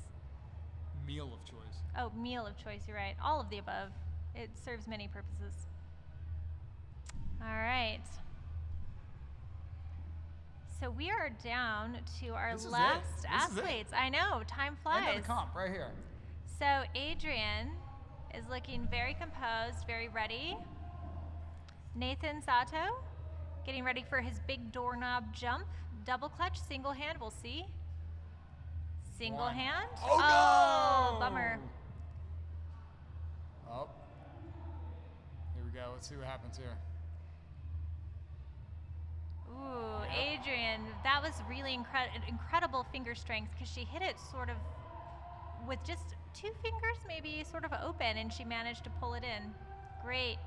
Meal of choice. Oh, meal of choice, you're right. All of the above. It serves many purposes. All right. So we are down to our last athletes. I know, time flies. End of the comp, right here. So Adrian is looking very composed, very ready. Nathan Sato getting ready for his big doorknob jump. Double clutch, single hand, we'll see. Single hand. Oh, no! Bummer. Oh. Here we go. Let's see what happens here. Ooh, Adrian, that was really incredible finger strength because she hit it sort of with just 2 fingers maybe sort of open, and she managed to pull it in. Great.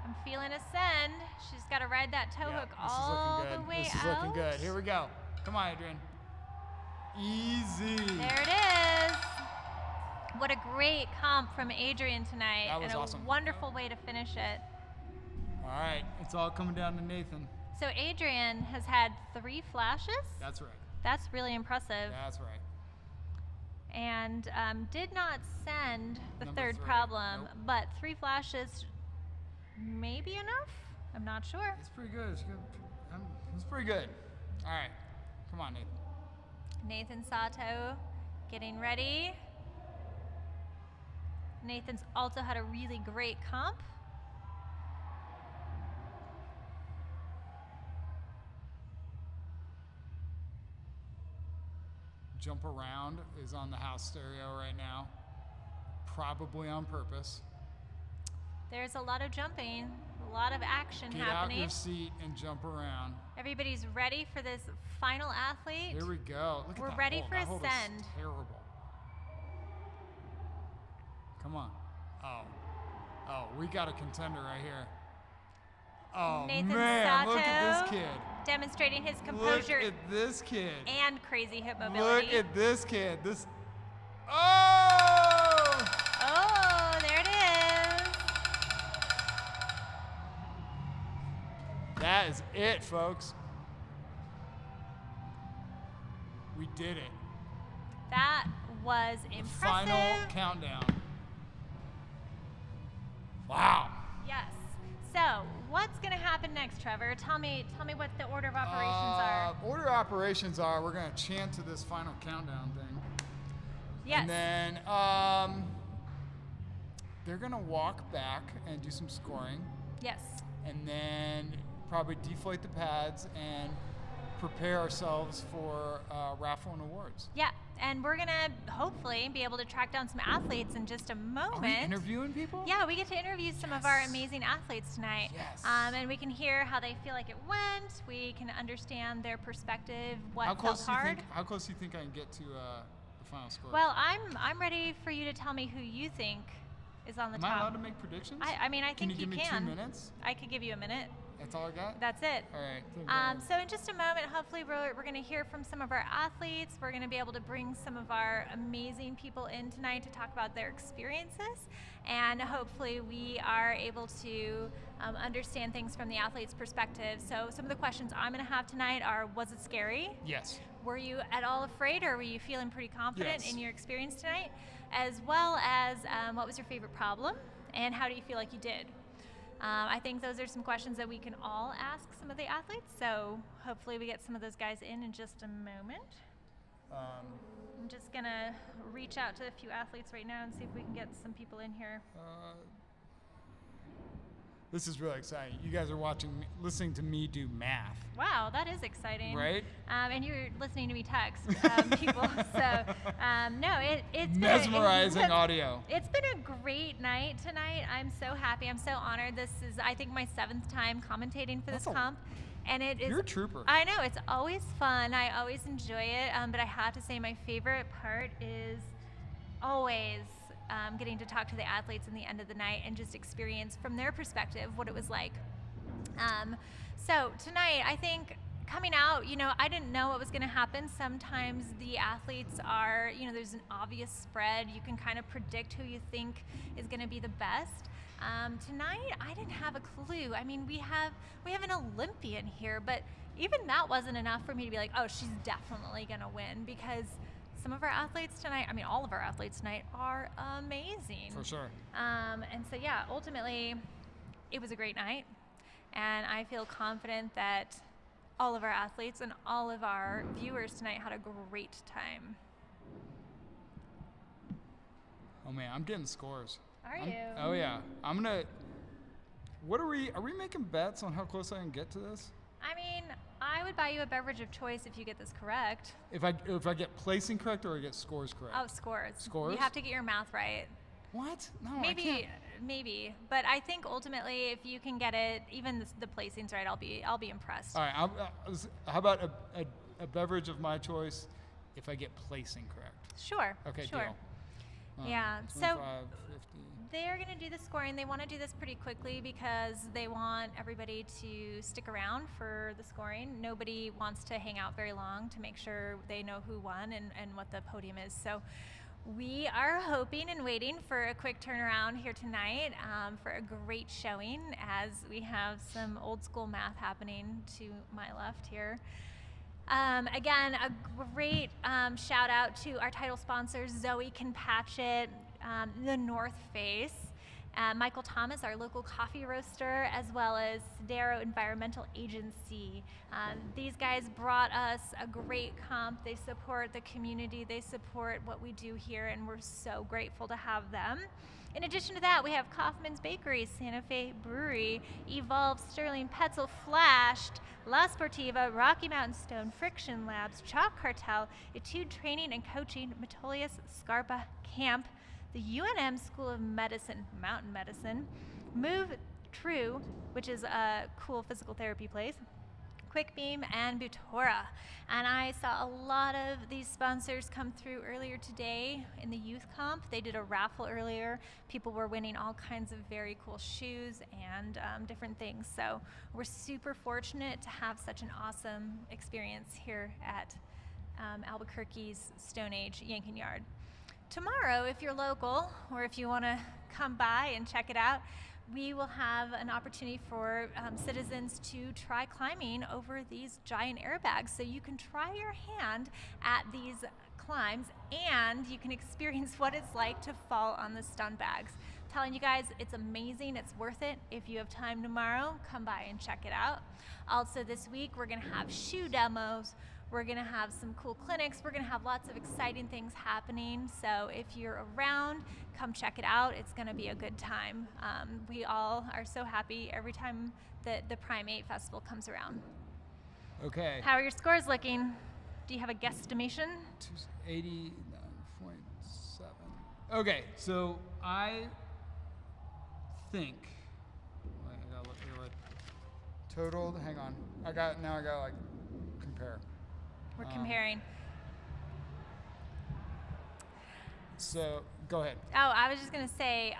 I'm feeling a send. She's got to ride that toe hook all the way out. This is looking good. Here we go. Come on, Adrian. Easy. There it is. What a great comp from Adrian tonight. That was and a awesome. wonderful way to finish it. All right, it's all coming down to Nathan. So Adrian has had 3 flashes. That's right. That's really impressive. That's right. And did not send the Number 3rd 3. problem, Nope. but 3 flashes may be enough. I'm not sure. It's pretty good. It's pretty good. All right, come on, Nathan. Nathan Sato getting ready. Nathan's also had a really great comp. Jump around is on the house stereo right now, probably on purpose. There's a lot of jumping, a lot of action Get happening. out your seat and jump around. Everybody's ready for this final athlete. Here we go. Look We're at that ready hold. for That a hold send. is terrible. Come on. Oh, we got a contender right here. Oh, Nathan man, Sato look at this kid. demonstrating his composure Look at this kid. and crazy hip mobility. Look at this kid. Oh! Oh, there it is. That is it, folks. We did it. That was The impressive. final countdown. Wow. Yes. So, what's going to happen next, Trevor? Tell me what the order of operations are. Order of operations are we're going to chant to this final countdown thing. Yes. And then they're going to walk back and do some scoring. Yes. And then probably deflate the pads and prepare ourselves for raffle and awards. Yeah, and we're gonna hopefully be able to track down some athletes in just a moment. Are we interviewing people? Yeah, we get to interview some of our amazing athletes tonight. Yes. And we can hear how they feel like it went. We can understand their perspective, what How felt close hard. do you think I can get to the final score? Well, I'm ready for you to tell me who you think is on the Am top. I allowed to make predictions? I mean, I Can think you give me can. 2 minutes? I could give you a minute. That's all I got? That's it. All right. So in just a moment, hopefully we're going to hear from some of our athletes. We're going to be able to bring some of our amazing people in tonight to talk about their experiences. And hopefully we are able to understand things from the athlete's perspective. So some of the questions I'm going to have tonight are, was it scary? Yes. Were you at all afraid, or were you feeling pretty confident Yes. in your experience tonight? As well as what was your favorite problem, and how do you feel like you did? I think those are some questions that we can all ask some of the athletes, so hopefully we get some of those guys in just a moment. I'm just going to reach out to a few athletes right now and see if we can get some people in here. This is really exciting. You guys are listening to me do math. Wow, that is exciting. Right? And you're listening to me text people. So, no, it's Mesmerizing been audio. It's been a great night tonight. I'm so happy. I'm so honored. This is, I think, my 7th time commentating for this comp. And it is. You're a trooper. I know. It's always fun. I always enjoy it. But I have to say my favorite part is always getting to talk to the athletes in the end of the night and just experience from their perspective what it was like. So tonight, I think coming out, I didn't know what was going to happen. Sometimes the athletes are, there's an obvious spread. You can kind of predict who you think is going to be the best. Tonight, I didn't have a clue. I mean, we have an Olympian here, but even that wasn't enough for me to be like, oh, she's definitely going to win, because some of our athletes tonight, I mean, all of our athletes tonight are amazing. For sure. And so, yeah, ultimately, it was a great night. And I feel confident that all of our athletes and all of our viewers tonight had a great time. Oh, man, I'm getting scores. Are you? Oh, yeah. I'm going to... Are we making bets on how close I can get to this? I mean, I would buy you a beverage of choice if you get this correct. If I get placing correct or I get scores correct? Oh, scores. Scores? You have to get your math right. What? No, I can't. Maybe. But I think ultimately, if you can get it, even the placings right, I'll be impressed. All right. How about a beverage of my choice if I get placing correct? Sure. Okay, sure. deal. Yeah. 25, So 50. They're going to do the scoring. They want to do this pretty quickly because they want everybody to stick around for the scoring. Nobody wants to hang out very long to make sure they know who won and what the podium is. So we are hoping and waiting for a quick turnaround here tonight for a great showing, as we have some old school math happening to my left here. Again, a great shout out to our title sponsors, Zoe Patchett, the North Face, Michael Thomas, our local coffee roaster, as well as Sodero Environmental Agency. These guys brought us a great comp. They support the community. They support what we do here, and we're so grateful to have them. In addition to that, we have Kaufman's Bakery, Santa Fe Brewery, Evolve, Sterling Petzel, Flashed, La Sportiva, Rocky Mountain Stone, Friction Labs, Chalk Cartel, Etude Training and Coaching, Metolius Scarpa Camp, the UNM School of Medicine, Mountain Medicine, Move True, which is a cool physical therapy place, Quick Beam, and Butora. And I saw a lot of these sponsors come through earlier today in the youth comp. They did a raffle earlier. People were winning all kinds of very cool shoes and different things. So we're super fortunate to have such an awesome experience here at Albuquerque's Stone Age Yank-n-Yard. Tomorrow, if you're local or if you want to come by and check it out, we will have an opportunity for citizens to try climbing over these giant airbags. So you can try your hand at these climbs and you can experience what it's like to fall on the stun bags. I'm telling you guys, it's amazing, it's worth it. If you have time tomorrow, come by and check it out. Also this week, we're gonna have shoe demos. We're gonna have some cool clinics. We're gonna have lots of exciting things happening. So if you're around, come check it out. It's gonna be a good time. We all are so happy every time that the Primate Festival comes around. Okay. How are your scores looking? Do you have a guesstimation? 89.7. Okay, so I think, I gotta look here what total, hang on. I gotta like compare. We're comparing. So go ahead. Oh, I was just gonna say,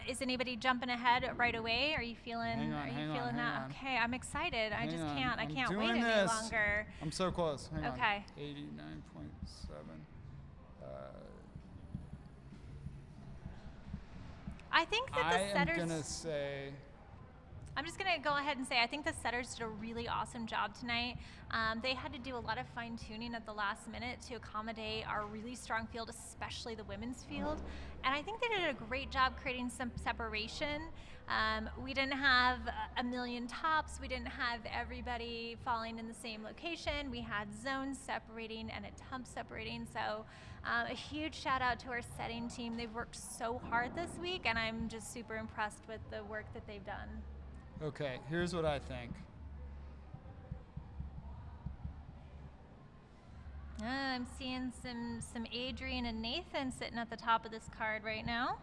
is anybody jumping ahead right away? Are you feeling? Hang on. Okay, I'm excited. I I'm can't doing wait any this. longer. I'm so close. Hang on. Okay. 89.7. I think that the setters. I'm gonna say. I'm just going to go ahead and say I think the setters did a really awesome job tonight. They had to do a lot of fine tuning at the last minute to accommodate our really strong field, especially the women's field. And I think they did a great job creating some separation. We didn't have a million tops. We didn't have everybody falling in the same location. We had zones separating and a tump separating. So a huge shout out to our setting team. They've worked so hard this week, and I'm just super impressed with the work that they've done. Okay, here's what I think. I'm seeing some Adrian and Nathan sitting at the top of this card right now.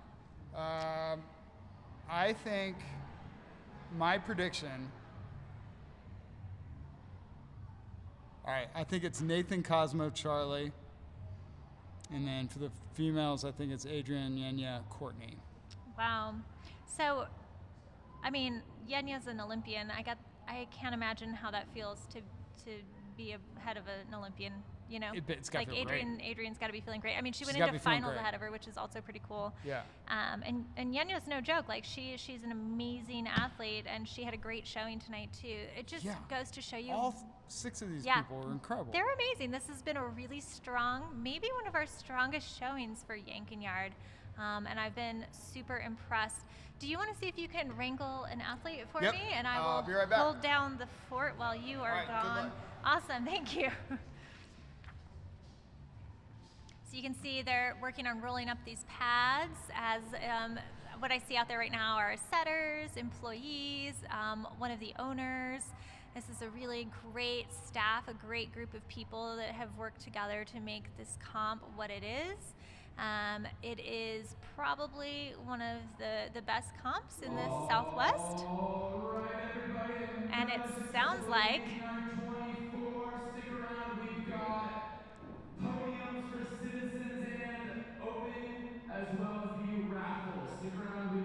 I think my prediction. All right, I think it's Nathan, Cosmo, Charlie, and then for the females, I think it's Adrian, Yenya, Courtney. Wow. So, I mean, Yenya's an Olympian. I can't imagine how that feels to be ahead of an Olympian. You know, It's got to feel Adrian's got to be feeling great. I mean, she She's went gotta into be feeling finals great. ahead of her, which is also pretty cool. Yeah. And Yenya's no joke. Like she's an amazing athlete, and she had a great showing tonight too. It just goes to show you. All 6 of these people are incredible. They're amazing. This has been a really strong, maybe one of our strongest showings for Yank-n-Yard. And I've been super impressed. Do you want to see if you can wrangle an athlete for me? And I will be right back. hold down the fort while you are right, good gone. luck. Awesome, thank you. So you can see they're working on rolling up these pads. As what I see out there right now are setters, employees, one of the owners. This is a really great staff, a great group of people that have worked together to make this comp what it is. It is probably one of the best comps in the Southwest. All right, everybody. And it sounds like 89.24. Stick around. We've got podiums for citizens and open, as well as the raffle. Stick around. We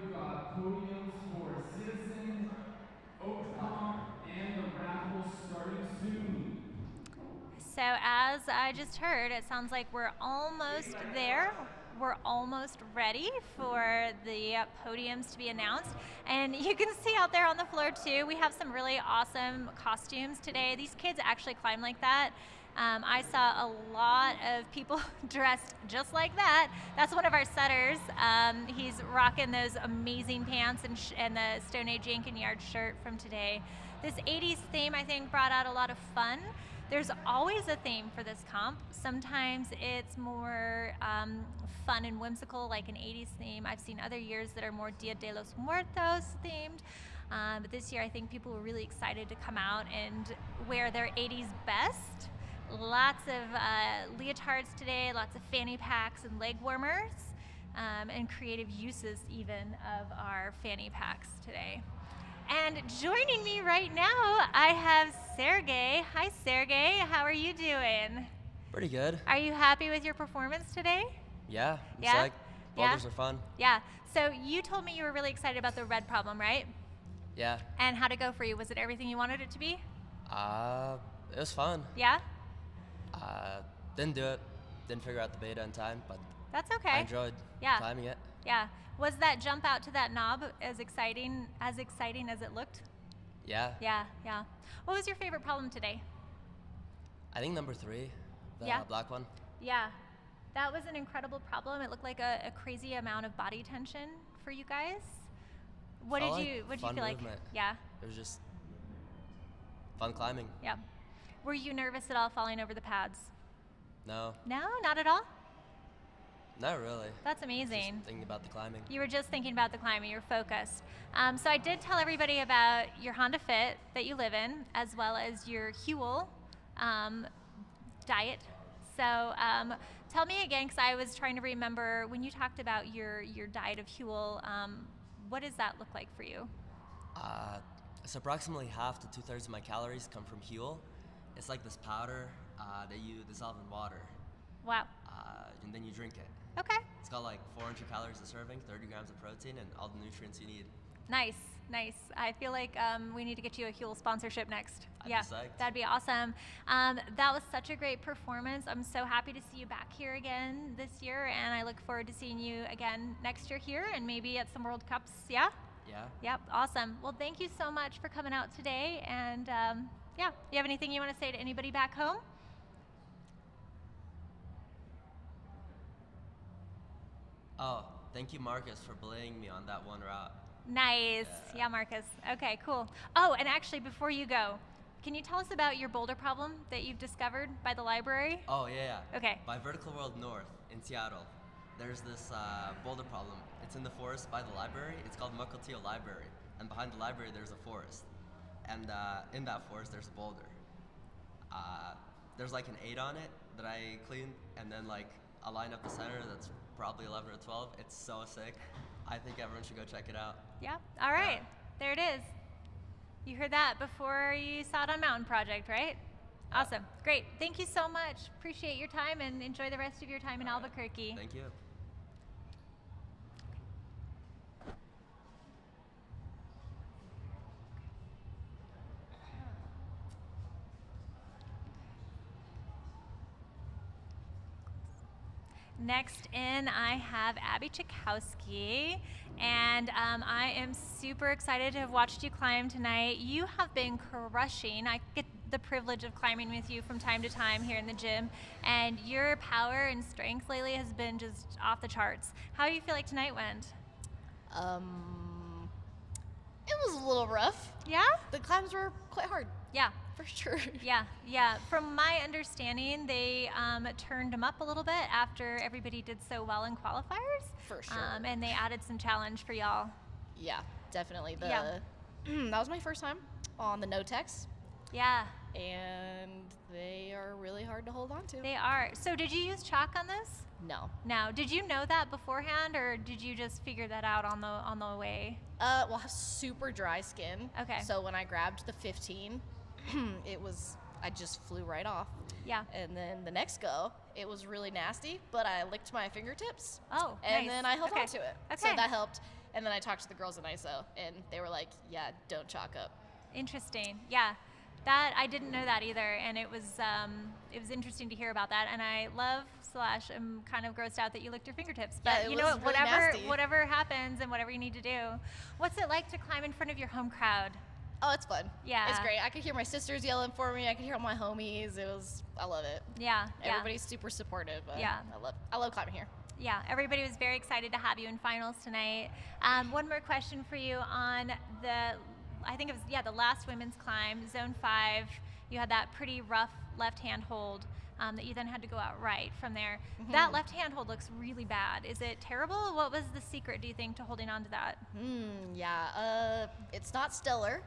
So as I just heard, it sounds like we're almost there. We're almost ready for the podiums to be announced. And you can see out there on the floor too, we have some really awesome costumes today. These kids actually climb like that. I saw a lot of people dressed just like that. That's one of our setters. He's rocking those amazing pants and the Stone Age Yank-n-Yard shirt from today. This 80s theme, I think, brought out a lot of fun. There's always a theme for this comp. Sometimes it's more fun and whimsical, like an 80s theme. I've seen other years that are more Dia de los Muertos themed. But this year, I think people were really excited to come out and wear their 80s best. Lots of leotards today, lots of fanny packs and leg warmers, and creative uses even of our fanny packs today. And joining me right now, I have Sergey. Hi, Sergey. How are you doing? Pretty good. Are you happy with your performance today? Yeah. Yeah? Like, boulders are fun. Yeah. So you told me you were really excited about the red problem, right? Yeah. And how'd it go for you? Was it everything you wanted it to be? It was fun. Yeah? Didn't do it. Didn't figure out the beta in time, but That's okay. I enjoyed climbing it. Yeah. Was that jump out to that knob as exciting as it looked? Yeah. Yeah, yeah. What was your favorite problem today? I think number 3, the Yeah. black one. Yeah. That was an incredible problem. It looked like a crazy amount of body tension for you guys. What Felt did like you fun feel like? movement. Yeah. It was just fun climbing. Yeah. Were you nervous at all falling over the pads? No, No, not at all? not really. That's amazing. Just thinking about the climbing. You were just thinking about the climbing, you're focused. So I did tell everybody about your Honda Fit that you live in, as well as your Huel diet. So tell me again, because I was trying to remember, when you talked about your diet of Huel, what does that look like for you? So approximately half to 2/3 of my calories come from Huel. It's like this powder that you dissolve in water, Wow. and then you drink it. Okay. It's got like 400 calories a serving, 30 grams of protein, and all the nutrients you need. Nice, nice. I feel like we need to get you a Huel sponsorship next. I'd be Yeah, psyched. that'd be awesome. That was such a great performance. I'm so happy to see you back here again this year, and I look forward to seeing you again next year here, and maybe at some World Cups. Yeah? Yeah. Yep, awesome. Well, thank you so much for coming out today, and yeah, you have anything you want to say to anybody back home? Oh, thank you, Marcus, for belaying me on that one route. Nice. Yeah. Yeah, Marcus. Okay, cool. Oh, and actually, before you go, can you tell us about your boulder problem that you've discovered by the library? Oh, yeah. Okay. By Vertical World North in Seattle, there's this boulder problem. It's in the forest by the library. It's called Mukilteo Library. And behind the library, there's a forest. And in that forest, there's a boulder. There's like an 8 on it that I cleaned, and then like a line up the center that's probably 11 or 12. It's so sick. I think everyone should go check it out. Yeah. All right. There it is. You heard that before you saw it on Mountain Project, right? Awesome. Great. Thank you so much. Appreciate your time, and enjoy the rest of your time in Albuquerque. Thank you. Next in, I have Abby Chakowski, and I am super excited to have watched you climb tonight. You have been crushing. I get the privilege of climbing with you from time to time here in the gym, and your power and strength lately has been just off the charts. How do you feel like tonight went? It was a little rough. Yeah? The climbs were quite hard, Yeah. for sure. Yeah, yeah. From my understanding, they turned them up a little bit after everybody did so well in qualifiers. For sure. And they added some challenge for y'all. Yeah, definitely. Yeah. That was my first time on the no-techs, Yeah, and they are really hard to hold on to. they are. So did you use chalk on this? No. No. Did you know that beforehand, or did you just figure that out on the way? Well, I have super dry skin. Okay. So when I grabbed the 15, I just flew right off. Yeah. And then the next go, it was really nasty, but I licked my fingertips. Oh, And nice. then I held Okay. on to it. Okay. So that helped. And then I talked to the girls in ISO, and they were like, yeah, don't chalk up. Interesting. Yeah. That I didn't know that either, and it was it was interesting to hear about that, and I love / am kind of grossed out that you licked your fingertips. Yeah, But it you was know, really whatever nasty. whatever happens and whatever you need to do. What's it like to climb in front of your home crowd? Oh, it's fun. Yeah. It's great. I could hear my sisters yelling for me. I could hear all my homies. I love it. Yeah. Everybody's super supportive. Yeah. I love climbing here. Yeah, everybody was very excited to have you in finals tonight. One more question for you on I think it was, the last women's climb, Zone 5. You had that pretty rough left-hand hold that you then had to go out right from there. That left-hand hold looks really bad. Is it terrible? What was the secret, do you think, to holding on to that? It's not stellar.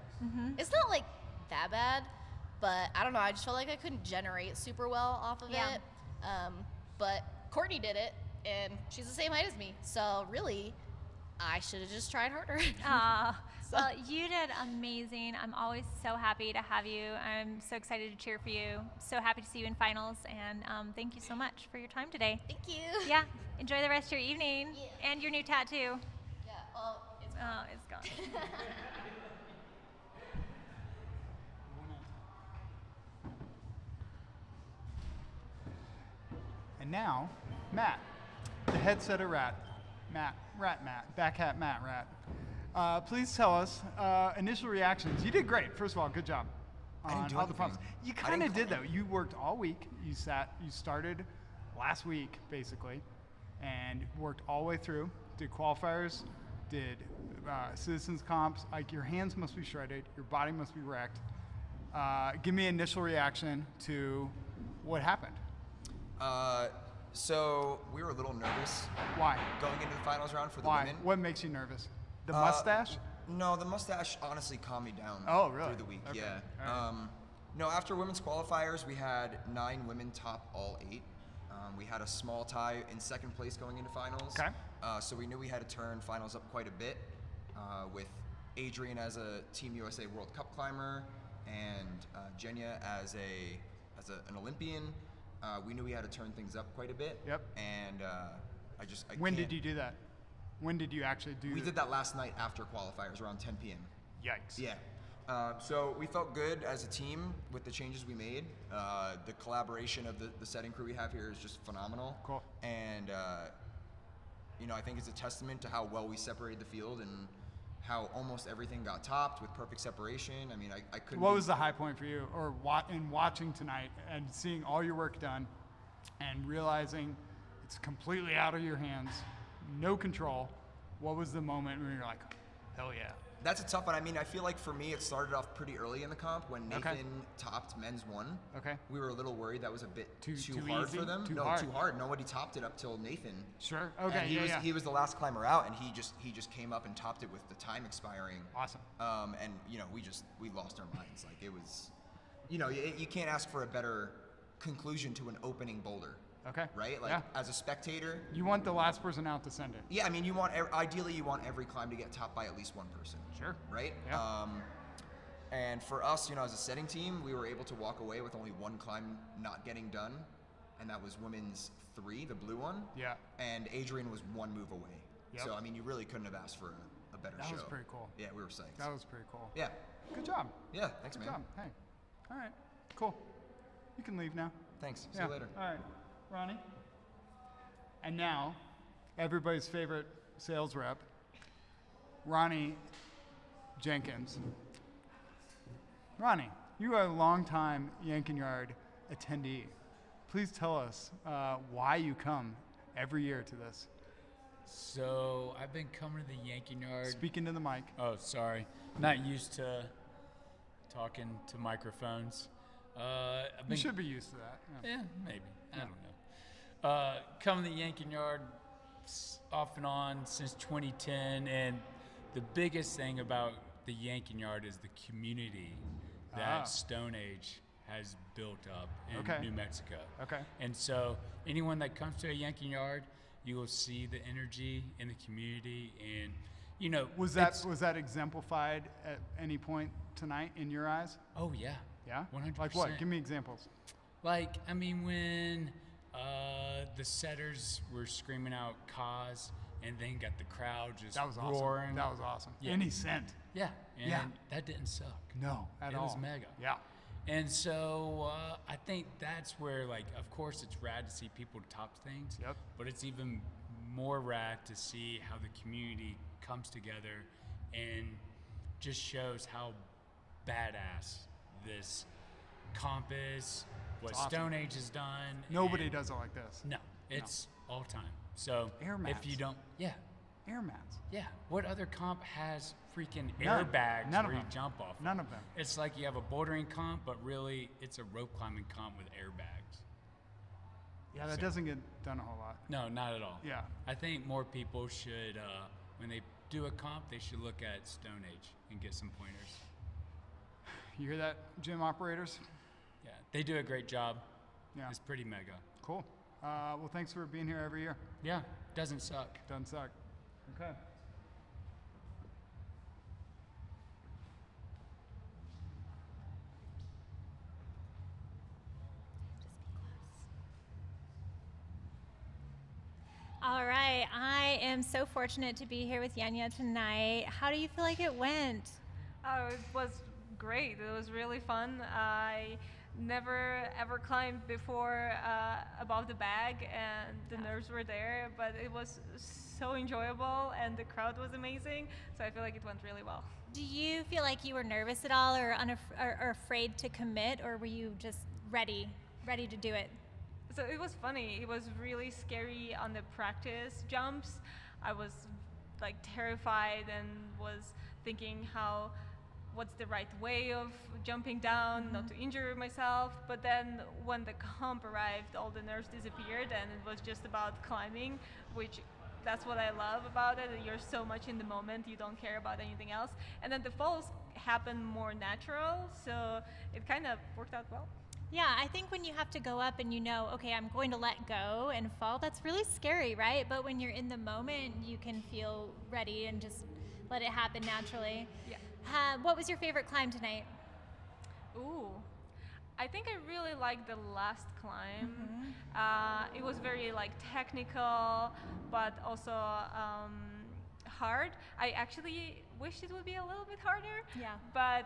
It's not like that bad, but I don't know. I just felt like I couldn't generate super well off of Yeah. it. But Courtney did it, and she's the same height as me. So really, I should have just tried harder. Well, you did amazing. I'm always so happy to have you. I'm so excited to cheer for you. So happy to see you in finals, and thank you so much for your time today. Thank you. Yeah, enjoy the rest of your evening and your new tattoo. Yeah. Well, it's Oh, it's gone. And now, Matt, the headsetter rat. Matt, back hat Matt, rat. Please tell us initial reactions. You did great. First of all, good job I didn't do all the anything. prompts. You I kind of didn't did though. You worked all week. You started last week basically, and worked all the way through. Did qualifiers, did citizens comps. Like your hands must be shredded. Your body must be wrecked. Give me initial reaction to what happened. So we were a little nervous Why? going into the finals round for the Why? women. What makes you nervous? The mustache? No, the mustache honestly calmed me down. Oh, really? Through the week, Okay. yeah. All right. No, after women's qualifiers, we had 9 women top all 8. We had a small tie in second place going into finals. Okay. So we knew we had to turn finals up quite a bit with Adrian as a Team USA World Cup climber and Jenya as an Olympian. We knew we had to turn things up quite a bit. Yep. And When did you do that? When did you actually do We did that last night after qualifiers around 10 p.m. Yikes. Yeah. So we felt good as a team with the changes we made. The collaboration of the setting crew we have here is just phenomenal. Cool. And I think it's a testament to how well we separated the field and how almost everything got topped with perfect separation. I mean, I couldn't. What was the high point for you, or in watching tonight and seeing all your work done, and realizing it's completely out of your hands, no control? What was the moment where you're like, hell yeah? That's a tough one. I mean, I feel like for me, it started off pretty early in the comp when Nathan topped men's 1. Okay. We were a little worried that was a bit Too hard easy? for them. Too no, hard. too hard. Nobody topped it up till Nathan. Sure. Okay. And he was the last climber out, and he just came up and topped it with the time expiring. Awesome. And we lost our minds. Like it was, you can't ask for a better conclusion to an opening boulder. Okay. Right? Like Yeah. as a spectator. You want the last person out to send it. Yeah, I mean, ideally you want every climb to get topped by at least one person. Sure. Right? Yeah. And for us, as a setting team, we were able to walk away with only one climb not getting done, and that was women's 3, the blue one. Yeah. And Adrian was 1 move away. Yep. So I mean, you really couldn't have asked for a better show. That was pretty cool. Yeah, we were psyched. That was pretty cool. Yeah. Good job. Yeah. Thanks, Good man. job. Hey. All right. Cool. You can leave now. Thanks. See Yeah. you later. All right. Ronnie. And now, everybody's favorite sales rep, Ronnie Jenkins. Ronnie, you are a longtime Yank-n-Yard attendee. Please tell us why you come every year to this. So I've been coming to the Yank-n-Yard. Speak into the mic. Oh, sorry. Not used to talking to microphones. I've You should be used to that. Yeah. Yeah, maybe. I don't know. Coming to the Yank-n-Yard off and on since 2010, and the biggest thing about the Yank-n-Yard is the community that Stone Age has built up in New Mexico. Okay. And so anyone that comes to a Yank-n-Yard, you will see the energy in the community, and was that exemplified at any point tonight in your eyes? Oh yeah. Yeah. 100%. Like what? Give me examples. Like, I mean, when the setters were screaming out cause, and then got the crowd just That was awesome. roaring. That was awesome. Yeah. Any scent? Yeah, and Yeah. that didn't suck. No, at all. It was mega. Yeah. And so I think that's where, like, of course, it's rad to see people top things. Yep. But it's even more rad to see how the community comes together and just shows how badass this comp is, what awesome. Stone Age has done. Nobody and does it like this. No, it's all time. So Air if mats. you don't, yeah, Air mats. yeah. What other comp has freaking None. airbags None of where you them. jump off? None of them. It's like you have a bouldering comp, but really it's a rope climbing comp with airbags. Yeah, that So- doesn't get done a whole lot. No, not at all. Yeah. I think more people should, when they do a comp, they should look at Stone Age and get some pointers. You hear that, gym operators? Yeah, they do a great job. Yeah. It's pretty mega. Cool. Well, thanks for being here every year. Yeah, doesn't suck. Doesn't suck. Okay. All right, I am so fortunate to be here with Yanya tonight. How do you feel like it went? It was great. It was really fun. I never ever climbed before above the bag, and the nerves were there, but it was so enjoyable, and the crowd was amazing. So I feel like it went really well. Do you feel like you were nervous at all, or or afraid to commit, or were you just ready to do it? So it was funny. It was really scary on the practice jumps. I was like terrified and was thinking what's the right way of jumping down, not to injure myself. But then when the comp arrived, all the nerves disappeared, and it was just about climbing, which that's what I love about it. You're so much in the moment, you don't care about anything else. And then the falls happen more natural, so it kind of worked out well. Yeah, I think when you have to go up and you know, okay, I'm going to let go and fall, that's really scary, right? But when you're in the moment, you can feel ready and just let it happen naturally. Yeah. What was your favorite climb tonight? Ooh, I think I really liked the last climb. It was very like technical, but also hard. I actually wished it would be a little bit harder. Yeah. But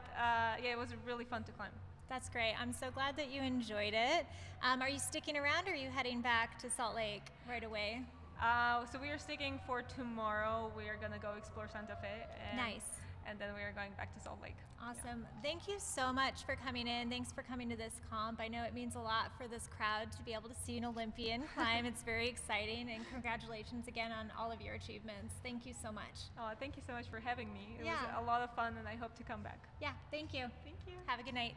yeah, it was really fun to climb. That's great. I'm so glad that you enjoyed it. Are you sticking around, or are you heading back to Salt Lake right away? So we are sticking for tomorrow. We are gonna go explore Santa Fe. Nice. And then we are going back to Salt Lake. Awesome. Thank you so much for coming in. Thanks for coming to this comp. I know it means a lot for this crowd to be able to see an Olympian climb. It's very exciting, and congratulations again on all of your achievements. Thank you so much. Oh, thank you so much for having me. It Yeah. was a lot of fun, and I hope to come back. Yeah, thank you. Thank you. Have a good night.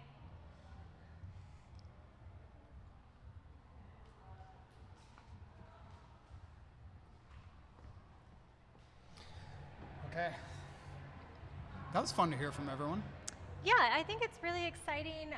Okay. That was fun to hear from everyone. Yeah, I think it's really exciting.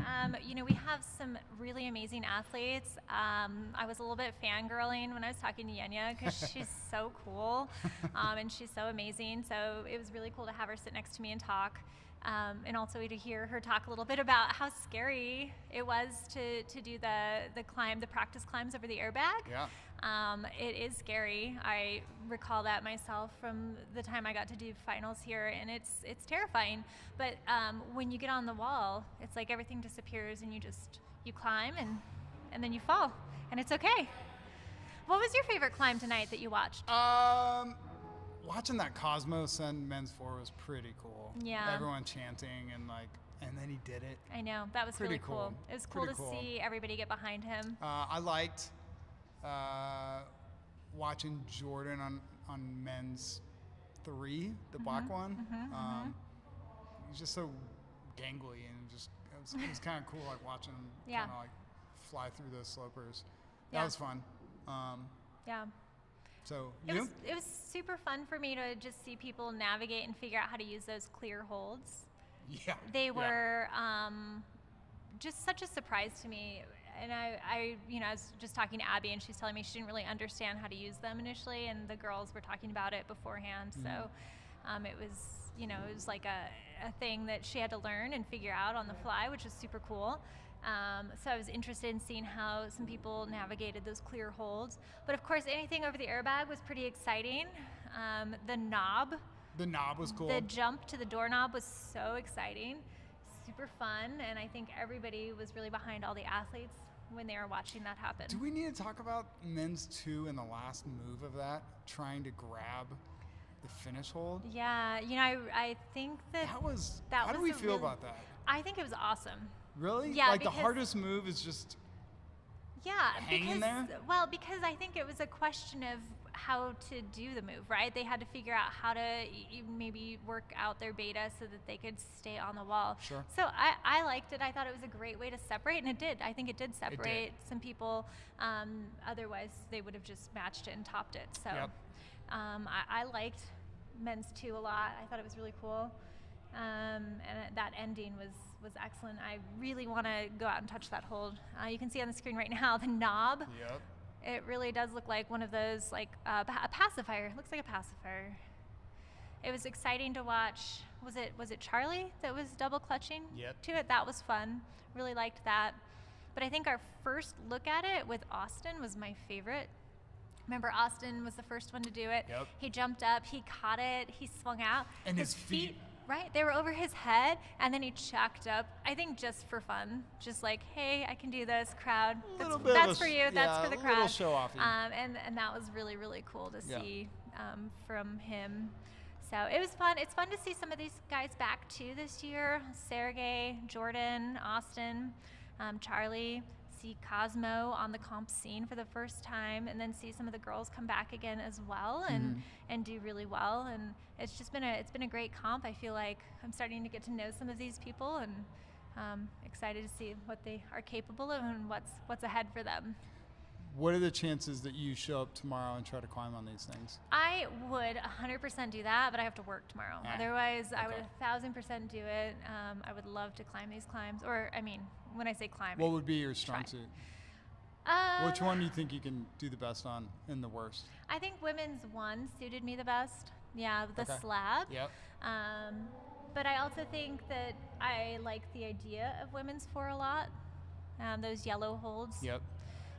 You know, we have some really amazing athletes. I was a little bit fangirling when I was talking to Yenya because she's so cool and she's so amazing. So it was really cool to have her sit next to me and talk. And also to hear her talk a little bit about how scary it was to do the climb, the practice climbs over the airbag. Yeah. It is scary. I recall that myself from the time I got to do finals here, and it's terrifying. But when you get on the wall, it's like everything disappears, and you climb, and then you fall, and it's okay. What was your favorite climb tonight that you watched? Watching that Cosmos and men's four was pretty cool. Yeah. Everyone chanting and then he did it. I know, that was Pretty really cool. cool. It was cool Pretty to cool. see everybody get behind him. I liked watching Jordan on men's three, the black one. He's just so gangly, and it was kind of cool, like watching him Yeah. kind of like fly through those slopers. That Yeah. was fun. Yeah. So It you? was super fun for me to just see people navigate and figure out how to use those clear holds. Yeah. They yeah. were just such a surprise to me. And I was just talking to Abby, and she's telling me she didn't really understand how to use them initially, and the girls were talking about it beforehand. So it was like a thing that she had to learn and figure out on the fly, which was super cool. So I was interested in seeing how some people navigated those clear holds. But of course, anything over the airbag was pretty exciting. The knob The knob was cool. The jump to the doorknob was so exciting. super fun, and I think everybody was really behind all the athletes when they were watching that happen. Do we need to talk about men's 2 in the last move of that, trying to grab the finish hold? Yeah, I think That was, that how do was we a feel really- about that? I think it was awesome. Really? Yeah, like the because- hardest move is just Yeah, hanging there? because I think it was a question of how to do the move, right? They had to figure out how to maybe work out their beta so that they could stay on the wall. Sure. So I liked it. I thought it was a great way to separate, and it did. I think it did separate some people. Otherwise, they would have just matched it and topped it. So Yep. I liked men's 2 a lot. I thought it was really cool. And that ending was excellent. I really want to go out and touch that hold. You can see on the screen right now the knob. Yep. It really does look like one of those, like a pacifier. It looks like a pacifier. It was exciting to watch. Was it Charlie that was double clutching Yep. to it? That was fun. Really liked that. But I think our first look at it with Austin was my favorite. Remember, Austin was the first one to do it. Yep. He jumped up, he caught it, he swung out. And his feet. Right, they were over his head, and then he chucked up. I think just for fun, just like, hey, I can do this, crowd. That's for you. That's for the crowd. A little show-offy. And that was really, really cool to Yeah. see from him. So it was fun. It's fun to see some of these guys back too this year. Sergey, Jordan, Austin, Charlie. See Cosmo on the comp scene for the first time, and then see some of the girls come back again as well and do really well. And it's just been a great comp. I feel like I'm starting to get to know some of these people, and excited to see what they are capable of and what's ahead for them. What are the chances that you show up tomorrow and try to climb on these things? I would 100% do that, but I have to work tomorrow. Ah, Otherwise, I would okay. 1,000% do it. I would love to climb these climbs, or I mean, when I say climb, What would be your strong Try. suit? um, Which one do you think you can do the best on and the worst? I think women's 1 suited me the best. Yeah, the Okay. slab. Yep. But I also think that I like the idea of women's 4 a lot. Those yellow holds. Yep.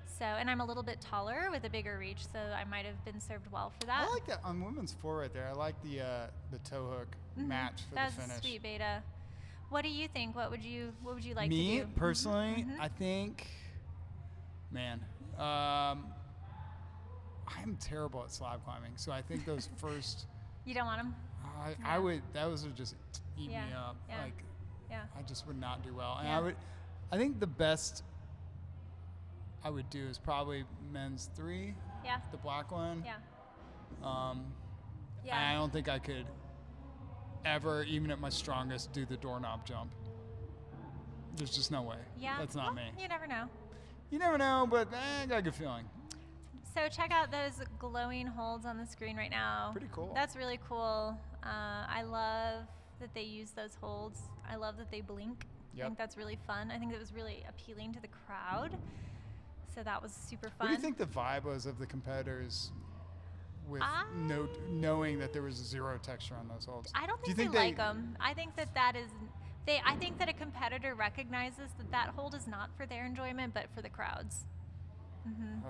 So, and I'm a little bit taller with a bigger reach, so I might have been served well for that. I like that on women's 4 right there. I like the toe hook match for That's the finish. a sweet beta. What do you think? What would you like Me to do? personally, Mhm. I think, man, I'm terrible at slab climbing. So I think those first, You don't want them? I would, those would just eat me Yeah, up. yeah. Like Yeah. I just would not do well. And Yeah. I think the best I would do is probably men's 3, Yeah. the black one. Yeah. And I don't think I could ever, even at my strongest, do the doorknob jump. There's just no way. Yeah. That's not Well, me. You never know. You never know, but I got a good feeling. So check out those glowing holds on the screen right now. Pretty cool. That's really cool. I love that they use those holds. I love that they blink. I Yep. think that's really fun. I think that was really appealing to the crowd. So that was super fun. What do you think the vibe was of the competitors with I- knowing that there was 0 texture on those holds? I don't Do you think they like them. I think that is. I think that a competitor recognizes that hold is not for their enjoyment, but for the crowd's. Ugh.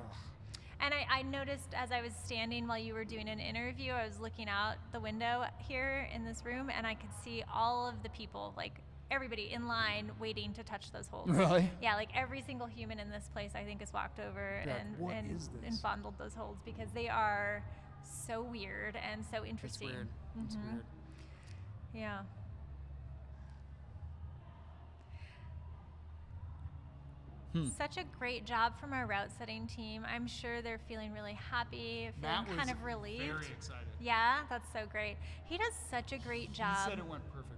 And I noticed as I was standing while you were doing an interview, I was looking out the window here in this room, and I could see all of the people, like everybody in line waiting to touch those holds. Really? Yeah, like every single human in this place, I think, has walked over You're like, "What is and this?" fondled those holds because they are so weird and so It's interesting. weird. It's Mhm. weird. Yeah. Such a great job from our route setting team. I'm sure they're feeling really happy, feeling Matt was kind of relieved. very excited. Yeah, that's so great. He does such a great job. He said it went perfectly.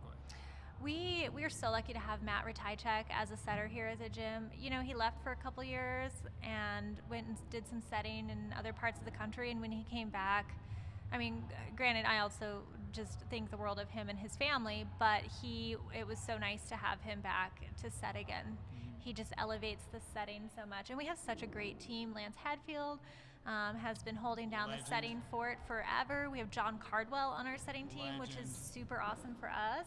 We are so lucky to have Matt Ratajczak as a setter here at the gym. You know, he left for a couple years and went and did some setting in other parts of the country. And when he came back, I mean, granted, I also just think the world of him and his family, but it was so nice to have him back to set again. He just elevates the setting so much. And we have such a great team. Lance Hadfield has been holding down Legend. the setting for it forever. We have John Cardwell on our setting team, which Legend. is super awesome for us.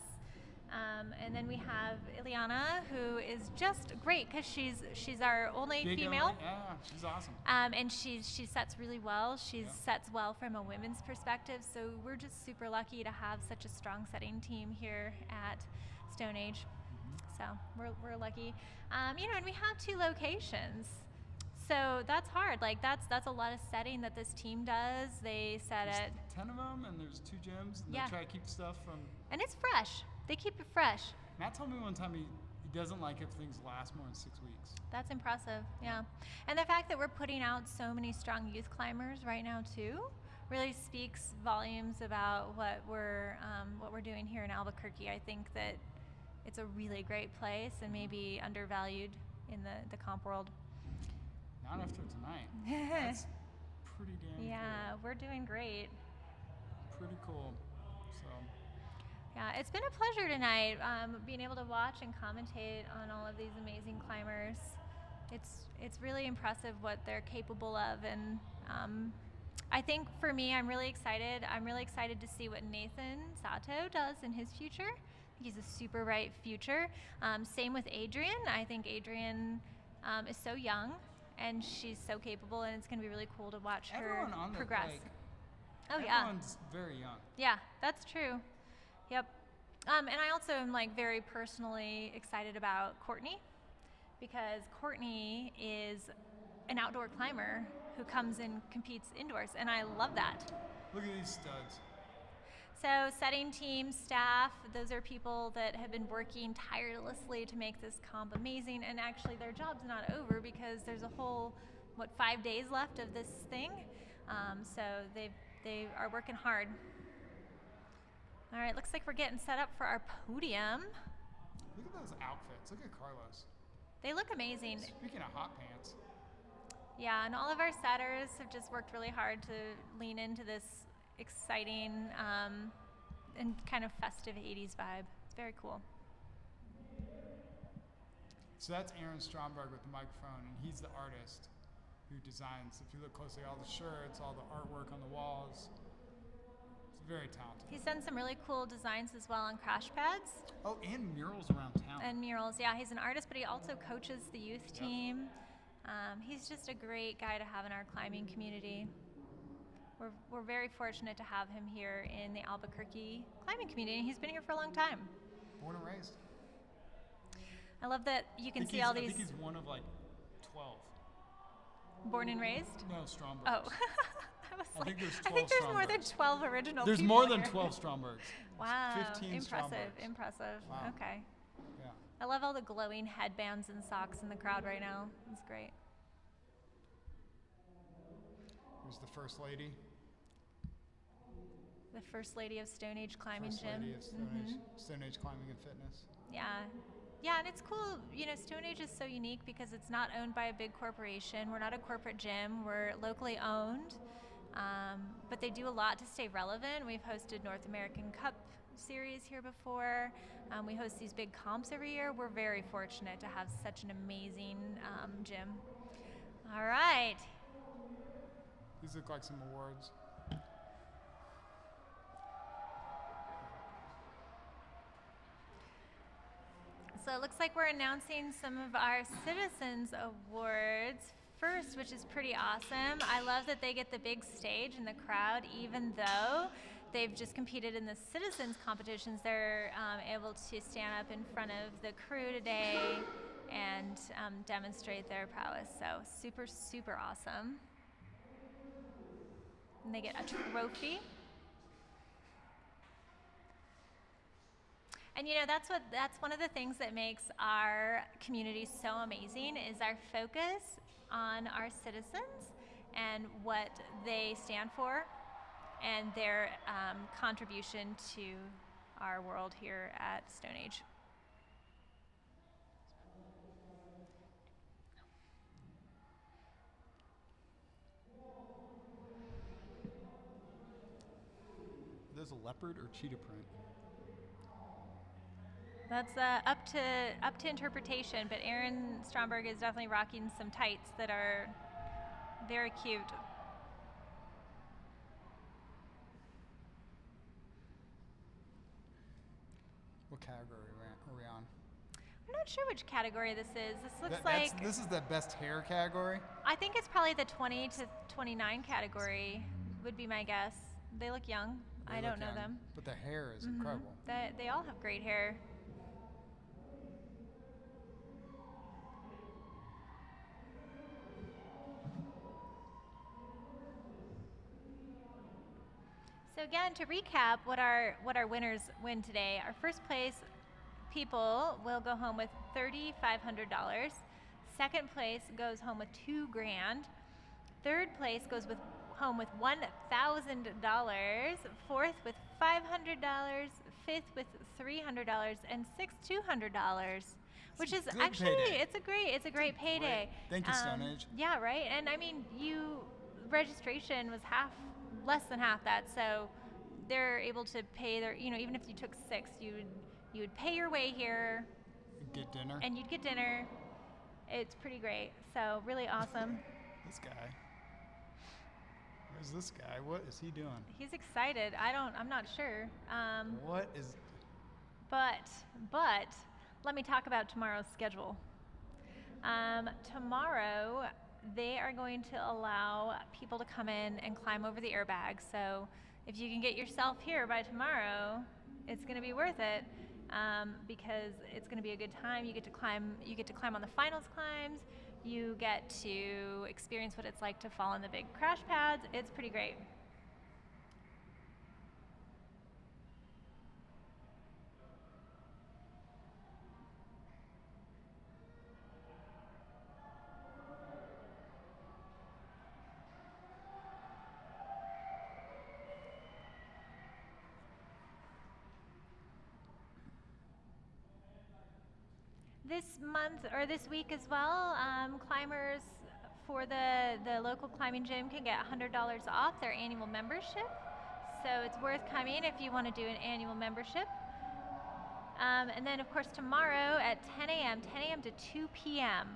And then we have Ileana, who is just great because she's our only Big female. Yeah, she's awesome. And she sets really well. She sets well from a women's perspective. So we're just super lucky to have such a strong setting team here at Stone Age. So we're lucky. You know, and we have 2 locations. So that's hard. Like that's a lot of setting that this team does. They set There's it, 10 of them, and there's 2 gyms, and Yeah. they try to keep stuff from. and it's fresh. They keep it fresh. Matt told me one time he doesn't like if things last more than 6 weeks. That's impressive, yeah. And the fact that we're putting out so many strong youth climbers right now too, really speaks volumes about what we're doing here in Albuquerque. I think that it's a really great place and maybe undervalued in the comp world. Not after tonight. That's pretty damn Yeah, we're doing great. cool. Pretty cool. So Yeah, it's been a pleasure tonight being able to watch and commentate on all of these amazing climbers. It's really impressive what they're capable of, and I think for me, I'm really excited. I'm really excited to see what Nathan Sato does in his future. I think he's a super bright future. Same with Adrian. I think Adrian is so young, and she's so capable, and it's going to be really cool to watch everyone her on the progress. like, Oh yeah. everyone's very young. Yeah, that's true. Yep. And I also am like very personally excited about Courtney, because Courtney is an outdoor climber who comes and competes indoors, and I love that. Look at these studs. So setting team, staff, those are people that have been working tirelessly to make this comp amazing, and actually their job's not over because there's a whole, 5 days left of this thing. So they are working hard. All right, looks like we're getting set up for our podium. Look at those outfits. Look at Carlos. They look amazing. Speaking of hot pants. Yeah, and all of our setters have just worked really hard to lean into this exciting and kind of festive 80s vibe. It's very cool. So that's Aaron Stromberg with the microphone, and he's the artist who designs, if you look closely, all the shirts, all the artwork on the walls. He's very talented. He's done some really cool designs as well on crash pads. Oh, and murals around town. And murals, yeah. He's an artist, but he also coaches the youth team. He's just a great guy to have in our climbing community. We're very fortunate to have him here in the Albuquerque climbing community, and he's been here for a long time. Born and raised. I love that you can see all these. I think he's one of like 12. Born and raised? No, Strombergs. Oh. I think there's 12 I think there's more than 12 original There's people more than here. 12 Strombergs. Wow. 15 impressive. Strombergs. Impressive. Wow. Okay. Yeah. I love all the glowing headbands and socks in the crowd right now. It's great. Here's the first lady. The first lady of Stone Age Climbing First Gym. lady of Stone Age Climbing and Fitness. Yeah. Yeah, and it's cool. You know, Stone Age is so unique because it's not owned by a big corporation. We're not a corporate gym. We're locally owned. But they do a lot to stay relevant. We've hosted North American Cup series here before. We host these big comps every year. We're very fortunate to have such an amazing gym. All right. These look like some awards. So it looks like we're announcing some of our Citizens Awards first, which is pretty awesome. I love that they get the big stage in the crowd, even though they've just competed in the Citizens competitions. They're able to stand up in front of the crew today and demonstrate their prowess. So super, super awesome. And they get a trophy. And you know, that's one of the things that makes our community so amazing is our focus on our citizens and what they stand for and their contribution to our world here at Stone Age. Are those a leopard or cheetah print? That's up to interpretation, but Aaron Stromberg is definitely rocking some tights that are very cute. What category are we on? I'm not sure which category this is. This looks This is the best hair category? I think it's probably the 20 to 29 category would be my guess. They look young. I don't know them. But the hair is incredible. They all have great hair. So again, to recap what our winners win today, our first place people will go home with $3,500. Second place goes home with $2,000. Third place goes home with $1,000. Fourth with $500. Fifth with $300, and sixth $200. Which is good actually payday. it's a great payday. Thank you, Stone Age. Yeah, right. And I mean, registration was less than half that, so they're able to pay their, even if you took 6, you would pay your way here. Get dinner. And you'd get dinner. It's pretty great. So really awesome. This guy. Where's this guy? What is he doing? He's excited. I'm not sure. What is? But let me talk about tomorrow's schedule. Tomorrow, they are going to allow people to come in and climb over the airbag. So if you can get yourself here by tomorrow, it's going to be worth it, because it's going to be a good time. You get to climb on the finals climbs. You get to experience what it's like to fall on the big crash pads. It's pretty great. This month or this week as well, climbers for the local climbing gym can get $100 off their annual membership. So it's worth coming if you want to do an annual membership. And then of course tomorrow at 10 a.m. to 2 p.m.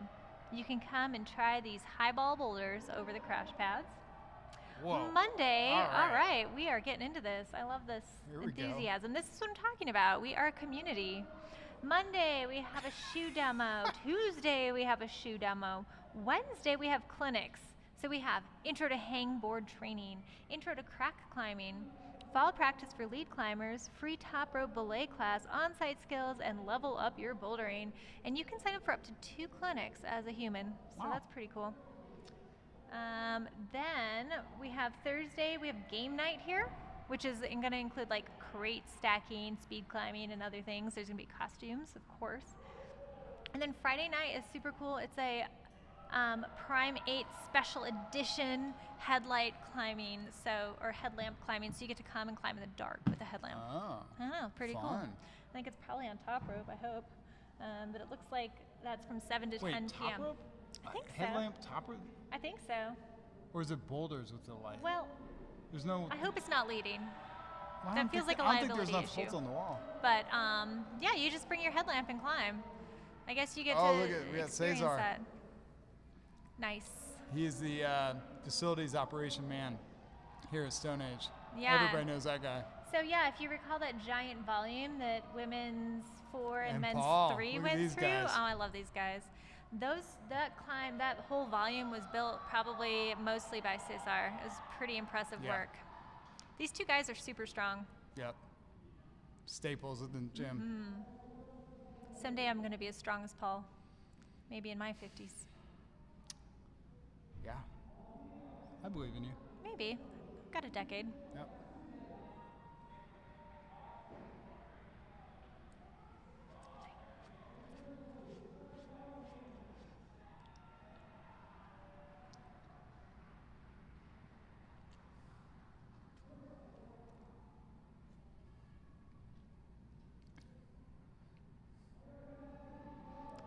you can come and try these highball boulders over the crash pads. Whoa. Monday, All right. we are getting into this. I love this Here we go. enthusiasm. This is what I'm talking about. We are a community. Monday, we have a shoe demo. Tuesday, we have a shoe demo. Wednesday, we have clinics. So we have intro to hangboard training, intro to crack climbing, fall practice for lead climbers, free top rope belay class, on-site skills, and level up your bouldering. And you can sign up for up to 2 clinics as a human. So Wow. that's pretty cool. Then we have Thursday, we have game night here, which is going to include like crate stacking, speed climbing, and other things. There's going to be costumes, of course. And then Friday night is super cool. It's a Prime 8 special edition headlight climbing, or headlamp climbing. So you get to come and climb in the dark with a headlamp. Oh. I don't know, pretty cool. Fun. I think it's probably on top rope, I hope. But it looks like that's from 7 to Wait, 10 top p.m. rope? I think so. Headlamp top rope? I think so. Or is it boulders with the light? Well, There's no. I hope it's not leading. Well, I that don't feels think like a I don't think there's liability enough issue. holes on the wall. But yeah, you just bring your headlamp and climb. I guess you get Oh, to look at we got experience Cesar. that. Nice. He is the facilities operation man here at Stone Age. Yeah. Everybody knows that guy. So yeah, if you recall that giant volume that women's 4 and men's Paul, 3 look at went these through, guys. oh, I love these guys. That whole volume was built probably mostly by Cesar. It was pretty impressive Yeah. work. These 2 guys are super strong. Yep. Staples at the gym. Someday I'm going to be as strong as Paul. Maybe in my 50s. Yeah. I believe in you. Maybe. Got a decade. Yep.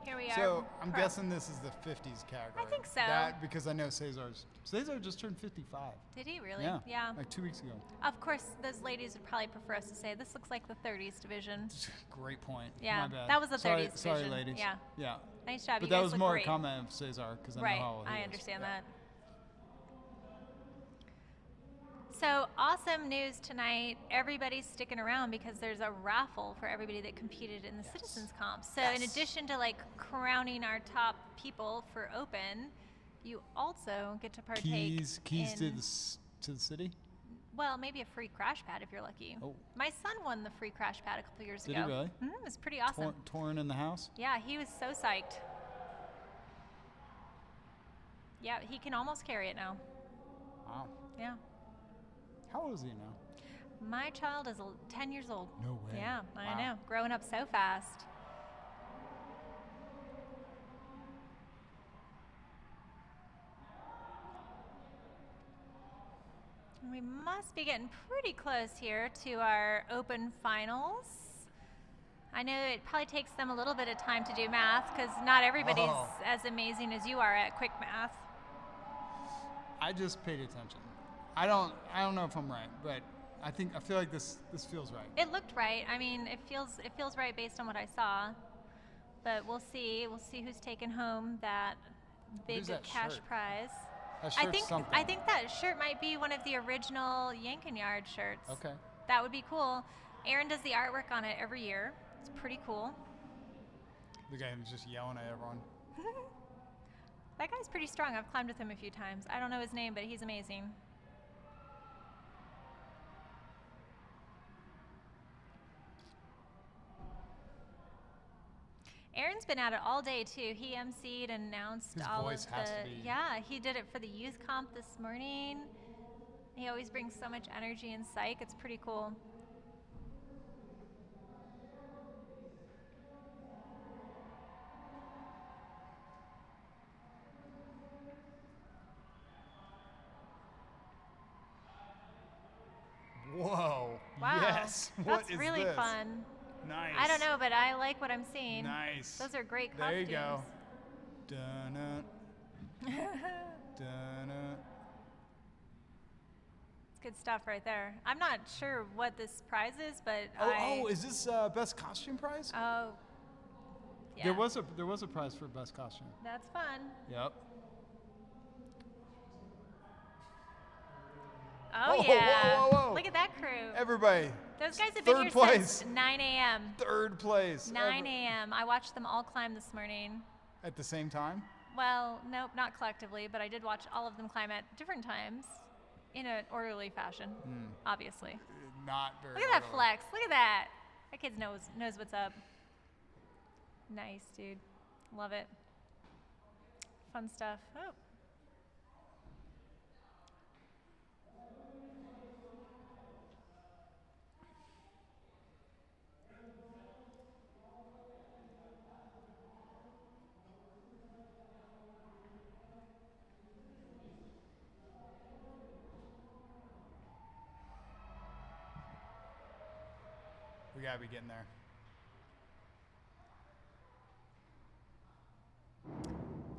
Here we are. So I'm Pro. guessing this is the 50s category. I think so. That because I know Cesar just turned 55. Did he really? Yeah. Like 2 weeks ago. Of course, those ladies would probably prefer us to say this looks like the 30s division. Great point. Yeah, My bad. that was the Sorry, 30s sorry, division. ladies. Yeah. Yeah. Nice job. But you that guys was look more great. a comment of Cesar because I Right. know how old he I is. understand Yeah. that. So awesome news tonight. Everybody's sticking around because there's a raffle for everybody that competed in the Citizens Comp. So in addition to like crowning our top people for open, you also get to partake Keys to in, the city. well, maybe a free crash pad if you're lucky. Oh. My son won the free crash pad a couple years Did ago. he really? It was pretty awesome. Torn in the house. Yeah, he was so psyched. Yeah, he can almost carry it now. Wow. Yeah. How old is he now? My child is 10 years old. No way. Yeah, I Wow. know. Growing up so fast. We must be getting pretty close here to our open finals. I know it probably takes them a little bit of time to do math because not everybody's Oh. as amazing as you are at quick math. I just paid attention. I don't know if I'm right, but I feel like this feels right. It looked right. I mean, it feels right based on what I saw. But we'll see. We'll see who's taking home that big Who's that cash shirt? prize. That I shirt's think something. I think that shirt might be one of the original Yank-n-Yard shirts. Okay. That would be cool. Aaron does the artwork on it every year. It's pretty cool. The guy who's just yelling at everyone. That guy's pretty strong. I've climbed with him a few times. I don't know his name, but he's amazing. Aaron's been at it all day too. He emceed and announced His all voice of has the. to be- Yeah, he did it for the youth comp this morning. He always brings so much energy and psych. It's pretty cool. Whoa. Wow. Yes. What That's is really this? fun. Nice. I don't know, but I like what I'm seeing. Nice. Those are great There costumes. you go. Dun-dun, dun-dun. It's good stuff right there. I'm not sure what this prize is, but Oh, is this best costume prize? Oh, yeah. There was a prize for best costume. That's fun. Yep. Oh, Whoa, yeah. whoa, whoa, whoa. Look at that crew. Everybody. Those guys have been Third here place. since 9 a.m. Third place. 9 a.m. I watched them all climb this morning. At the same time? Well, nope, not collectively, but I did watch all of them climb at different times in an orderly fashion, obviously. Not very Look at that orderly. flex. Look at that. That kid knows what's up. Nice, dude. Love it. Fun stuff. Oh. We gotta be getting there.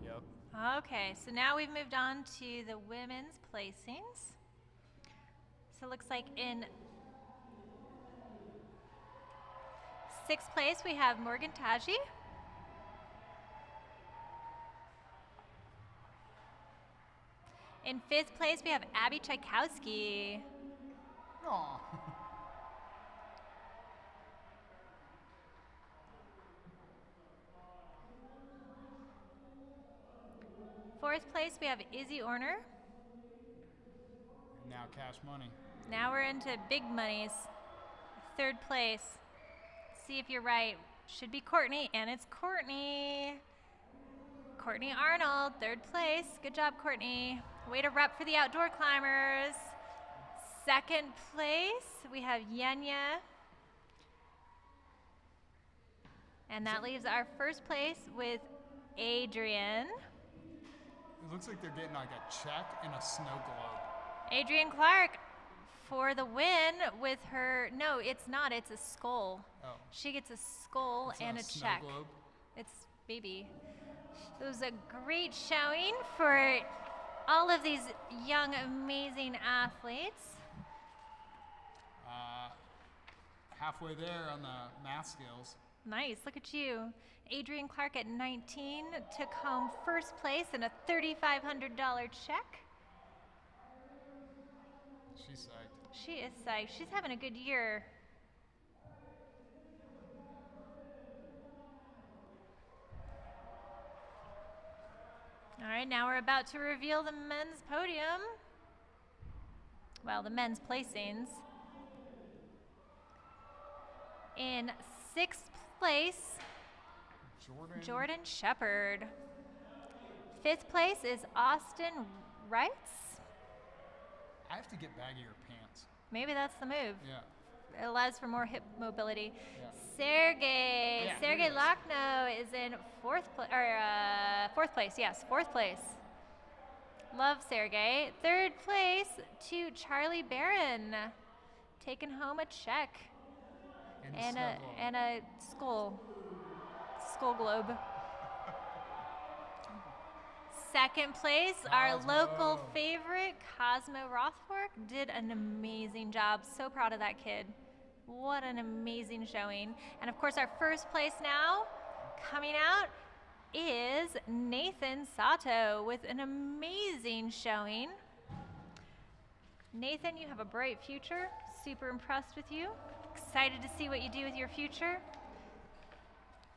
Yep. Okay, so now we've moved on to the women's placings. So it looks like in 6th place we have Morgan Taji. In 5th place we have Abby Tchaikovsky. Aw. 4th place we have Izzy Orner. Now cash money. Now we're into big monies. 3rd place. See if you're right. Should be Courtney, and it's Courtney. Courtney Arnold, 3rd place. Good job, Courtney. Way to rep for the outdoor climbers. 2nd place, we have Yenya. And that leaves our 1st place with Adrian. It looks like they're getting like a check and a snow globe. Adrian Clark for the win with her, no, it's not, it's a skull. Oh. She gets a skull It's and not a snow check. globe? It's baby. It was a great showing for all of these young, amazing athletes. Halfway there on the math skills. Nice, look at you. Adrian Clark at 19 took home 1st place and a $3,500 check. She's psyched. She is psyched. She's having a good year. All right, now we're about to reveal the men's podium. Well, the men's placings. In 6th place, Jordan Shepard. 5th place is Austin Wrights. I have to get baggier pants. Maybe that's the move. Yeah. It allows for more hip mobility. Yeah. Sergey. Yeah, Sergey here it is. Lakhno is in fourth place. Yes, fourth place. Love Sergey. Third place to Charlie Barron, taking home a check and a skull globe. Second place, our local favorite, Cosmo Rothfork, did an amazing job. So proud of that kid. What an amazing showing. And of course, our first place now, coming out, is Nathan Sato with an amazing showing. Nathan, you have a bright future. Super impressed with you. Excited to see what you do with your future.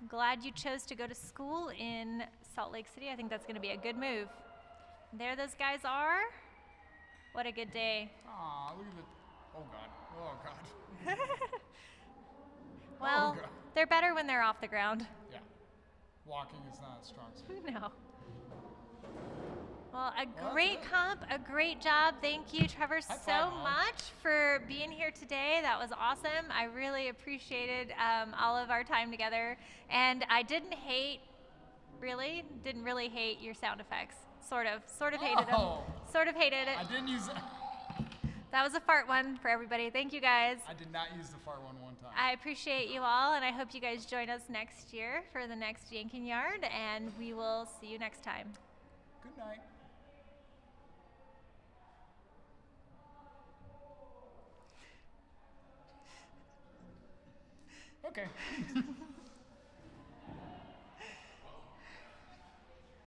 Glad you chose to go to school in Salt Lake City. I think that's going to be a good move. There those guys are. What a good day. Aw, look at the. Oh God. Oh God. Well, Oh, God. they're better when they're off the ground. Yeah. Walking is not a strong suit. No. Well, a Well, great that's it. comp, a great job. Thank you, Trevor, High so five, Mom. much for being here today. That was awesome. I really appreciated all of our time together. And I didn't really hate your sound effects. Sort of hated them. Oh. Sort of hated it. I didn't use. That was a fart one for everybody. Thank you guys. I did not use the fart one time. I appreciate you all, and I hope you guys join us next year for the next Yank-n-Yard, and we will see you next time. Good night. Okay.